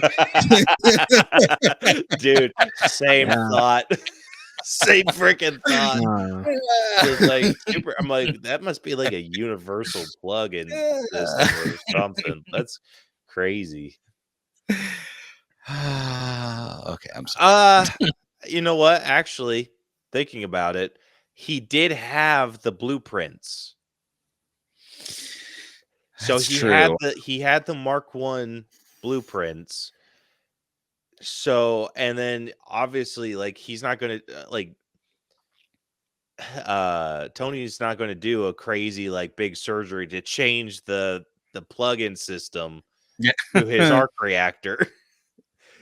Dude, same thought. Same freaking thought. It's like super. I'm like, that must be like a universal plug in system or something. That's crazy.
Okay, I'm sorry.
You know what? Actually, thinking about it, he did have the blueprints. So he had the Mark I blueprints. So, and then obviously, like, he's not gonna Tony's not gonna do a crazy like big surgery to change the plug-in system
Yeah.
to his arc reactor.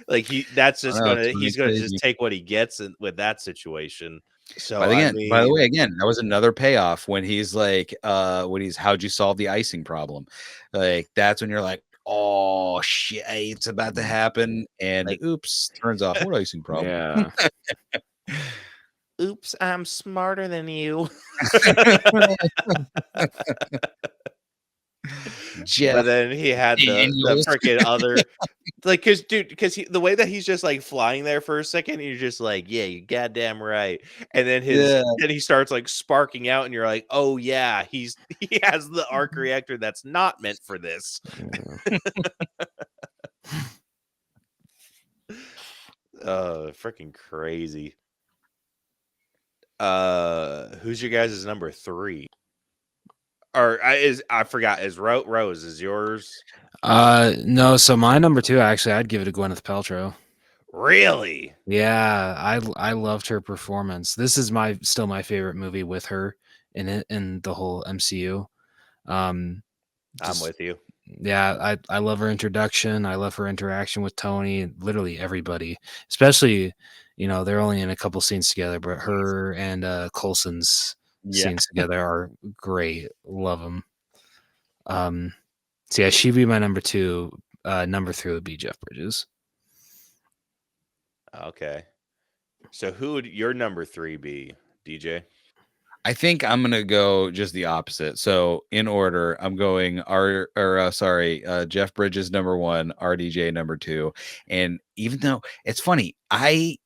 Like that's just
Wow,
he's
Tony's
gonna just
crazy.
take what he gets with that situation. So
By
I
the
mean,
way, again, that was another payoff when he's like, how'd you solve the icing problem? Like, that's when you're like, oh shit, it's about to happen. And
like,
oops, turns off what icing problem?
Yeah.
oops, I'm smarter than you.
Jeff
But then he had the
Daniels.
freaking other, like, because the way that he's just like flying there for a second, you're just like, yeah, you goddamn right. And then
Yeah.
then he starts like sparking out, and you're like, oh yeah, he has the arc reactor that's not meant for this. Freaking crazy. Who's your guys' number 3? Or I forgot, is Rose is yours?
No, so my number 2, actually, I'd give it to Gwyneth Paltrow.
Really?
Yeah, I loved her performance. This is still my favorite movie with her in it, in the whole MCU.
I'm
Just-
with you.
Yeah, I love her introduction. I love her interaction with Tony, literally everybody. Especially, they're only in a couple scenes together, but her and Coulson's scenes together are great. Love them. So yeah, she'd be my number 2. Number 3 would be Jeff Bridges.
Okay. So who would your number 3 be, DJ?
I think I'm gonna go just the opposite. So in order, I'm going Jeff Bridges number 1, RDJ number 2. And even though it's funny, I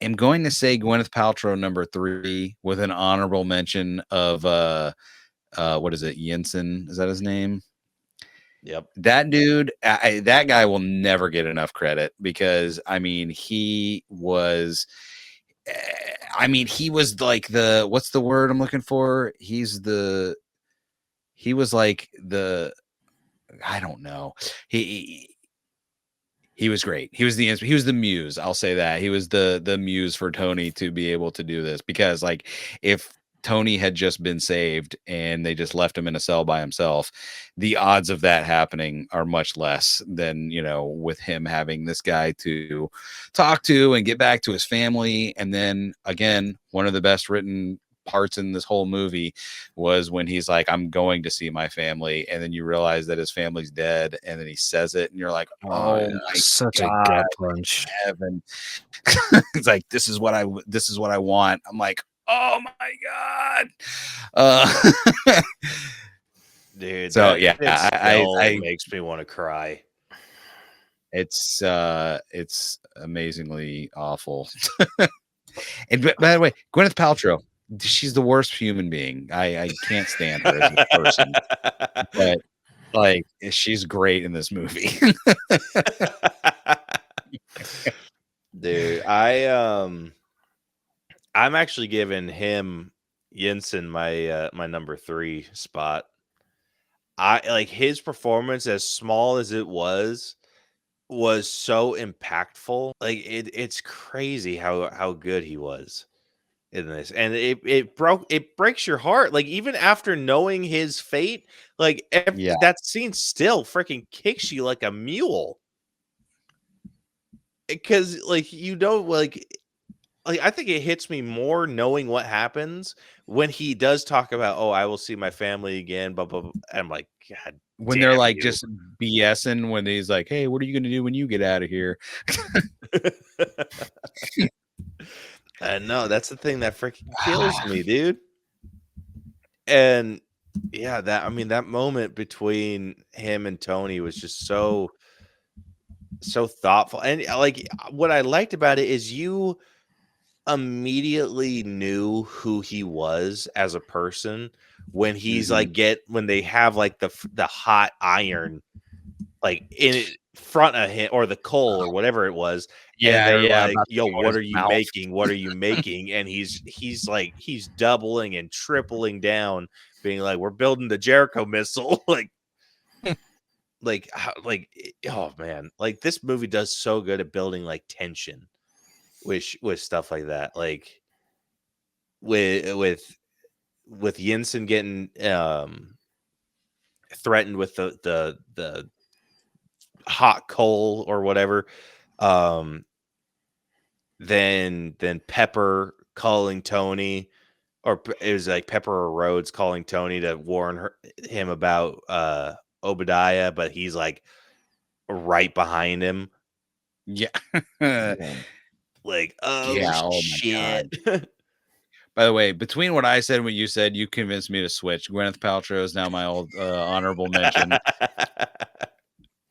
am going to say Gwyneth Paltrow number 3 with an honorable mention of what is it, Jensen? Is that his name?
Yep.
That dude, that guy will never get enough credit because he was like what's the word I'm looking for? He was like I don't know. He was great. He was the muse. I'll say that. He was the muse for Tony to be able to do this, because like if Tony had just been saved and they just left him in a cell by himself, the odds of that happening are much less than, with him having this guy to talk to and get back to his family. And then again, one of the best written parts in this whole movie was when he's like, I'm going to see my family, and then you realize that his family's dead, and then he says it and you're like, oh my
such
God,
a gut punch.
heaven. It's like, this is what I want. I'm like, oh my God.
Dude,
so
that
yeah,
I makes me want to cry.
It's amazingly awful. And by the way, Gwyneth Paltrow, she's the worst human being. I can't stand her as a person, but like, she's great in this movie.
Dude, I'm actually giving him Jensen my my number 3 spot. I like his performance, as small as it was so impactful. Like it's crazy how good he was in this, and it breaks your heart. Like even after knowing his fate, like that scene still freaking kicks you like a mule, because like I think it hits me more knowing what happens when he does talk about, oh, I will see my family again, blah blah blah. And I'm like, God,
when they're like just BSing, when he's like, hey, what are you gonna do when you get out of here?
No, that's the thing that freaking kills me, dude. And yeah, that moment between him and Tony was just so thoughtful. And like what I liked about it is you immediately knew who he was as a person when he's like when they have like the hot iron like in front of him, or the coal or whatever it was. And they're like, yo, what are you making? What are you making? And he's like, he's doubling and tripling down, being like, we're building the Jericho missile. Like, oh man, like this movie does so good at building like tension with stuff like that, like with Yinsen getting threatened with the hot coal or whatever, then Pepper calling Tony, or it was like Pepper or Rhodes calling Tony to warn him about Obadiah, but he's like right behind him.
Yeah.
Like, oh
Yeah, oh my
shit.
By the way, between what I said and what you said, you convinced me to switch. Gwyneth Paltrow is now my old honorable mention.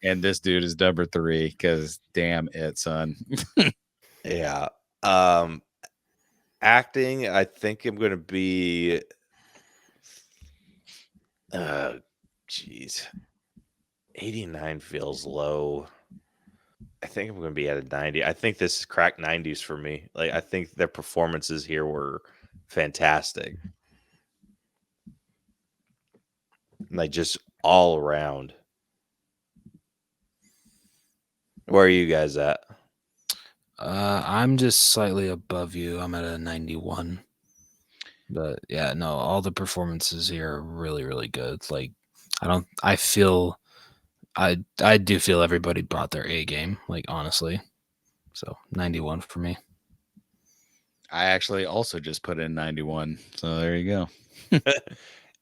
And this dude is number 3 because damn it, son.
Yeah. Acting, I think I'm gonna be geez. 89 feels low. I think I'm gonna be at a 90. I think this is cracked 90s for me. Like, I think their performances here were fantastic. Like, just all around. Where are you guys at?
I'm just slightly above you. I'm at a 91. But yeah, no, all the performances here are really, really good. Like, I do feel everybody brought their A game, like, honestly. So 91 for me.
I actually also just put in 91. So there you go.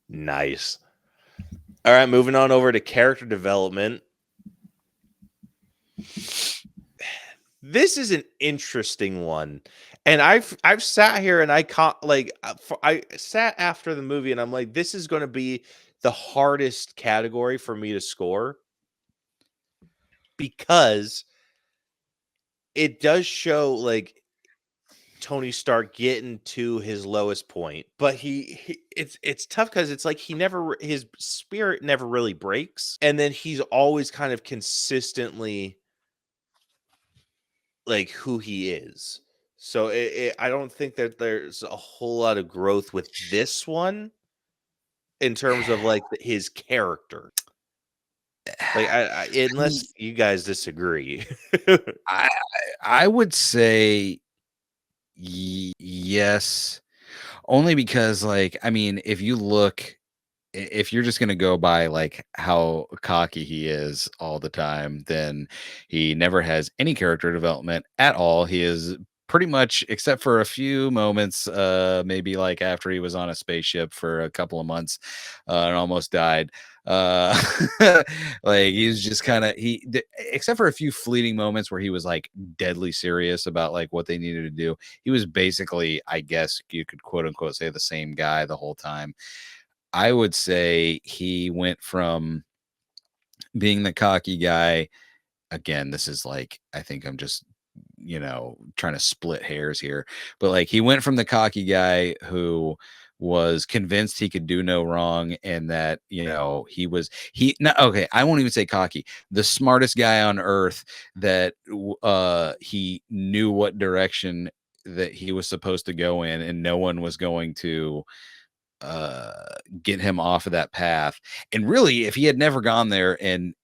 Nice. All right, moving on over to character development. This is an interesting one, and I've sat here and I sat after the movie and I'm like, this is going to be the hardest category for me to score, because it does show like Tony Stark getting to his lowest point, but it's tough because it's like his spirit never really breaks, and then he's always kind of consistently like who he is. So I don't think that there's a whole lot of growth with this one in terms of like his character. Like, unless you guys disagree.
I would say yes, only because, like, I mean, if you're just going to go by like how cocky he is all the time, then he never has any character development at all. He is pretty much, except for a few moments, maybe like after he was on a spaceship for a couple of months and almost died. Like, he's just kind of, except for a few fleeting moments where he was like deadly serious about like what they needed to do, he was basically, I guess you could quote unquote say, the same guy the whole time. I would say he went from being the cocky guy. Again, this is like, I think I'm just, trying to split hairs here, but like, he went from the cocky guy who was convinced he could do no wrong, and that, I won't even say cocky, the smartest guy on earth, that he knew what direction that he was supposed to go in, and no one was going to get him off of that path. And really, if he had never gone there and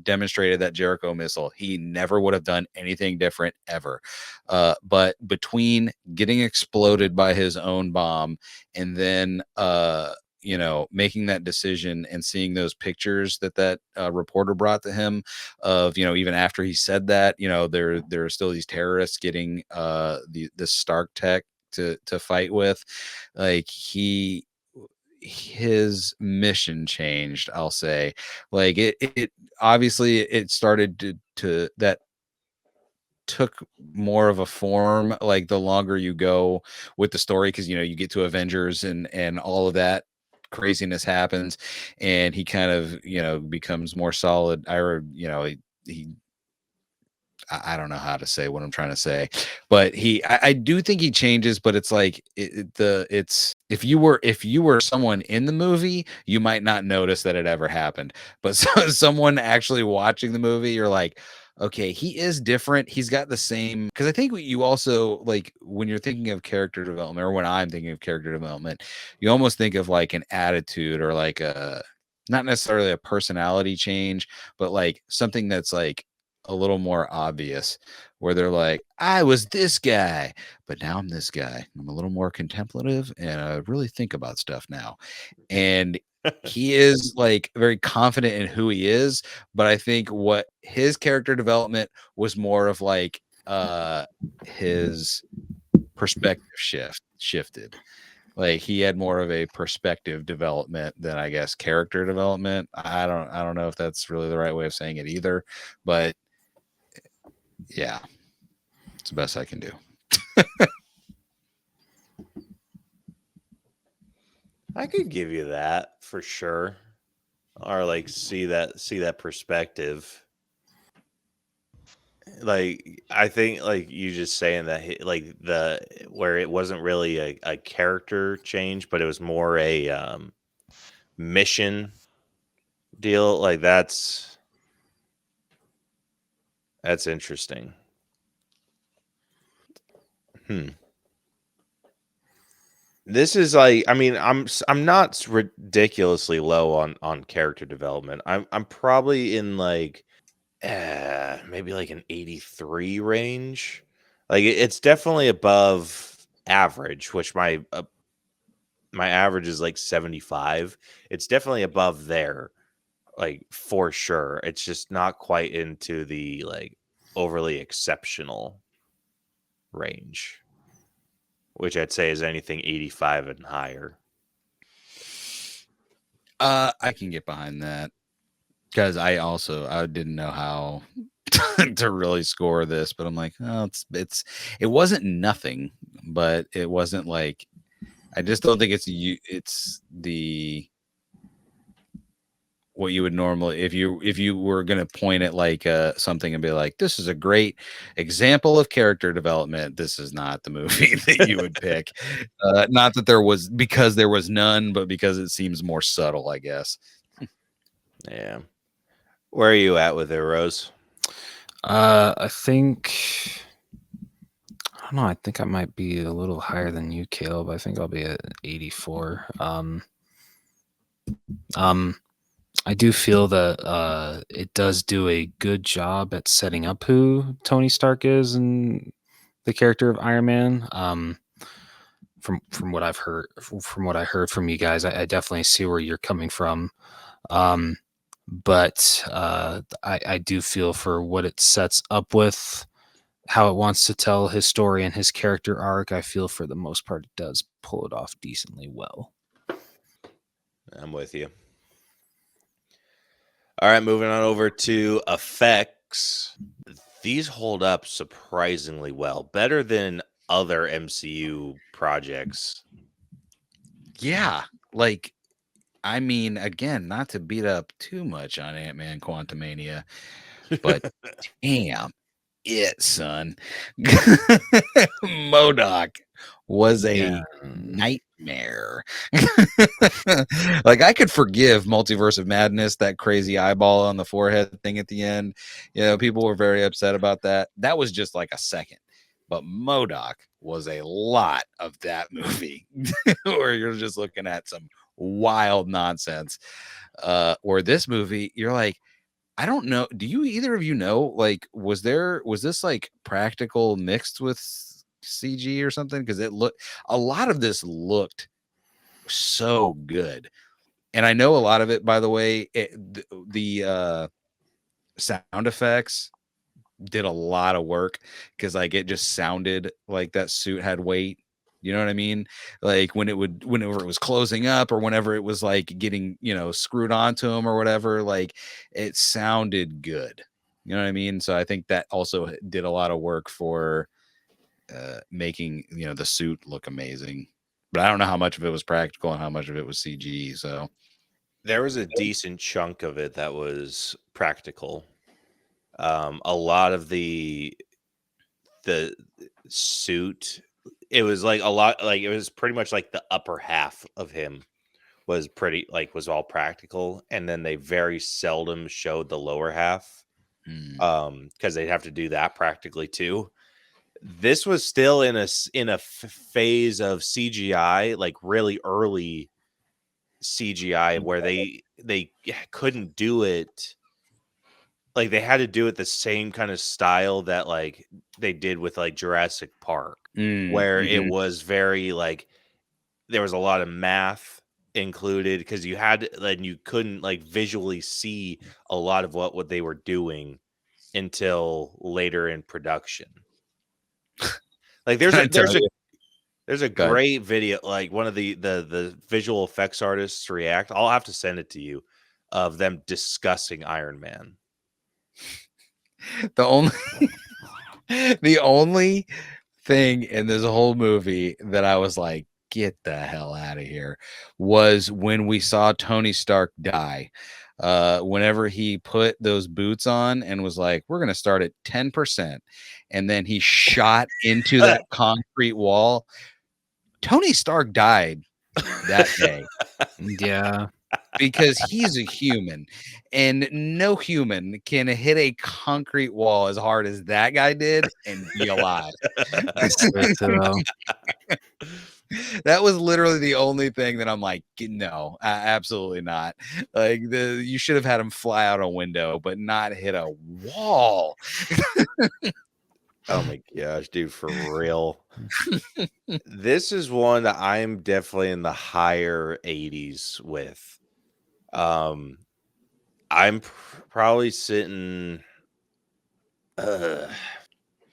demonstrated that Jericho missile, he never would have done anything different ever. But between getting exploded by his own bomb and then making that decision and seeing those pictures that reporter brought to him of, even after he said that, there are still these terrorists getting the Stark tech to fight with, like, his mission changed, I'll say. Like, it obviously it started to that took more of a form like the longer you go with the story, because you get to Avengers and all of that craziness happens, and he kind of becomes more solid. He I don't know how to say what I'm trying to say, but I do think he changes, but it's like it's if you were someone in the movie, you might not notice that it ever happened, but someone actually watching the movie, you're like, okay, he is different. He's got the same, because I think you also, like, when you're thinking of character development, or when I'm thinking of character development, you almost think of like an attitude or like not necessarily a personality change, but like something that's like a little more obvious, where they're like, I was this guy, but now I'm this guy. I'm a little more contemplative and I really think about stuff now. And he is like very confident in who he is, but I think what his character development was more of like his perspective shifted. Like he had more of a perspective development than I guess character development. I don't know if that's really the right way of saying it either, but yeah, it's the best I can do.
I could give you that for sure, or like see that perspective. Like I think like you just saying that like the where it wasn't really a character change, but it was more a mission deal. Like that's interesting. This is like, I mean, I'm not ridiculously low on character development. I'm probably in like maybe like an 83 range. Like it's definitely above average, which my average is like 75. It's definitely above there, like for sure. It's just not quite into the like overly exceptional range, which I'd say is anything 85 and higher.
I can get behind that because I didn't know how to really score this, but I'm like, oh, it wasn't nothing, but it wasn't like, I just don't think it's the what you would normally, if you were going to point at like something and be like, this is a great example of character development, this is not the movie that you would pick. Not that there was, because there was none, but because it seems more subtle, I guess.
Yeah. Where are you at with it, Rose?
I think, I don't know. I think I might be a little higher than you, Caleb. I think I'll be at 84. I do feel that it does do a good job at setting up who Tony Stark is and the character of Iron Man. From what I've heard, from what I heard from you guys, I definitely see where you're coming from. But I do feel for what it sets up with, how it wants to tell his story and his character arc, I feel for the most part it does pull it off decently well.
I'm with you. All right, moving on over to effects. These hold up surprisingly well, better than other MCU projects.
Yeah, like, I mean, again, not to beat up too much on Ant-Man Quantumania, but damn it, son. MODOK was a nightmare. Like, I could forgive Multiverse of Madness, that crazy eyeball on the forehead thing at the end. You know, people were very upset about that. That was just like a second. But MODOK was a lot of that movie where you're just looking at some wild nonsense. Or this movie, you're like, I don't know. Do you either of you know, like, was this like practical mixed with CG or something? Because a lot of this looked so good. And I know a lot of it, by the way, the sound effects did a lot of work because like it just sounded like that suit had weight. You know what I mean? Like whenever it was closing up or whenever it was like getting, screwed onto him or whatever, like it sounded good. You know what I mean? So I think that also did a lot of work for making, the suit look amazing. But I don't know how much of it was practical and how much of it was CG. So
there was a decent chunk of it that was practical. A lot of the suit, it was like a lot, like it was pretty much like the upper half of him was was all practical, and then they very seldom showed the lower half because they'd have to do that practically too. This was still in a phase of CGI, like really early CGI where they couldn't do it. Like they had to do it the same kind of style that like they did with like Jurassic Park, where it was very like there was a lot of math included because you had like you couldn't like visually see a lot of what they were doing until later in production. Like there's a great video, like one of the visual effects artists react. I'll have to send it to you of them discussing Iron Man.
The only thing in this whole movie that I was like, get the hell out of here, was when we saw Tony Stark die. Whenever he put those boots on and was like, we're going to start at 10%. And then he shot into that concrete wall. Tony Stark died that day.
Yeah.
Because he's a human, and no human can hit a concrete wall as hard as that guy did and be alive. That was literally the only thing that I'm like, no, absolutely not. Like you should have had him fly out a window, but not hit a wall.
Oh my gosh, dude, for real. This is one that I'm definitely in the higher 80s with. I'm probably sitting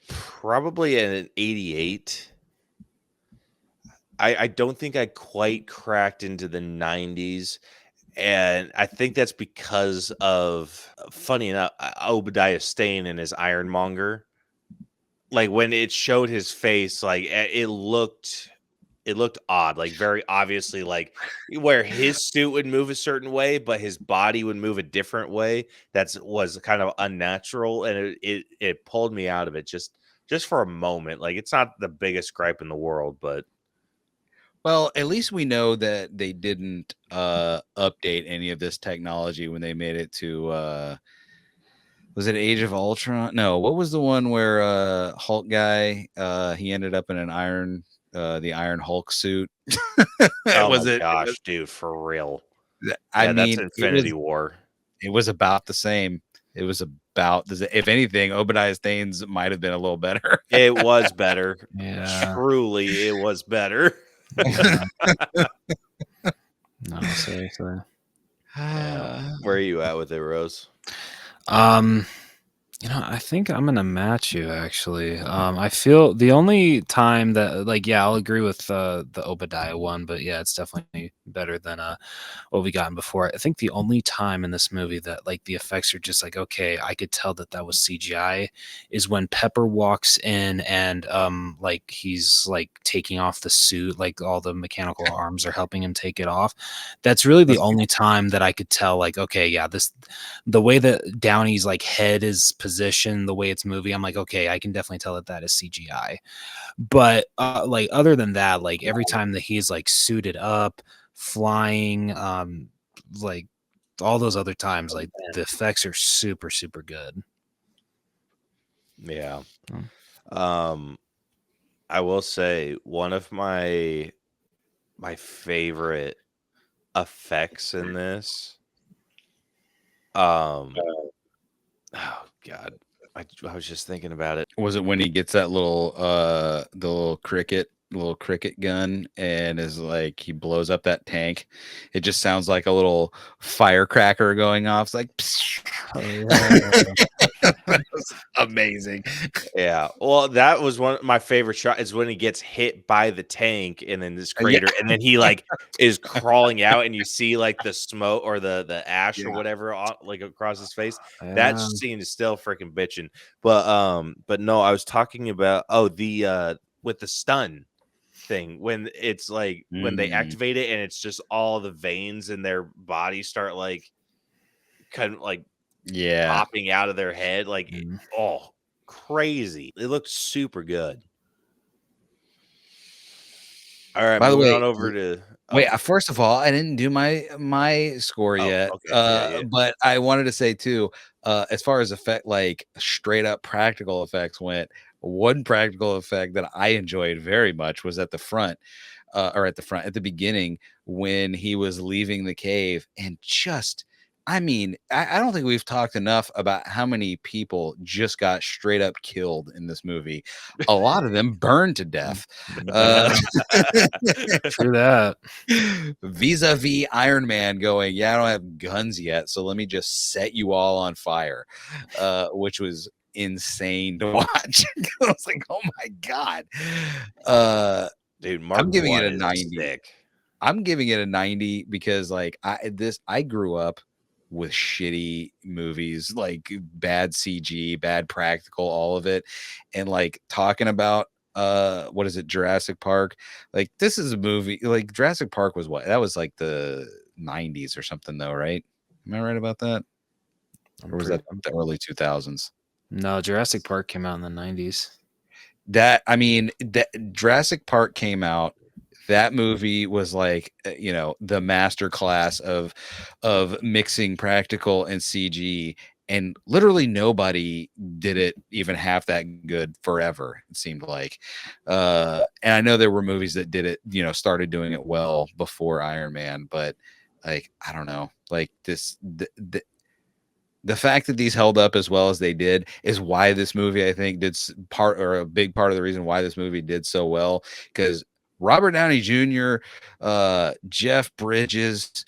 probably at an 88. I don't think I quite cracked into the 90s, and I think that's because of, funny enough, Obadiah Stane and his Ironmonger. Like when it showed his face, like it looked odd, like very obviously, like where his suit would move a certain way, but his body would move a different way. Was kind of unnatural, and it pulled me out of it just for a moment. Like it's not the biggest gripe in the world, but
well, at least we know that they didn't update any of this technology when they made it to was it Age of Ultron? No, what was the one where Hulk guy he ended up in an the Iron Hulk suit?
Gosh, dude, for real.
I mean,
that's Infinity War.
It was about the same. It was about, if anything, Obadiah Stane's might have been a little better.
It was better.
Yeah.
Truly, it was better.
No, seriously.
Yeah. Where are you at with it, Rose?
I think I'm gonna match you actually. I feel the only time that, like, yeah, I'll agree with the Obadiah one, but yeah, it's definitely better than what we gotten before. I think the only time in this movie that like the effects are just like, okay, I could tell that was CGI, is when Pepper walks in and like he's like taking off the suit, like all the mechanical arms are helping him take it off. That's really the only time that I could tell, like, okay, yeah, the way that Downey's like head is positioned, the way it's moving, I'm like, okay, I can definitely tell that is CGI. But like other than that, like every time that he's like suited up, flying, like all those other times, like the effects are super, super good.
Yeah. I will say one of my favorite effects in this. Oh God, I was just thinking about it.
Was it when he gets that the little cricket gun and is like he blows up that tank? It just sounds like a little firecracker going off. It's like, that was amazing.
Yeah, well, that was one of my favorite shots, is when he gets hit by the tank and then this crater, and then he like is crawling out, and you see like the smoke or the ash or whatever like across his face. That scene is still freaking bitching. But no, I was talking about the with the stun thing, when it's like when they activate it and it's just all the veins in their body start like kind of like popping out of their head, like crazy. It looks super good. All right,
by the way,
on over to
wait, first of all, I didn't do my score yet.
Okay.
But I wanted to say too, as far as effect, like straight up practical effects went, one practical effect that I enjoyed very much was at the front. or at the beginning when he was leaving the cave, and just, I mean, I don't think we've talked enough about how many people just got straight up killed in this movie. A lot of them burned to death.
True that.
Vis-a-vis Iron Man going, yeah, I don't have guns yet, so let me just set you all on fire, which was insane to watch. I was like, oh my God.
Dude, Mark
I'm giving it a
is
90.
sick.
I'm giving it a 90 because like I grew up with shitty movies, like bad CG, bad practical, all of it. And like talking about what is it, Jurassic Park? Like this is a movie, like Jurassic Park was what? That was like the 90s or something though, right? Am I right about that? Or was that the early 2000s?
No, Jurassic Park came out in the 90s.
That, I mean, that Jurassic Park came out, that movie was like, you know, the master class of mixing practical and CG, and literally nobody did it even half that good forever, it seemed like. And I know there were movies that did it, you know, started doing it well before Iron Man, but like, I don't know, like this, the fact that these held up as well as they did is why this movie, I think, did part, or a big part of the reason why this movie did so well, because Robert Downey Jr., Jeff Bridges,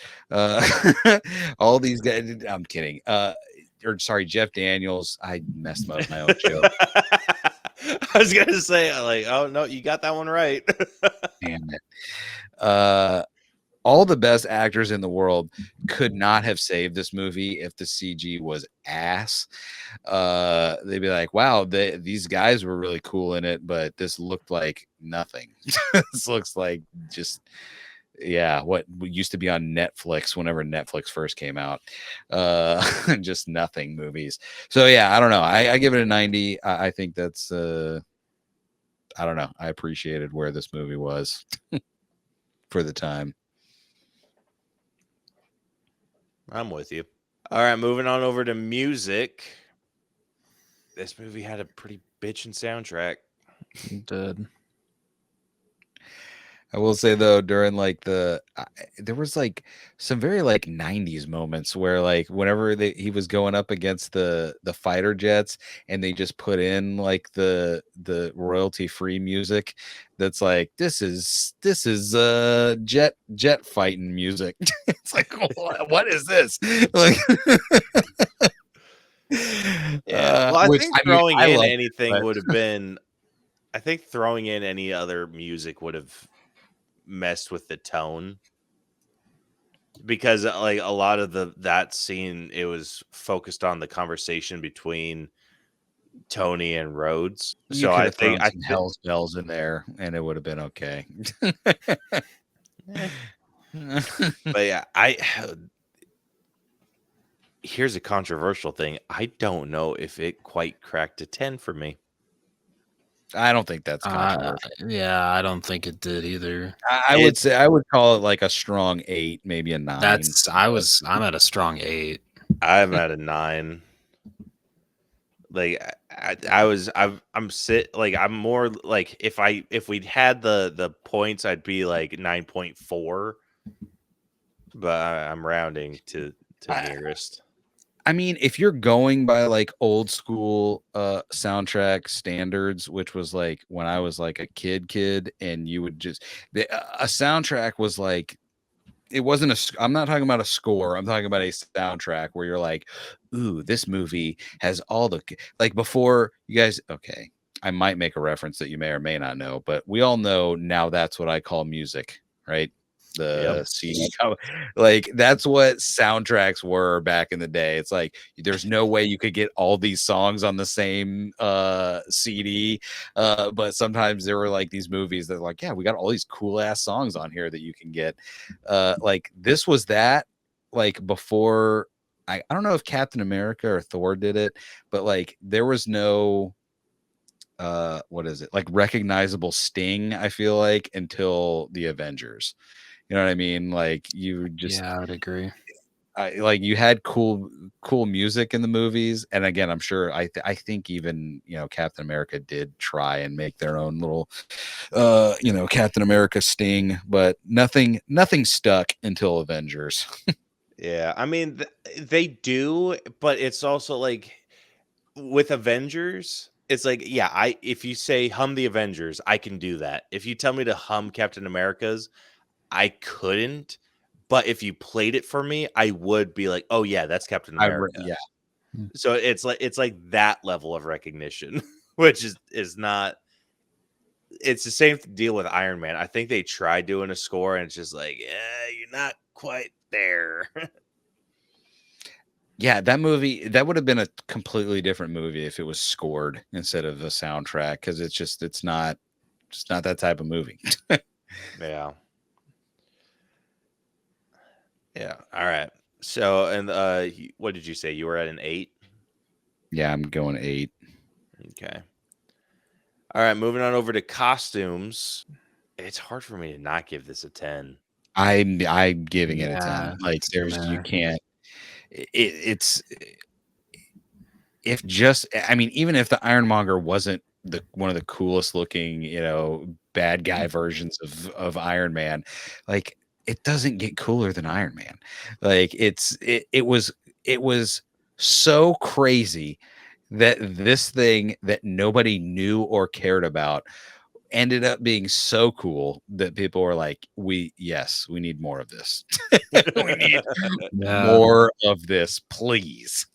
all these guys. I'm kidding. Or sorry, Jeff Daniels. I messed up my own joke.
I was gonna say, like, oh no, you got that one right.
Damn it. All the best actors in the world could not have saved this movie if the CG was ass. They'd be like, wow, these guys were really cool in it, but this looked like nothing. This looks like just, yeah, what used to be on Netflix whenever Netflix first came out. Just nothing movies. So yeah, I don't know. I give it a 90. I think that's, I don't know. I appreciated where this movie was for the time.
I'm with you. All right, moving on over to music. This movie had a pretty bitchin' soundtrack.
It did.
I will say though, during like there was like some very like 90s moments where like whenever he was going up against the fighter jets, and they just put in like the royalty free music that's like, this is jet fighting music. It's like, what is this? Like,
Yeah, well, I think throwing in anything
but...
would have been. I think throwing in any other music would have messed with the tone, because like a lot of that scene, it was focused on the conversation between Tony and Rhodes. So I think
Hell's Bells in there, and it would have been okay.
But yeah, here's a controversial thing. I don't know if it quite cracked a 10 for me.
I don't think that's controversial.
Yeah, I don't think it did either.
I would say, I would call it like a strong 8, maybe a 9.
I'm at a strong 8.
I'm at a 9. Like I'm more like, if we'd had the points, I'd be like 9.4, but I'm rounding to nearest.
I mean, if you're going by like old school soundtrack standards, which was like when I was like a kid, and you would just, a soundtrack was like, it wasn't I'm not talking about a score. I'm talking about a soundtrack where you're like, ooh, this movie has all the, like, before you guys, okay, I might make a reference that you may or may not know, but we all know now that's what I call music, right? The CD, like that's what soundtracks were back in the day. It's like there's no way you could get all these songs on the same CD, but sometimes there were like these movies that like, yeah, we got all these cool ass songs on here that you can get. Like this was that, like before, I don't know if Captain America or Thor did it, but like there was no what is it, like recognizable Sting, I feel like, until the Avengers. You know what I mean? Like you just,
yeah, I would agree.
like you had cool music in the movies, and again, I'm sure I think even Captain America did try and make their own little Captain America sting, but nothing stuck until Avengers.
Yeah, I mean they do, but it's also like with Avengers, it's like if you say hum the Avengers, I can do that. If you tell me to hum Captain America's, I couldn't. But if you played it for me, I would be like, "Oh yeah, that's Captain America."
Yeah.
So it's like that level of recognition, which is not. It's the same deal with Iron Man. I think they tried doing a score, and it's just like, yeah, you're not quite there.
Yeah, that movie, that would have been a completely different movie if it was scored instead of a soundtrack, because it's not that type of movie.
Yeah. Yeah. All right. So, and what did you say? You were at an 8?
Yeah, I'm going 8.
Okay. All right. Moving on over to costumes. It's hard for me to not give this a 10.
I'm giving it a 10. Like
same
you
here.
can't. It's even if the Ironmonger wasn't one of the coolest looking bad guy versions of Iron Man, like it doesn't get cooler than Iron Man. Like it was so crazy that this thing that nobody knew or cared about ended up being so cool that people were like, we need more of this. We need more of this, please.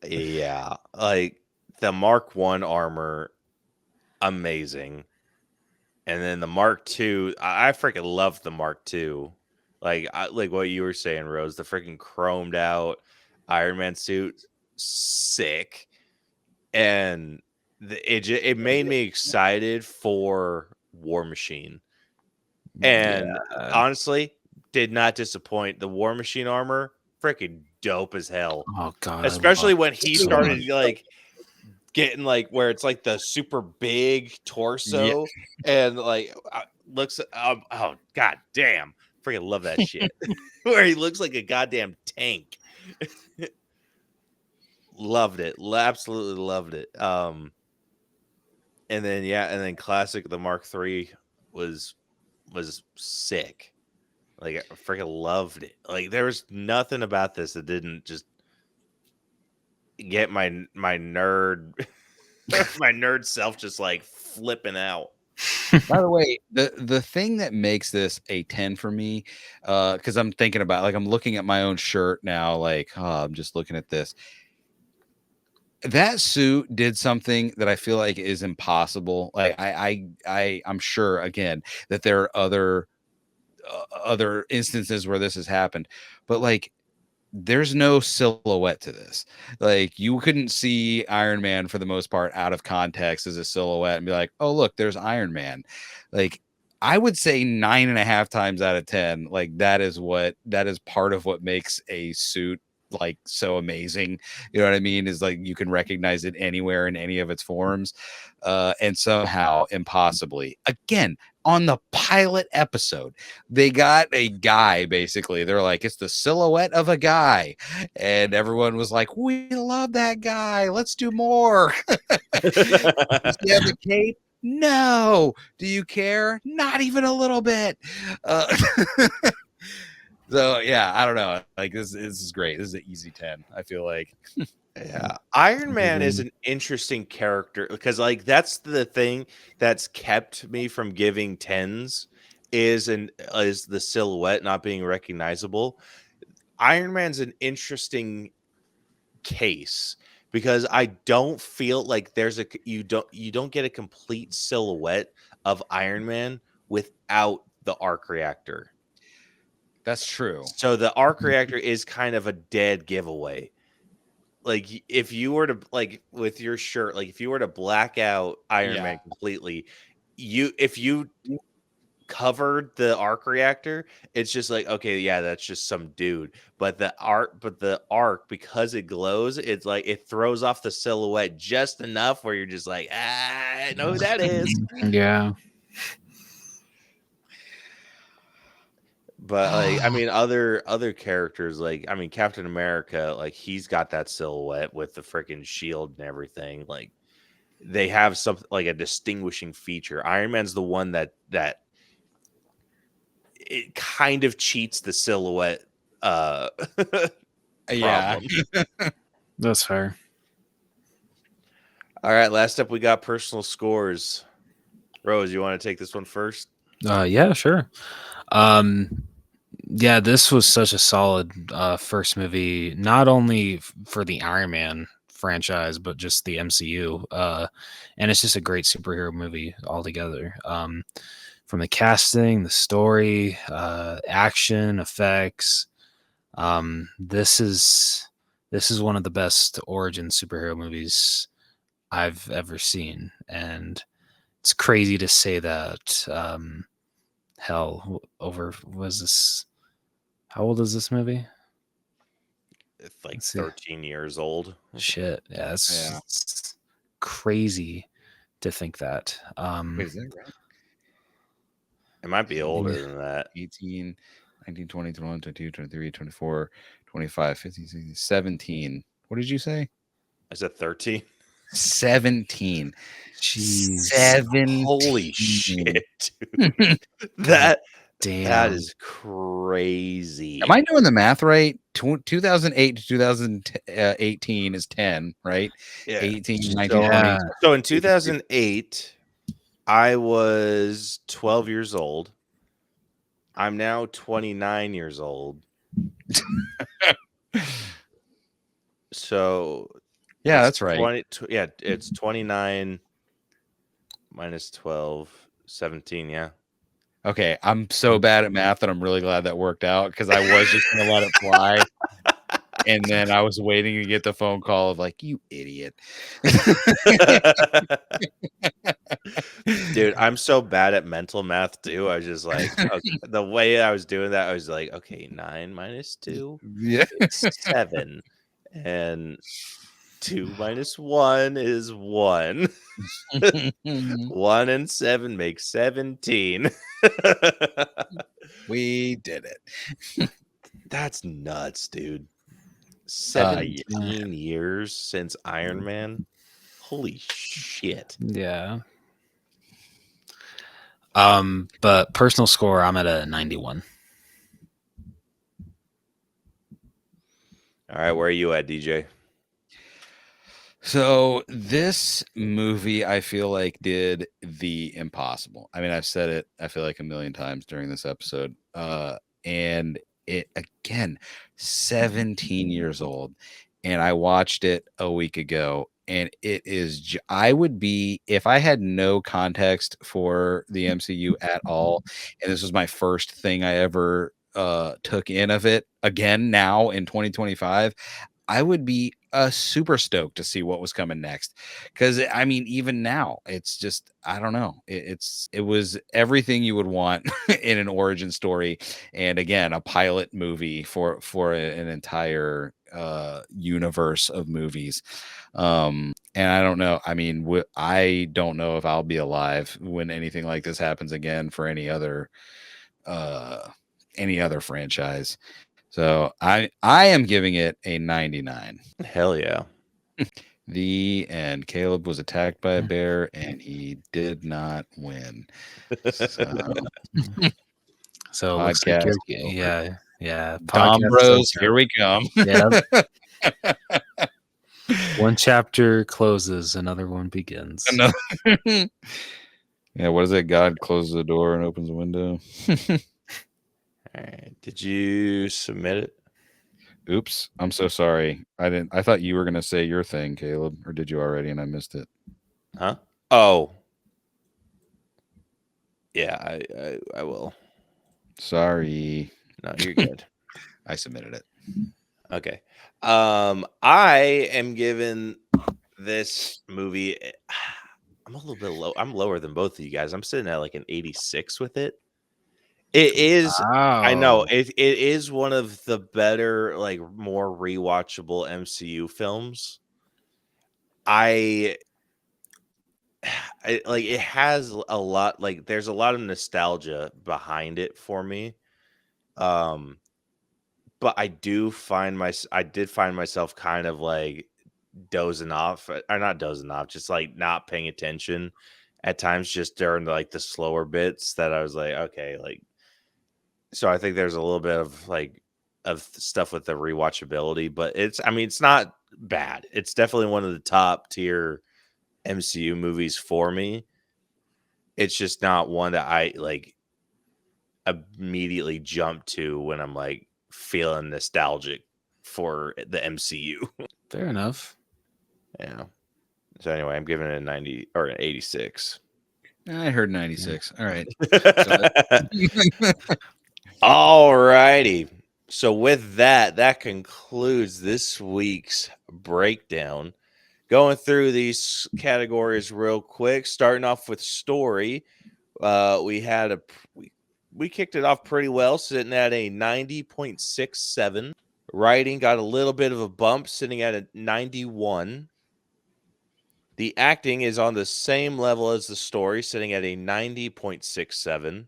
Yeah. Like the Mark 1 armor, amazing. And then the Mark II, I freaking loved the Mark II. Like what you were saying, Rose, the freaking chromed out Iron Man suit, sick. And it made me excited for War Machine. And honestly, did not disappoint. The War Machine armor, freaking dope as hell.
Oh god.
Especially when he started like getting like where it's like the super big torso and like looks oh god damn, freaking love that shit. Where he looks like a goddamn tank. Loved it. Absolutely loved it. And then classic the Mark III was sick. Like I freaking loved it. Like there was nothing about this that didn't just get my nerd my nerd self just like flipping out.
By the way, the thing that makes this a 10 for me, because I'm thinking about, like, I'm looking at my own shirt now, like, I'm just looking at this. That suit did something that I feel like is impossible. Like I'm sure again that there are other instances where this has happened, but like there's no silhouette to this. Like you couldn't see Iron Man for the most part out of context as a silhouette and be like, oh look, there's Iron Man. Like I would say 9.5 times out of 10, like that is part of what makes a suit like so amazing. You know what I mean? Is like you can recognize it anywhere in any of its forms. And somehow impossibly, again, on the pilot episode, they got a guy, basically. They're like, it's the silhouette of a guy. And everyone was like, we love that guy. Let's do more. Does he have a cape? No. Do you care? Not even a little bit. So, yeah, I don't know. Like, this is great. This is an easy 10, I feel like.
Yeah. Iron Man is an interesting character because like that's the thing that's kept me from giving 10s is the silhouette not being recognizable. Iron Man's an interesting case because I don't feel like you don't get a complete silhouette of Iron Man without the arc reactor.
That's true.
So the arc reactor is kind of a dead giveaway. Like if you were to like with your shirt, like if you were to black out Iron Man completely, if you covered the arc reactor, it's just like, okay, yeah, that's just some dude. But the arc, because it glows, it's like it throws off the silhouette just enough where you're just like, I know who that is.
Yeah.
But like, I mean, other characters, like, I mean, Captain America, like, he's got that silhouette with the freaking shield and everything. Like, they have something like a distinguishing feature. Iron Man's the one that it kind of cheats the silhouette
Yeah.
problem.
That's fair.
All right, last up we got personal scores. Rose, you want to take this one first?
Yeah, sure. Yeah, this was such a solid first movie, not only for the Iron Man franchise, but just the MCU. And it's just a great superhero movie altogether. From the casting, the story, action, effects. This is one of the best origin superhero movies I've ever seen, and it's crazy to say that. Hell, was this? How old is this movie?
It's like
Let's see.
13 years old.
Shit, yeah,
Yeah.
it's crazy to think that.
Wait, is that right?
It might be older than that.
18, 19, 20, 21, 22, 23, 24, 25, 15, 16, 17. What did you say?
I said 13.
17.
Jeez.
17.
Holy shit, dude. That
Damn.
is crazy.
Am I doing the math right? 2008 to 2018 is 10, right?
Yeah.
18, 19,
So,
20.
so in 2008, I was 12 years old. I'm now 29 years old. So
Yeah,
it's
that's right.
yeah, it's 29 minus 12, 17, yeah.
Okay, I'm so bad at math that I'm really glad that worked out because I was just gonna let it fly. And then I was waiting to get the phone call of like, you idiot.
Dude, I'm so bad at mental math too. I was just like, okay, the way I was doing that, I was like, okay, 9 minus 2
Yeah.
is 7. And 2 minus 1 is 1. 1 and 7 make 17.
We did it.
That's nuts, dude. 17 years since Iron Man. Holy shit.
Yeah. But personal score, I'm at a 91.
All right, where are you at, DJ?
So this movie, I feel like, did the impossible. I mean, I've said it, I feel like, a million times during this episode. And it, again, 17 years old. And I watched it a week ago. And it is, I would be, if I had no context for the MCU at all, and this was my first thing I ever took in of it, again, now in 2025, I would be super stoked to see what was coming next. Because I mean, even now, it's just, I don't know. It was everything you would want in an origin story, and again, a pilot movie for an entire universe of movies. And I don't know. I mean, I don't know if I'll be alive when anything like this happens again for any other franchise. So I am giving it a 99.
Hell yeah.
The end. Caleb was attacked by a bear and he did not win.
So it looks like
Podcast
yeah.
Dom
podcast
Bros,
over.
here we come.
Yeah. One chapter closes, another one begins.
Yeah, what is it? God closes the door and opens the window.
All right. Did you submit it?
Oops, I'm so sorry. I thought you were gonna say your thing, Caleb, or did you already and I missed it?
Huh? Oh. Yeah, I will.
Sorry.
No, you're good.
I submitted it.
Okay. I am giving this movie I'm a little bit low. I'm lower than both of you guys. I'm sitting at like an 86 with it. It is I know
Wow.
it is one of the better, like, more rewatchable MCU films. I like, it has a lot, like, there's a lot of nostalgia behind it for me. But I did find myself kind of like dozing off, or not dozing off, just like not paying attention at times, just during like the slower bits that I was like, okay, like, so I think there's a little bit of like of stuff with the rewatchability, but it's not bad. It's definitely one of the top tier MCU movies for me. It's just not one that I like immediately jump to when I'm like feeling nostalgic for the MCU.
Fair enough.
Yeah. So anyway, I'm giving it a 90 or an 86.
I heard 96. All right.
All righty. So with that concludes this week's breakdown. Going through these categories real quick, starting off with story. We kicked it off pretty well, sitting at a 90.67. Writing got a little bit of a bump, sitting at a 91. The acting is on the same level as the story, sitting at a 90.67.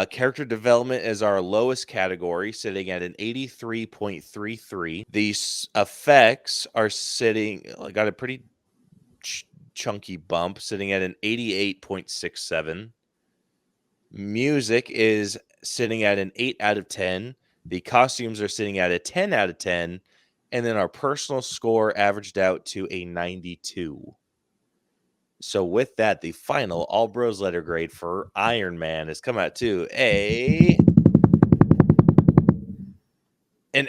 Character development is our lowest category, sitting at an 83.33. These effects are got a pretty chunky bump, sitting at an 88.67. Music is sitting at an 8 out of 10. The costumes are sitting at a 10 out of 10. And then our personal score averaged out to a 92. So with that, the final AllBros letter grade for Iron Man has come out to an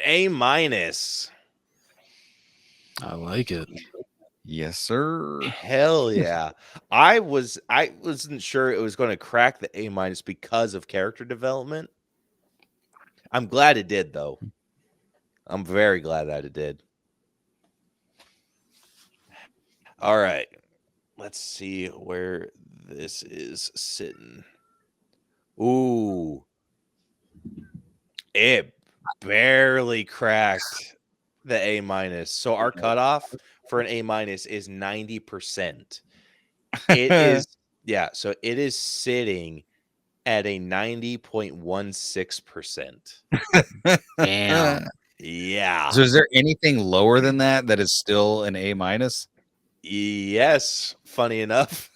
A-.
I like it.
Yes, sir.
Hell yeah. I wasn't sure it was going to crack the A- because of character development. I'm glad it did, though. I'm very glad that it did. All right. Let's see where this is sitting. Ooh. It barely cracked the A-. So our cutoff for an A- is 90%. It is, yeah, so it is sitting at a 90.16%.
Damn.
Yeah.
So is there anything lower than that is still an A-?
Yes, funny enough.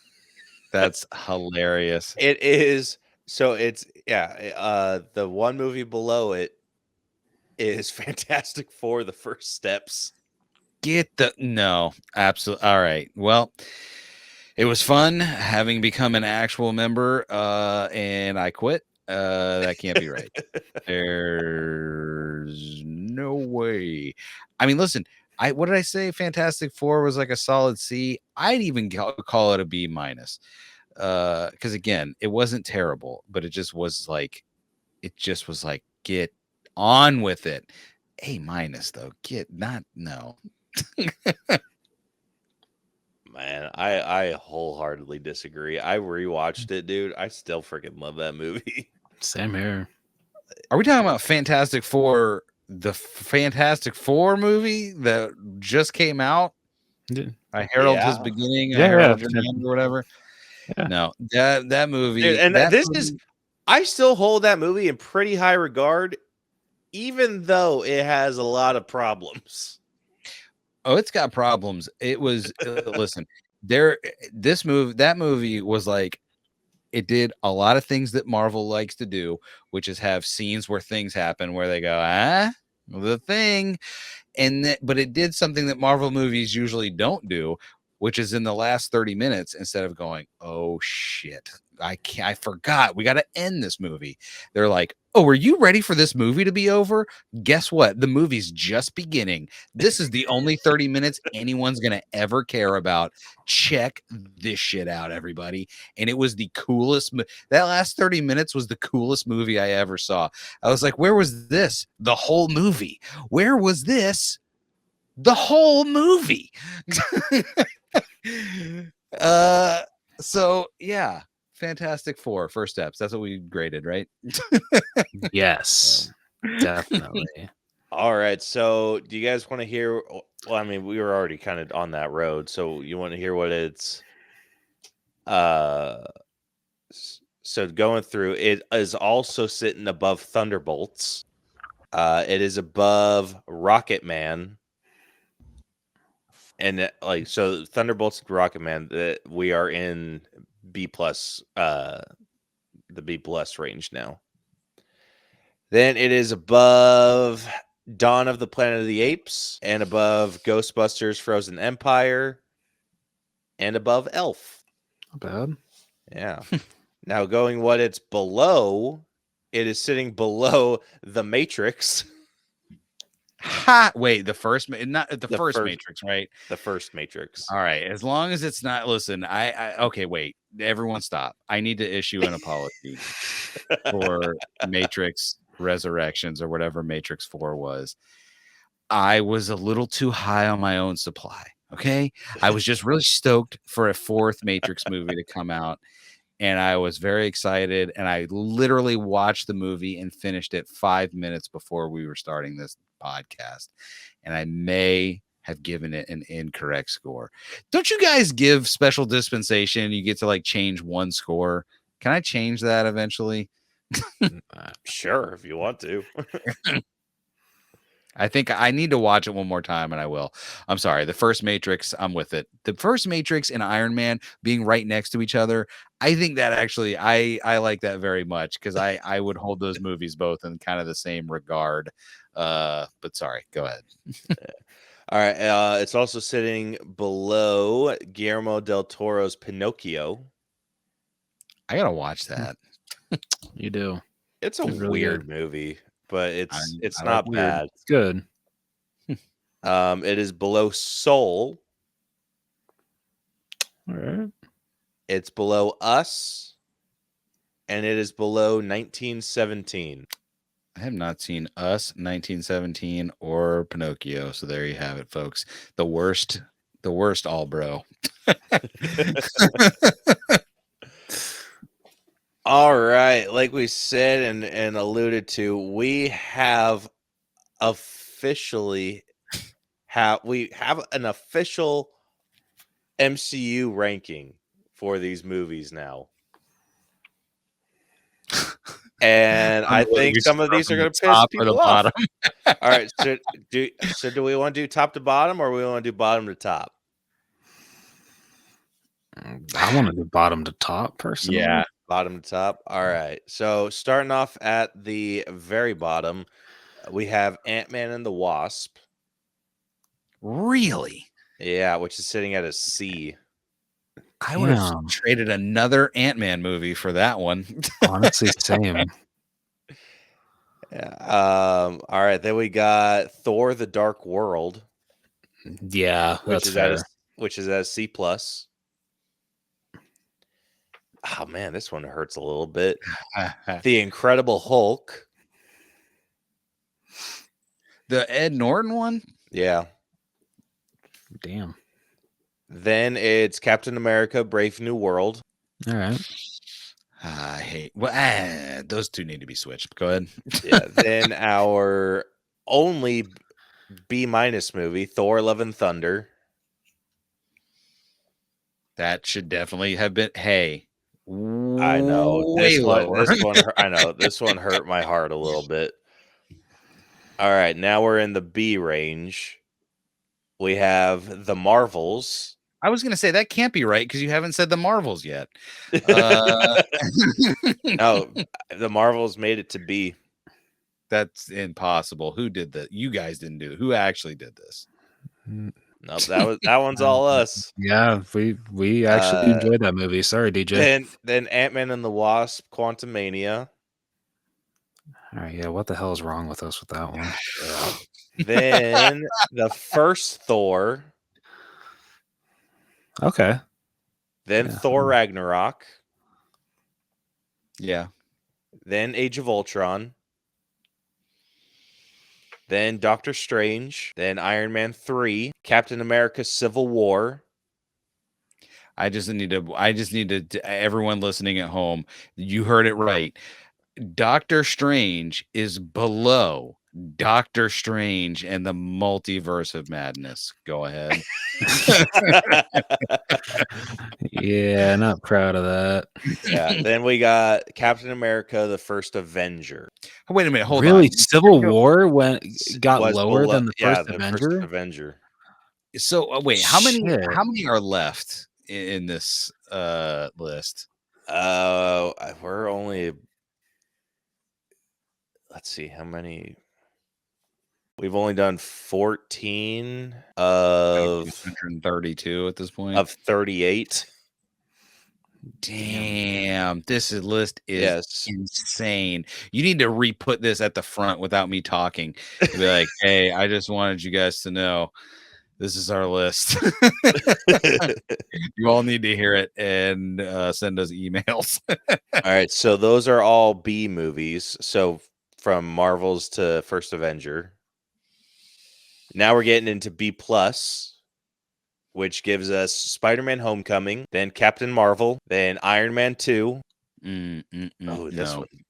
That's hilarious.
It is. So it's, yeah, the one movie below it is Fantastic Four: The First Steps.
No, absolutely. All right. Well, it was fun having become an actual member, and I quit. That can't be right. There's no way. I mean, listen, what did I say? Fantastic Four was like a solid C. I'd even call it a B-. Because again, it wasn't terrible, but it just was like, get on with it. A- though. No.
Man, I wholeheartedly disagree. I rewatched it, dude. I still freaking love that movie.
Same here.
Are we talking about Fantastic Four, the Fantastic Four movie that just came out?
Yeah.
I herald his
Yeah.
beginning, I
Yeah,
herald
yeah.
his end, or whatever.
Yeah.
No, that movie.
Dude, and
that
this
movie,
is, I still hold that movie in pretty high regard, even though it has a lot of problems.
oh, it's got problems. It was listen, that movie was like, it did a lot of things that Marvel likes to do, which is have scenes where things happen where they go, the thing. But it did something that Marvel movies usually don't do, which is in the last 30 minutes, instead of going, oh shit, I forgot, we got to end this movie. They're like, oh, are you ready for this movie to be over? Guess what? The movie's just beginning. This is the only 30 minutes anyone's going to ever care about. Check this shit out, everybody. And it was the coolest. That last 30 minutes was the coolest movie I ever saw. I was like, where was this? The whole movie. Where was this? The whole movie. So yeah, Fantastic Four: First Steps. That's what we graded, right?
Yes, definitely.
All right. So do you guys want to hear? Well, I mean, we were already kind of on that road. So you want to hear what its So going through, it is also sitting above Thunderbolts. It is above Rocket Man. And so Thunderbolts and Rocket Man, we are in B+, the B+ range now. Then it is above Dawn of the Planet of the Apes, and above Ghostbusters Frozen Empire, and above Elf.
Not bad.
Yeah. Now going what it's below, it is sitting below The Matrix.
Ha! Wait, the first, not the
The
first
first-
Matrix, right?
The first Matrix.
All right. As long as it's not, listen, okay, wait, everyone stop. I need to issue an apology for Matrix Resurrections or whatever Matrix 4 was. I was a little too high on my own supply. Okay. I was just really stoked for a fourth Matrix movie to come out. And I was very excited. And I literally watched the movie and finished it 5 minutes before we were starting this podcast. And I may have given it an incorrect score. Don't you guys give special dispensation? You get to like change one score. Can I change that eventually?
Sure, if you want to.
I think I need to watch it one more time, and I will. I'm sorry. The first Matrix, I'm with it. The first Matrix and Iron Man being right next to each other, I think that actually, I like that very much because I would hold those movies both in kind of the same regard. But sorry, go ahead.
All right. It's also sitting below Guillermo del Toro's Pinocchio.
I gotta watch that.
You do.
It's a
It's really
weird movie, but it's
I like
not
weird.
bad.
It's good.
It is below Soul.
All right.
It's below Us, and it is below 1917.
I have not seen Us, 1917, or Pinocchio. So there you have it, folks. The worst AllBro.
All right, like we said and alluded to, we have officially have an official MCU ranking for these movies now. And I think some of these are going to piss people off. All right, so do we want to do top to bottom, or we want to do bottom to top?
I want to do bottom to top, personally.
Yeah.
Bottom to top. All right. So starting off at the very bottom, we have Ant-Man and the Wasp.
Really?
Yeah, which is sitting at a C.
I would have
Damn.
traded another Ant-Man movie for that one.
Honestly, same.
Yeah. All right. Then we got Thor: The Dark World,
Yeah,
which
that's
is
fair.
which is at a C plus. Oh man, this one hurts a little bit. The Incredible Hulk.
The Ed Norton one?
Yeah.
Damn.
Then it's Captain America: Brave New World.
All right.
I hate. Well, those two need to be switched. Go ahead.
Yeah. Then our only B- movie, Thor: Love and Thunder.
That should definitely have been. Hey,
I know
way
this
lower.
one. I know this one hurt my heart a little bit. All right, now we're in the B range. We have the Marvels.
I was gonna say that can't be right because you haven't said the Marvels yet.
No, the Marvels made it to B.
That's impossible. Who did that? You guys didn't do it. Who actually did this?
Nope, that one's all us.
Yeah, we actually enjoyed that movie. Sorry, DJ.
Then Ant-Man and the Wasp: Quantumania.
All right, yeah. What the hell is wrong with us with that one?
Then the first Thor.
Okay.
Then
Yeah.
Thor Ragnarok.
Yeah.
Then Age of Ultron. Then Doctor Strange. Then Iron Man 3. Captain America: Civil War.
I just need to everyone listening at home, you heard it right. Doctor Strange is below Doctor Strange and the Multiverse of Madness. Go ahead.
Yeah, not proud of that.
Yeah. Then we got Captain America: The First Avenger.
Wait a minute. Hold
Really,
on.
Civil War got
Was
lower
below-
than the
yeah,
first
the
Avenger?
First Avenger.
So wait, how many
Shit.
are left in this list?
We're only. Let's see how many. We've only done 14 of
132 at this point.
38.
Damn, this list is
Yes.
insane. You need to re-put this at the front without me talking. Be like, hey, I just wanted you guys to know this is our list. You all need to hear it and send us emails.
All right, so those are all B movies. So from Marvel's to First Avenger. Now we're getting into B plus, which gives us Spider-Man: Homecoming, then Captain Marvel, then Iron Man 2. Oh,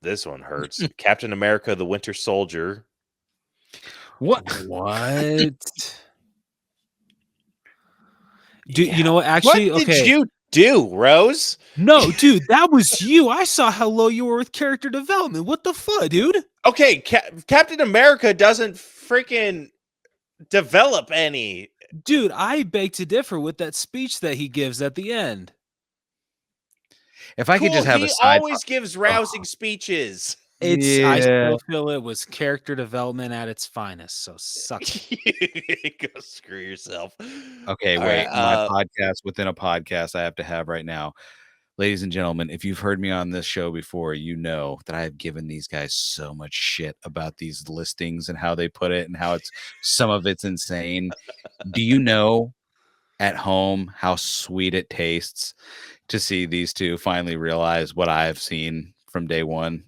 this one hurts. Captain America: The Winter Soldier.
What?
Dude, you know what? Actually,
what did you do, Rose?
No, dude, that was you. I saw how low you were with character development. What the fuck, dude?
Okay, Captain America doesn't freaking develop any.
Dude, I beg to differ with that speech that he gives at the end.
If I could just have
he
a side,
always gives rousing speeches.
I still feel it was character development at its finest. So suck it.
Go screw yourself.
Okay,
All
wait.
right,
My podcast within a podcast I have to have right now. Ladies and gentlemen, if you've heard me on this show before, you know that I have given these guys so much shit about these listings and how they put it and how some of it's insane. Do you know at home how sweet it tastes to see these two finally realize what I've seen from day one?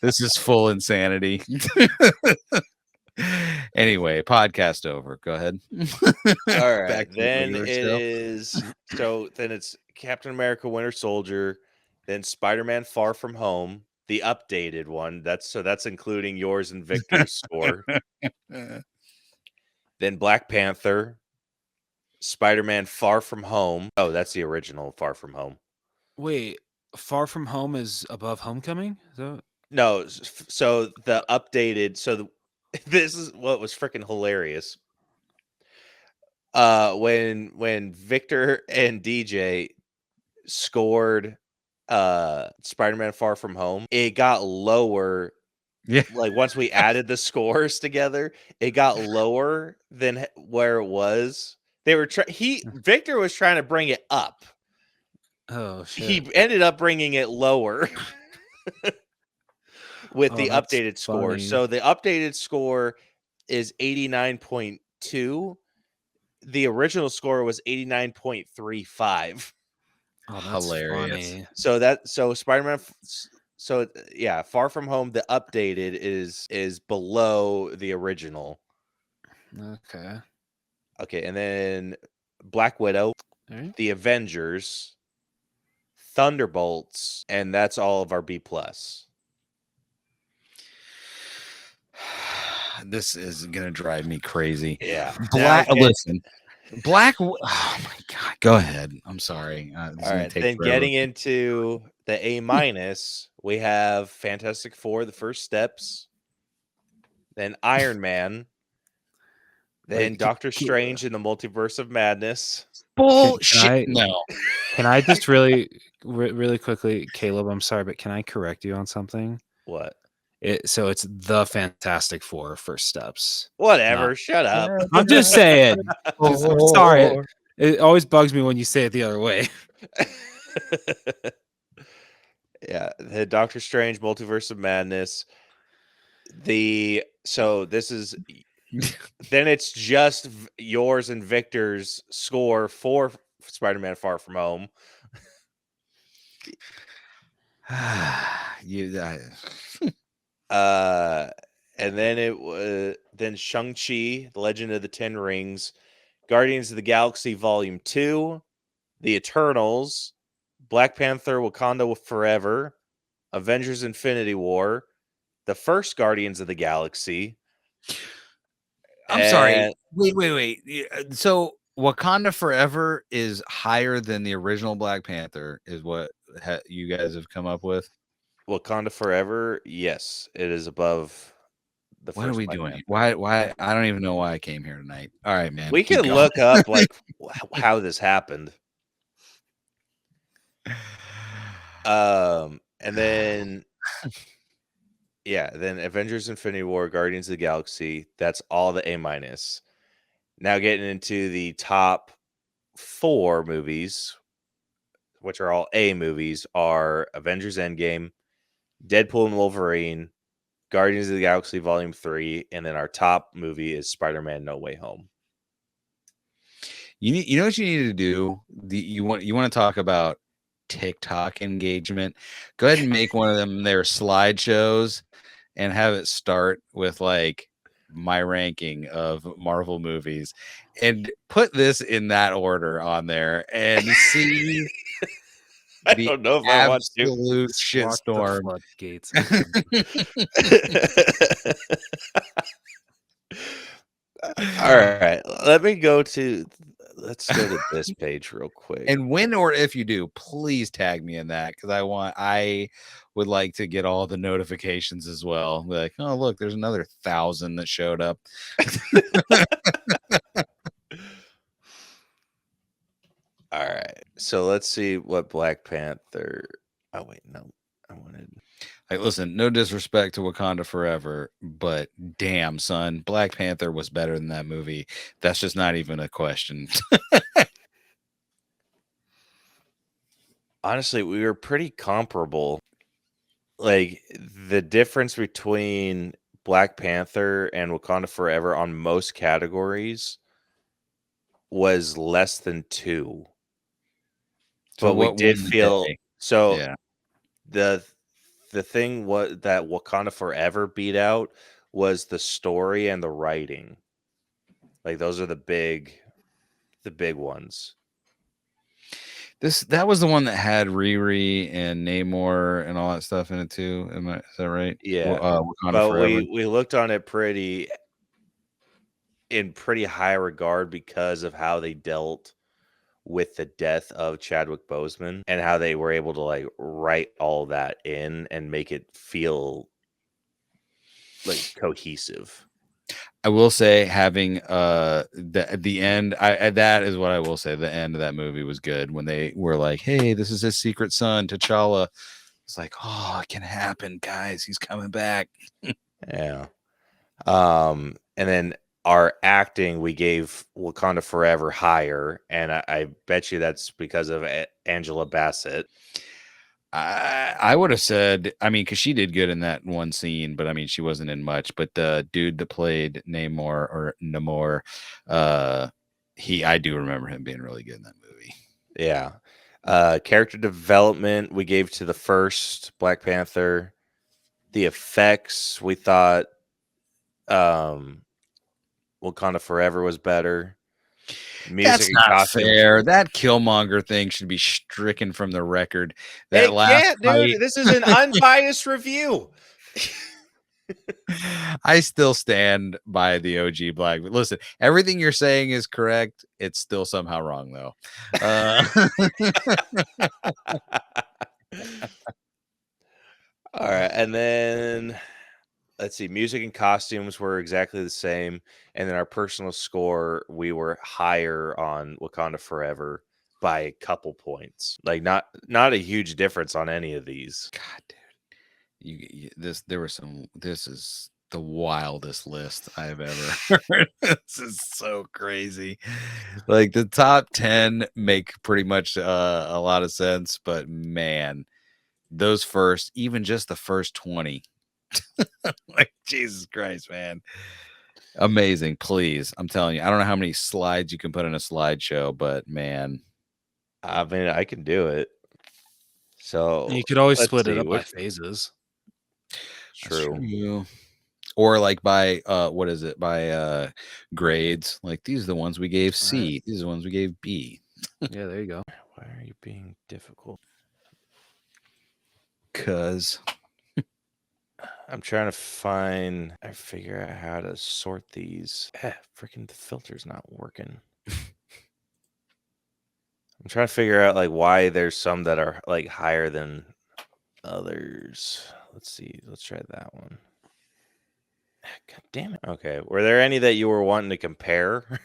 This is full insanity. Anyway, podcast over. Go ahead.
All right.
Back to the
Then
regular
it
show.
is then it's Captain America: Winter Soldier, then Spider-Man: Far From Home, the updated one. That's including yours and Victor's score. Then Black Panther, Spider-Man: Far From Home. Oh, that's the original Far From Home.
Wait, Far From Home is above Homecoming? Is that...
No, so the updated. This is what was freaking hilarious. When Victor and DJ scored Spider-Man: Far From Home, it got lower.
Yeah.
Like once we added the scores together, it got lower than where it was. They were Victor was trying to bring it up.
Oh shit.
He ended up bringing it lower with the updated score.
Funny.
So the updated score is 89.2. The original score was 89.35.
Oh, that's
Hilarious.
funny.
So Spider-Man. So yeah, Far From Home, the updated is below the original.
Okay.
Okay, and then Black Widow,
Right.
The Avengers, Thunderbolts, and that's all of our B plus.
This is gonna drive me crazy.
Yeah.
Listen. Oh my god. Go ahead. I'm sorry.
All right. Then getting into the A minus, we have Fantastic Four: The First Steps, then Iron Man, then
Wait,
Doctor Strange in the Multiverse of Madness.
Bullshit. No.
Can I just really quickly, Caleb, I'm sorry, but can I correct you on something?
What?
So it's the Fantastic Four First Steps.
Whatever. Shut up.
I'm just saying. I'm sorry. It always bugs me when you say it the other way.
Yeah, the Doctor Strange Multiverse of Madness. So this is then it's just yours and Victor's score for Spider-Man: Far From Home. And then it was then Shang-Chi, The Legend of the Ten Rings, Guardians of the Galaxy Volume 2, The Eternals, Black Panther: Wakanda Forever, Avengers: Infinity War, the first Guardians of the Galaxy.
I'm sorry.
And-
Wait. So Wakanda Forever is higher than the original Black Panther, is what you guys have come up with.
Wakanda Forever, yes, it is above the first.
What are we
Black
doing?
Panther.
Why? I don't even know why I came here tonight. All right, man.
We
keep
can
going.
look up like how this happened. And then then Avengers Infinity War, Guardians of the Galaxy, that's all the A-. Now getting into the top 4 movies, which are all A movies, are Avengers Endgame, Deadpool and Wolverine, Guardians of the Galaxy Volume 3, and then our top movie is Spider-Man No Way Home.
You know what you need to do? You want to talk about TikTok engagement? Go ahead and make one of them their slideshows and have it start with like my ranking of Marvel movies and put this in that order on there and see
I don't know if I want to.
absolute
Lock the
shitstorm.
floodgates.
All right, let's go to this page real quick.
And when or if you do, please tag me in that because I would like to get all the notifications as well. Be like, oh look, there's another 1,000 that showed up.
All right, so let's see what Black Panther. Oh wait, no, I wanted.
Like, listen, no disrespect to Wakanda Forever, but damn, son, Black Panther was better than that movie. That's just not even a question.
Honestly, we were pretty comparable. Like the difference between Black Panther and Wakanda Forever on most categories was less than 2.
So
But we
what
did
won the
feel
day?
so.
Yeah.
The thing that Wakanda Forever beat out was the story and the writing. Like those are the big ones.
That was the one that had Riri and Namor and all that stuff in it too. Is that right?
Yeah.
Wakanda
But
Forever.
we looked on it in pretty high regard because of how they dealt with the death of Chadwick Boseman and how they were able to like write all that in and make it feel like cohesive.
I will say having the end, that is what I will say. The end of that movie was good when they were like, "Hey, this is his secret son, T'Challa." It's like, "Oh, it can happen, guys. He's coming back."
Yeah. And then our acting, we gave Wakanda Forever higher, and I bet you that's because of Angela Bassett.
I would have said, I mean, because she did good in that one scene, but I mean, she wasn't in much. But the dude that played Namor, I do remember him being really good in that movie.
Yeah. Character development, we gave to the first Black Panther. The effects, we thought Wakanda Forever was better. Music
That's
and
not
costumes.
fair. That Killmonger thing should be stricken from the record. That last
dude.
fight,
This is an unbiased review.
I still stand by the OG Black. Listen, everything you're saying is correct. It's still somehow wrong, though.
All right, and then let's see. Music and costumes were exactly the same, and then our personal score, we were higher on Wakanda Forever by a couple points. Like not a huge difference on any of these.
God, dude, this is the wildest list I've ever heard. This is so crazy. Like the top 10 make pretty much a lot of sense, but man, those even just the first 20, like Jesus Christ, man. Amazing. Please, I'm telling you, I don't know how many slides you can put in a slideshow, but man,
I mean, I can do it. So
You could always
let's
split it
see,
up by
which-
phases.
True.
Or like by what is it, by grades, like these are the ones we gave C, these are the ones we gave B.
Yeah, there you go.
Why are you being difficult?
Cause
I'm trying to figure out how to sort these. Freaking the filter's not working. I'm trying to figure out like why there's some that are like higher than others. Let's see. Let's try that one. God damn it. Okay. Were there any that you were wanting to compare?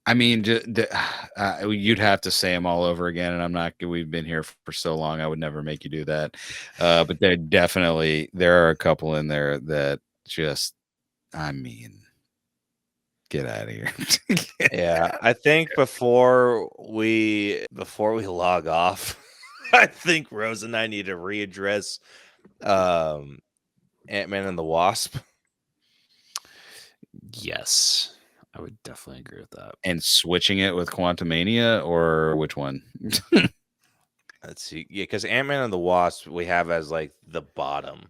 I mean, you'd have to say them all over again, and I'm not. We've been here for so long, I would never make you do that. But there are a couple in there that just, I mean, get out of here.
Yeah, I think before we log off, I think Rose and I need to readdress Ant-Man and the Wasp.
Yes, I would definitely agree with that.
And switching it with Quantumania, or which one?
Let's see. Yeah, because Ant-Man and the Wasp we have as like the bottom.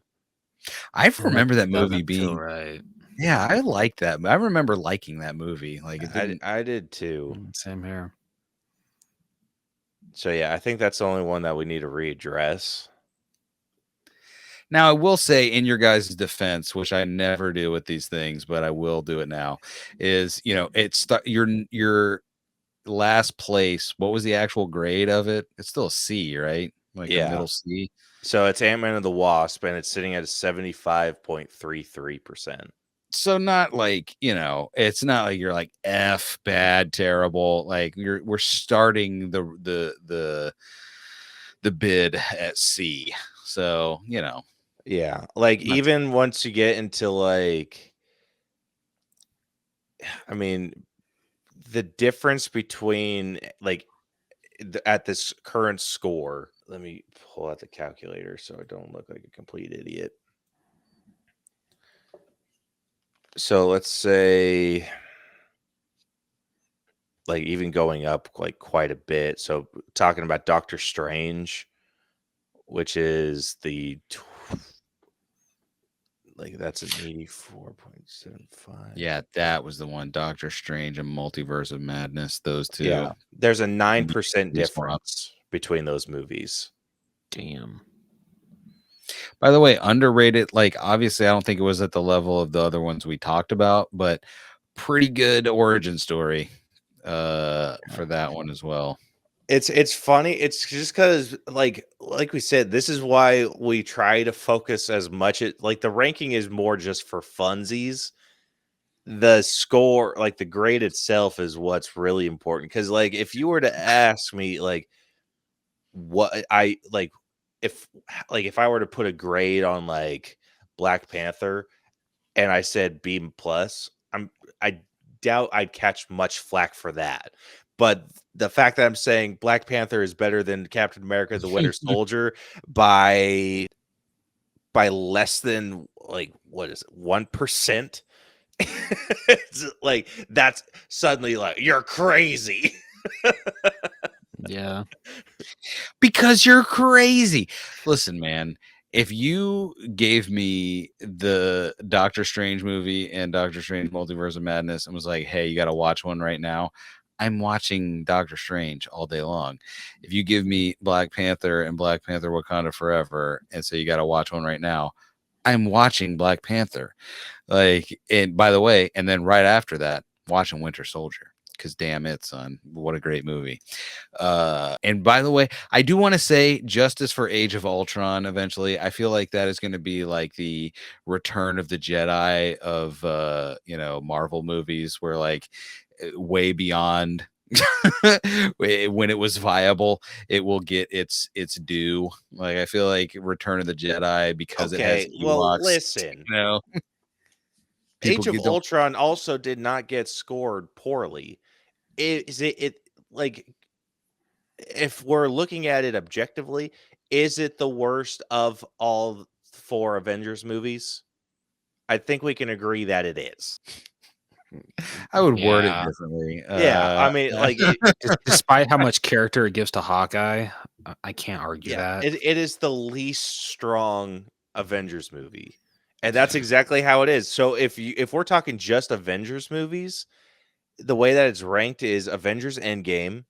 I remember that movie
Doesn't feel
being
right.
Yeah, I like that. I remember liking that movie. Like it didn't.
I did too.
Same here.
So yeah, I think that's the only one that we need to readdress.
Now, I will say, in your guys' defense, which I never do with these things, but I will do it now, is it's your last place. What was the actual grade of it? It's still a C, right? Like a middle C.
So it's Ant-Man and the Wasp, and it's sitting at a 75.33%.
So not like, it's not like you're like F, bad, terrible. Like we're starting the bid at C. So,
Yeah, like even once you get into like, I mean, the difference between like at this current score. Let me pull out the calculator so I don't look like a complete idiot. So let's say like even going up like quite a bit. So talking about Doctor Strange, which is that's an 84.75.
Yeah, that was the one. Doctor Strange and Multiverse of Madness. Those two.
Yeah, there's a 9% difference between those movies.
Damn.
By the way, underrated. Like, obviously, I don't think it was at the level of the other ones we talked about, but pretty good origin story for that one as well.
It's funny. It's just because, like we said, this is why we try to focus as much. Like the ranking is more just for funsies. The score, like the grade itself, is what's really important. Because, like, if you were to ask me, like, what I like, if I were to put a grade on like Black Panther, and I said B plus, I doubt I'd catch much flack for that. But the fact that I'm saying Black Panther is better than Captain America: The Winter Soldier by less than like what is it, 1%? It's like that's suddenly like you're crazy.
Yeah.
Because you're crazy. Listen, man, if you gave me the Doctor Strange movie and Doctor Strange Multiverse of Madness and was like, hey, you got to watch one right now, I'm watching Doctor Strange all day long. If you give me Black Panther and Black Panther Wakanda Forever and say you got to watch one right now, I'm watching Black Panther. Like, and by the way, and then right after that, watching Winter Soldier. Because damn it, son, what a great movie. And by the way, I do want to say justice for Age of Ultron eventually. I feel like that is going to be like the Return of the Jedi of Marvel movies, where like way beyond when it was viable, it will get its due. Like I feel like Return of the Jedi, because it has Ewoks,
well, listen. Age of Ultron also did not get scored poorly. It like, if we're looking at it objectively, is it the worst of all 4 Avengers movies? I think we can agree that it is.
I would word it differently.
I mean, like,
despite how much character it gives to Hawkeye, I can't argue that.
It is the least strong Avengers movie, and that's exactly how it is. So if we're talking just Avengers movies, the way that it's ranked is Avengers Endgame,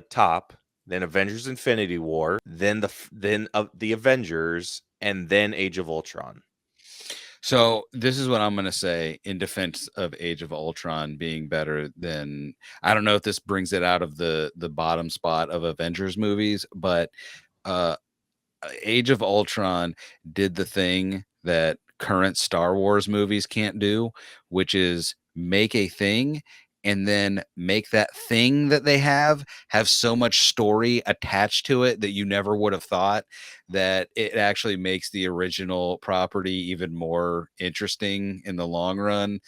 top, then Avengers Infinity War, then the Avengers, and then Age of Ultron.
So this is what I'm going to say in defense of Age of Ultron being better than, I don't know if this brings it out of the bottom spot of Avengers movies, but Age of Ultron did the thing that current Star Wars movies can't do, which is make a thing and then make that thing that they have so much story attached to it that you never would have thought, that it actually makes the original property even more interesting in the long run.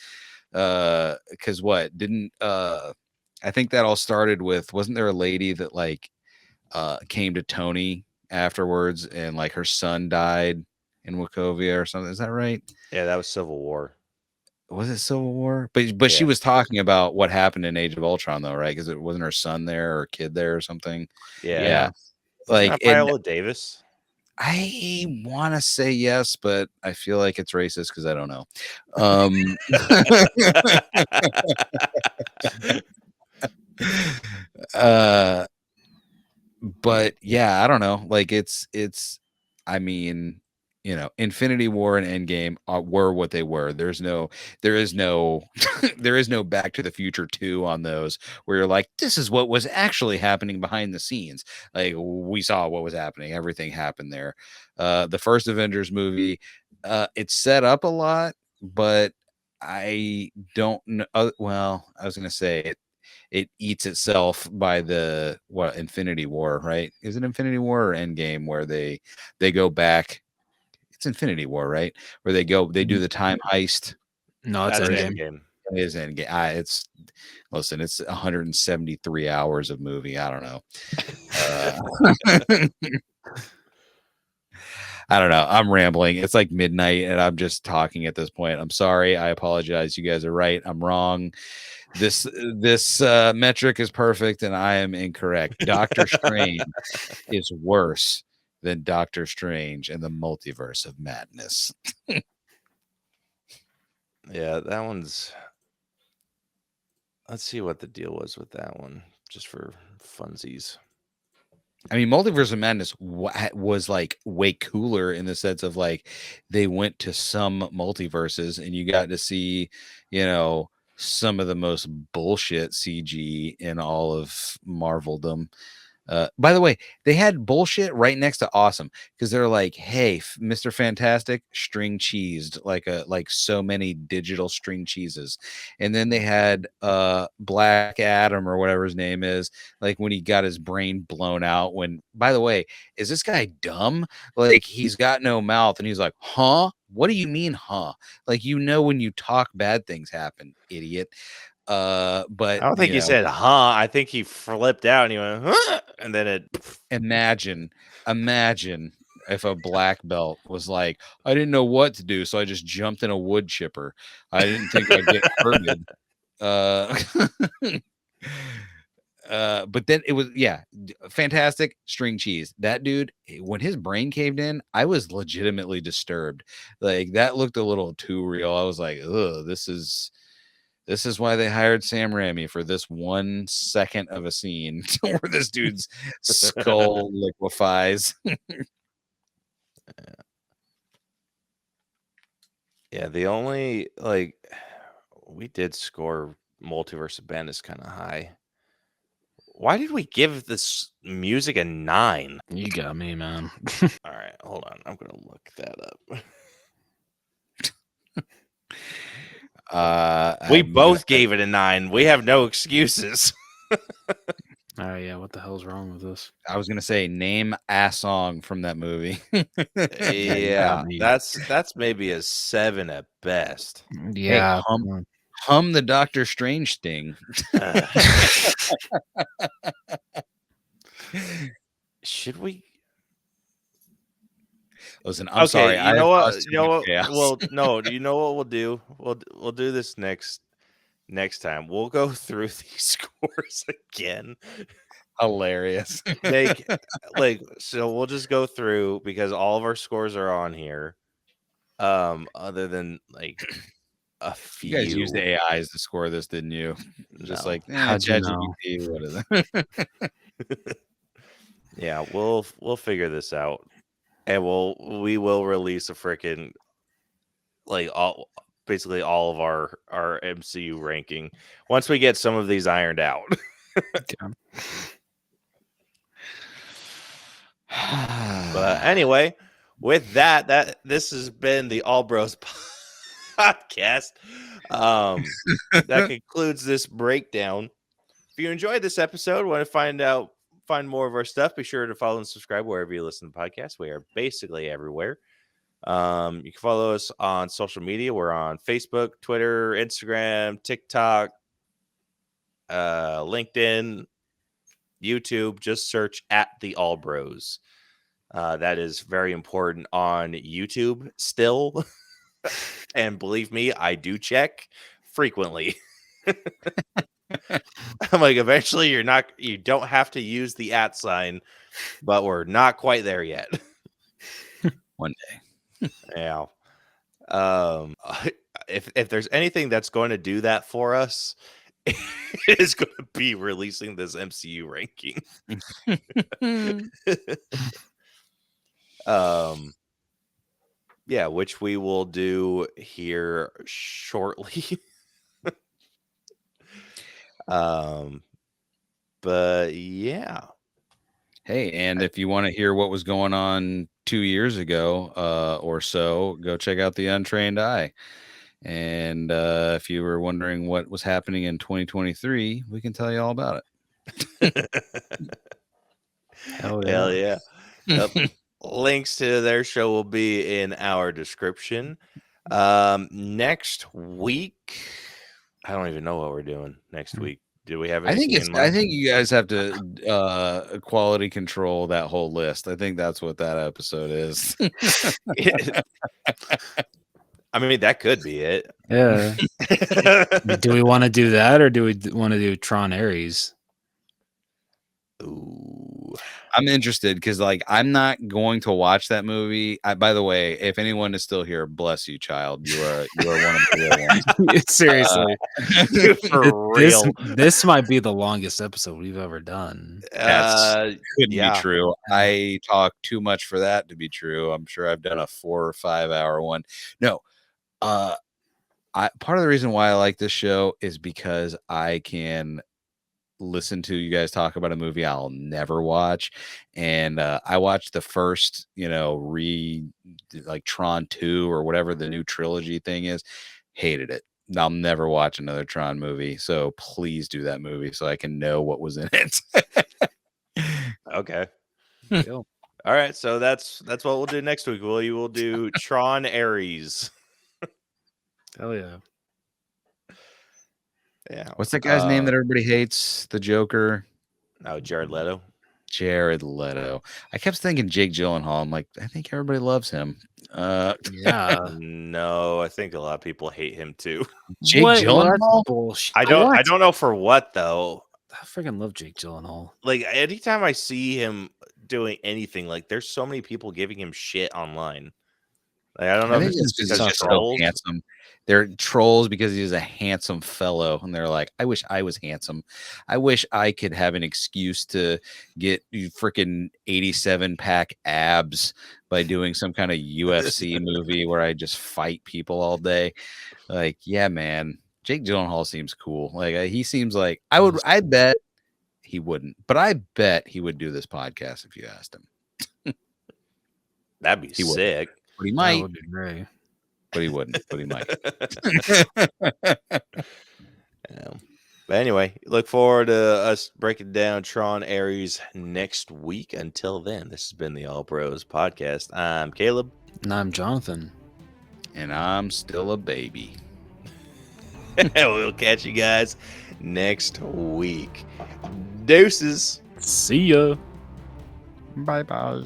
Because what didn't I think that all started with, wasn't there a lady that like came to Tony afterwards and like her son died in Wachovia or something? Is that right?
Yeah, that was Civil War.
Was it Civil War? But she
Yeah.
was talking about what happened in Age of Ultron though, right? Because it wasn't her son there or kid there or something.
Yeah.
Like
Wasn't that Viola Davis?
I want to say yes, but I feel like it's racist because I don't know. But yeah, I don't know. Like it's I mean, you know, Infinity War and Endgame were what they were. There is no there is no Back to the Future 2 on those where you're like, this is what was actually happening behind the scenes. Like we saw what was happening. Everything happened there. The first Avengers movie, it's set up a lot, but I don't know. Well, I was gonna say it eats itself by the Infinity War, right? Is it Infinity War or Endgame where they go back? It's Infinity War, right? Where they do the time heist.
No, it's
That's
Endgame.
Endgame.
It is Endgame. It's 173 hours of movie. I don't know. I don't know. I'm rambling. It's like midnight and I'm just talking at this point. I'm sorry. I apologize. You guys are right. I'm wrong. This metric is perfect and I am incorrect. Doctor Strange is worse than Doctor Strange and the Multiverse of Madness.
Yeah, that one's. Let's see what the deal was with that one, just for funsies.
I mean, Multiverse of Madness was like way cooler in the sense of like they went to some multiverses and you got to see, you know, some of the most bullshit CG in all of Marveldom. By the way, they had bullshit right next to awesome because they're like, hey, Mr. Fantastic, string cheesed like so many digital string cheeses. And then they had Black Adam or whatever his name is, like when he got his brain blown out. When, by the way, is this guy dumb? Like he's got no mouth and he's like, huh? What do you mean, huh? Like, you know, when you talk, bad things happen, idiot. But
I don't think he said, huh? I think he flipped out and he went, huh? And then it.
Imagine if a black belt was like, I didn't know what to do, so I just jumped in a wood chipper. I didn't think I'd get hurted. But then it was, fantastic string cheese. That dude, when his brain caved in, I was legitimately disturbed. Like that looked a little too real. I was like, ugh, this is why they hired Sam Raimi for this 1 second of a scene where this dude's skull liquefies.
Yeah, the only like we did score Multiverse of Madness kind of high. Why did we give this music a 9?
You got me, man.
All right, hold on. I'm gonna look that up. We both gave it a 9. We have no excuses.
Oh yeah, what the hell's wrong with this?
I was gonna say, name a song from that movie.
Yeah, that's maybe a 7 at best.
Yeah,
hey, hum the Doctor Strange sting.
Should we?
Listen, I'm sorry.
You know what? Well, no. You know what we'll do? We'll do this next time. We'll go through these scores again.
Hilarious.
So we'll just go through because all of our scores are on here. Other than like a few.
You guys used the AIs to score this, didn't you? Just
No.
like,
How'd you know?
ChatGPT, what is it?
Yeah, we'll figure this out, and we will release a freaking like basically all of our MCU ranking once we get some of these ironed out. But anyway, with that this has been the AllBros podcast. That concludes this breakdown. If you enjoyed this episode, want to find more of our stuff, be sure to follow and subscribe wherever you listen to podcasts. We are basically everywhere. You can follow us on social media. We're on Facebook, Twitter, Instagram, TikTok, LinkedIn, YouTube. Just search at the AllBros. That is very important on YouTube still. And believe me, I do check frequently. I'm like, eventually you don't have to use the @ sign, but we're not quite there yet.
One day.
Yeah. If there's anything that's going to do that for us, it is going to be releasing this MCU ranking. Yeah, which we will do here shortly. But yeah.
Hey, and if you want to hear what was going on 2 years ago or so, go check out the Untrained Eye. And if you were wondering what was happening in 2023, we can tell you all about it.
Hell yeah. Yep. Links to their show will be in our description. Next week, I don't even know what we're doing next week. Do we have anything in mind?
I think you guys have to quality control that whole list. I think that's what that episode is.
I mean, that could be it.
Yeah. Do we want to do that, or do we want to do Tron Ares?
Ooh.
I'm interested because, like, I'm not going to watch that movie. By the way, if anyone is still here, bless you, child. You are one of the real ones.
Seriously,
for real.
This might be the longest episode we've ever done.
Couldn't be true. I talk too much for that to be true. I'm sure I've done a 4 or 5 hour one. No, part of the reason why I like this show is because I can listen to you guys talk about a movie I'll never watch, and I watched the first, like Tron 2 or whatever the new trilogy thing is. Hated it. I'll never watch another Tron movie, so please do that movie so I can know what was in it.
Okay. All right, so that's what we'll do next week. You will do Tron Ares.
Hell yeah.
Yeah.
What's that guy's name that everybody hates? The Joker?
No, Jared Leto.
Jared Leto. I kept thinking Jake Gyllenhaal. I'm like, I think everybody loves him.
Yeah.
No, I think a lot of people hate him too.
Jake Gyllenhaal?
Bullshit.
I don't know for what though.
I freaking love Jake Gyllenhaal.
Like anytime I see him doing anything, like there's so many people giving him shit online. Like, I don't know if it's
just
because
so handsome. They're trolls because he's a handsome fellow, and they're like, I wish I was handsome. I wish I could have an excuse to get freaking 87-pack abs by doing some kind of UFC movie where I just fight people all day. Like, yeah, man, Jake Gyllenhaal seems cool. Like, he seems like I bet he wouldn't, but I bet he would do this podcast if you asked him.
That'd be sick.
But he might.
That would be great.
But he wouldn't. But he might.
But anyway, look forward to us breaking down Tron Ares next week. Until then, this has been the AllBros podcast. I'm Caleb.
And I'm Jonathan.
And I'm still a baby.
We'll catch you guys next week. Deuces.
See ya.
Bye-bye.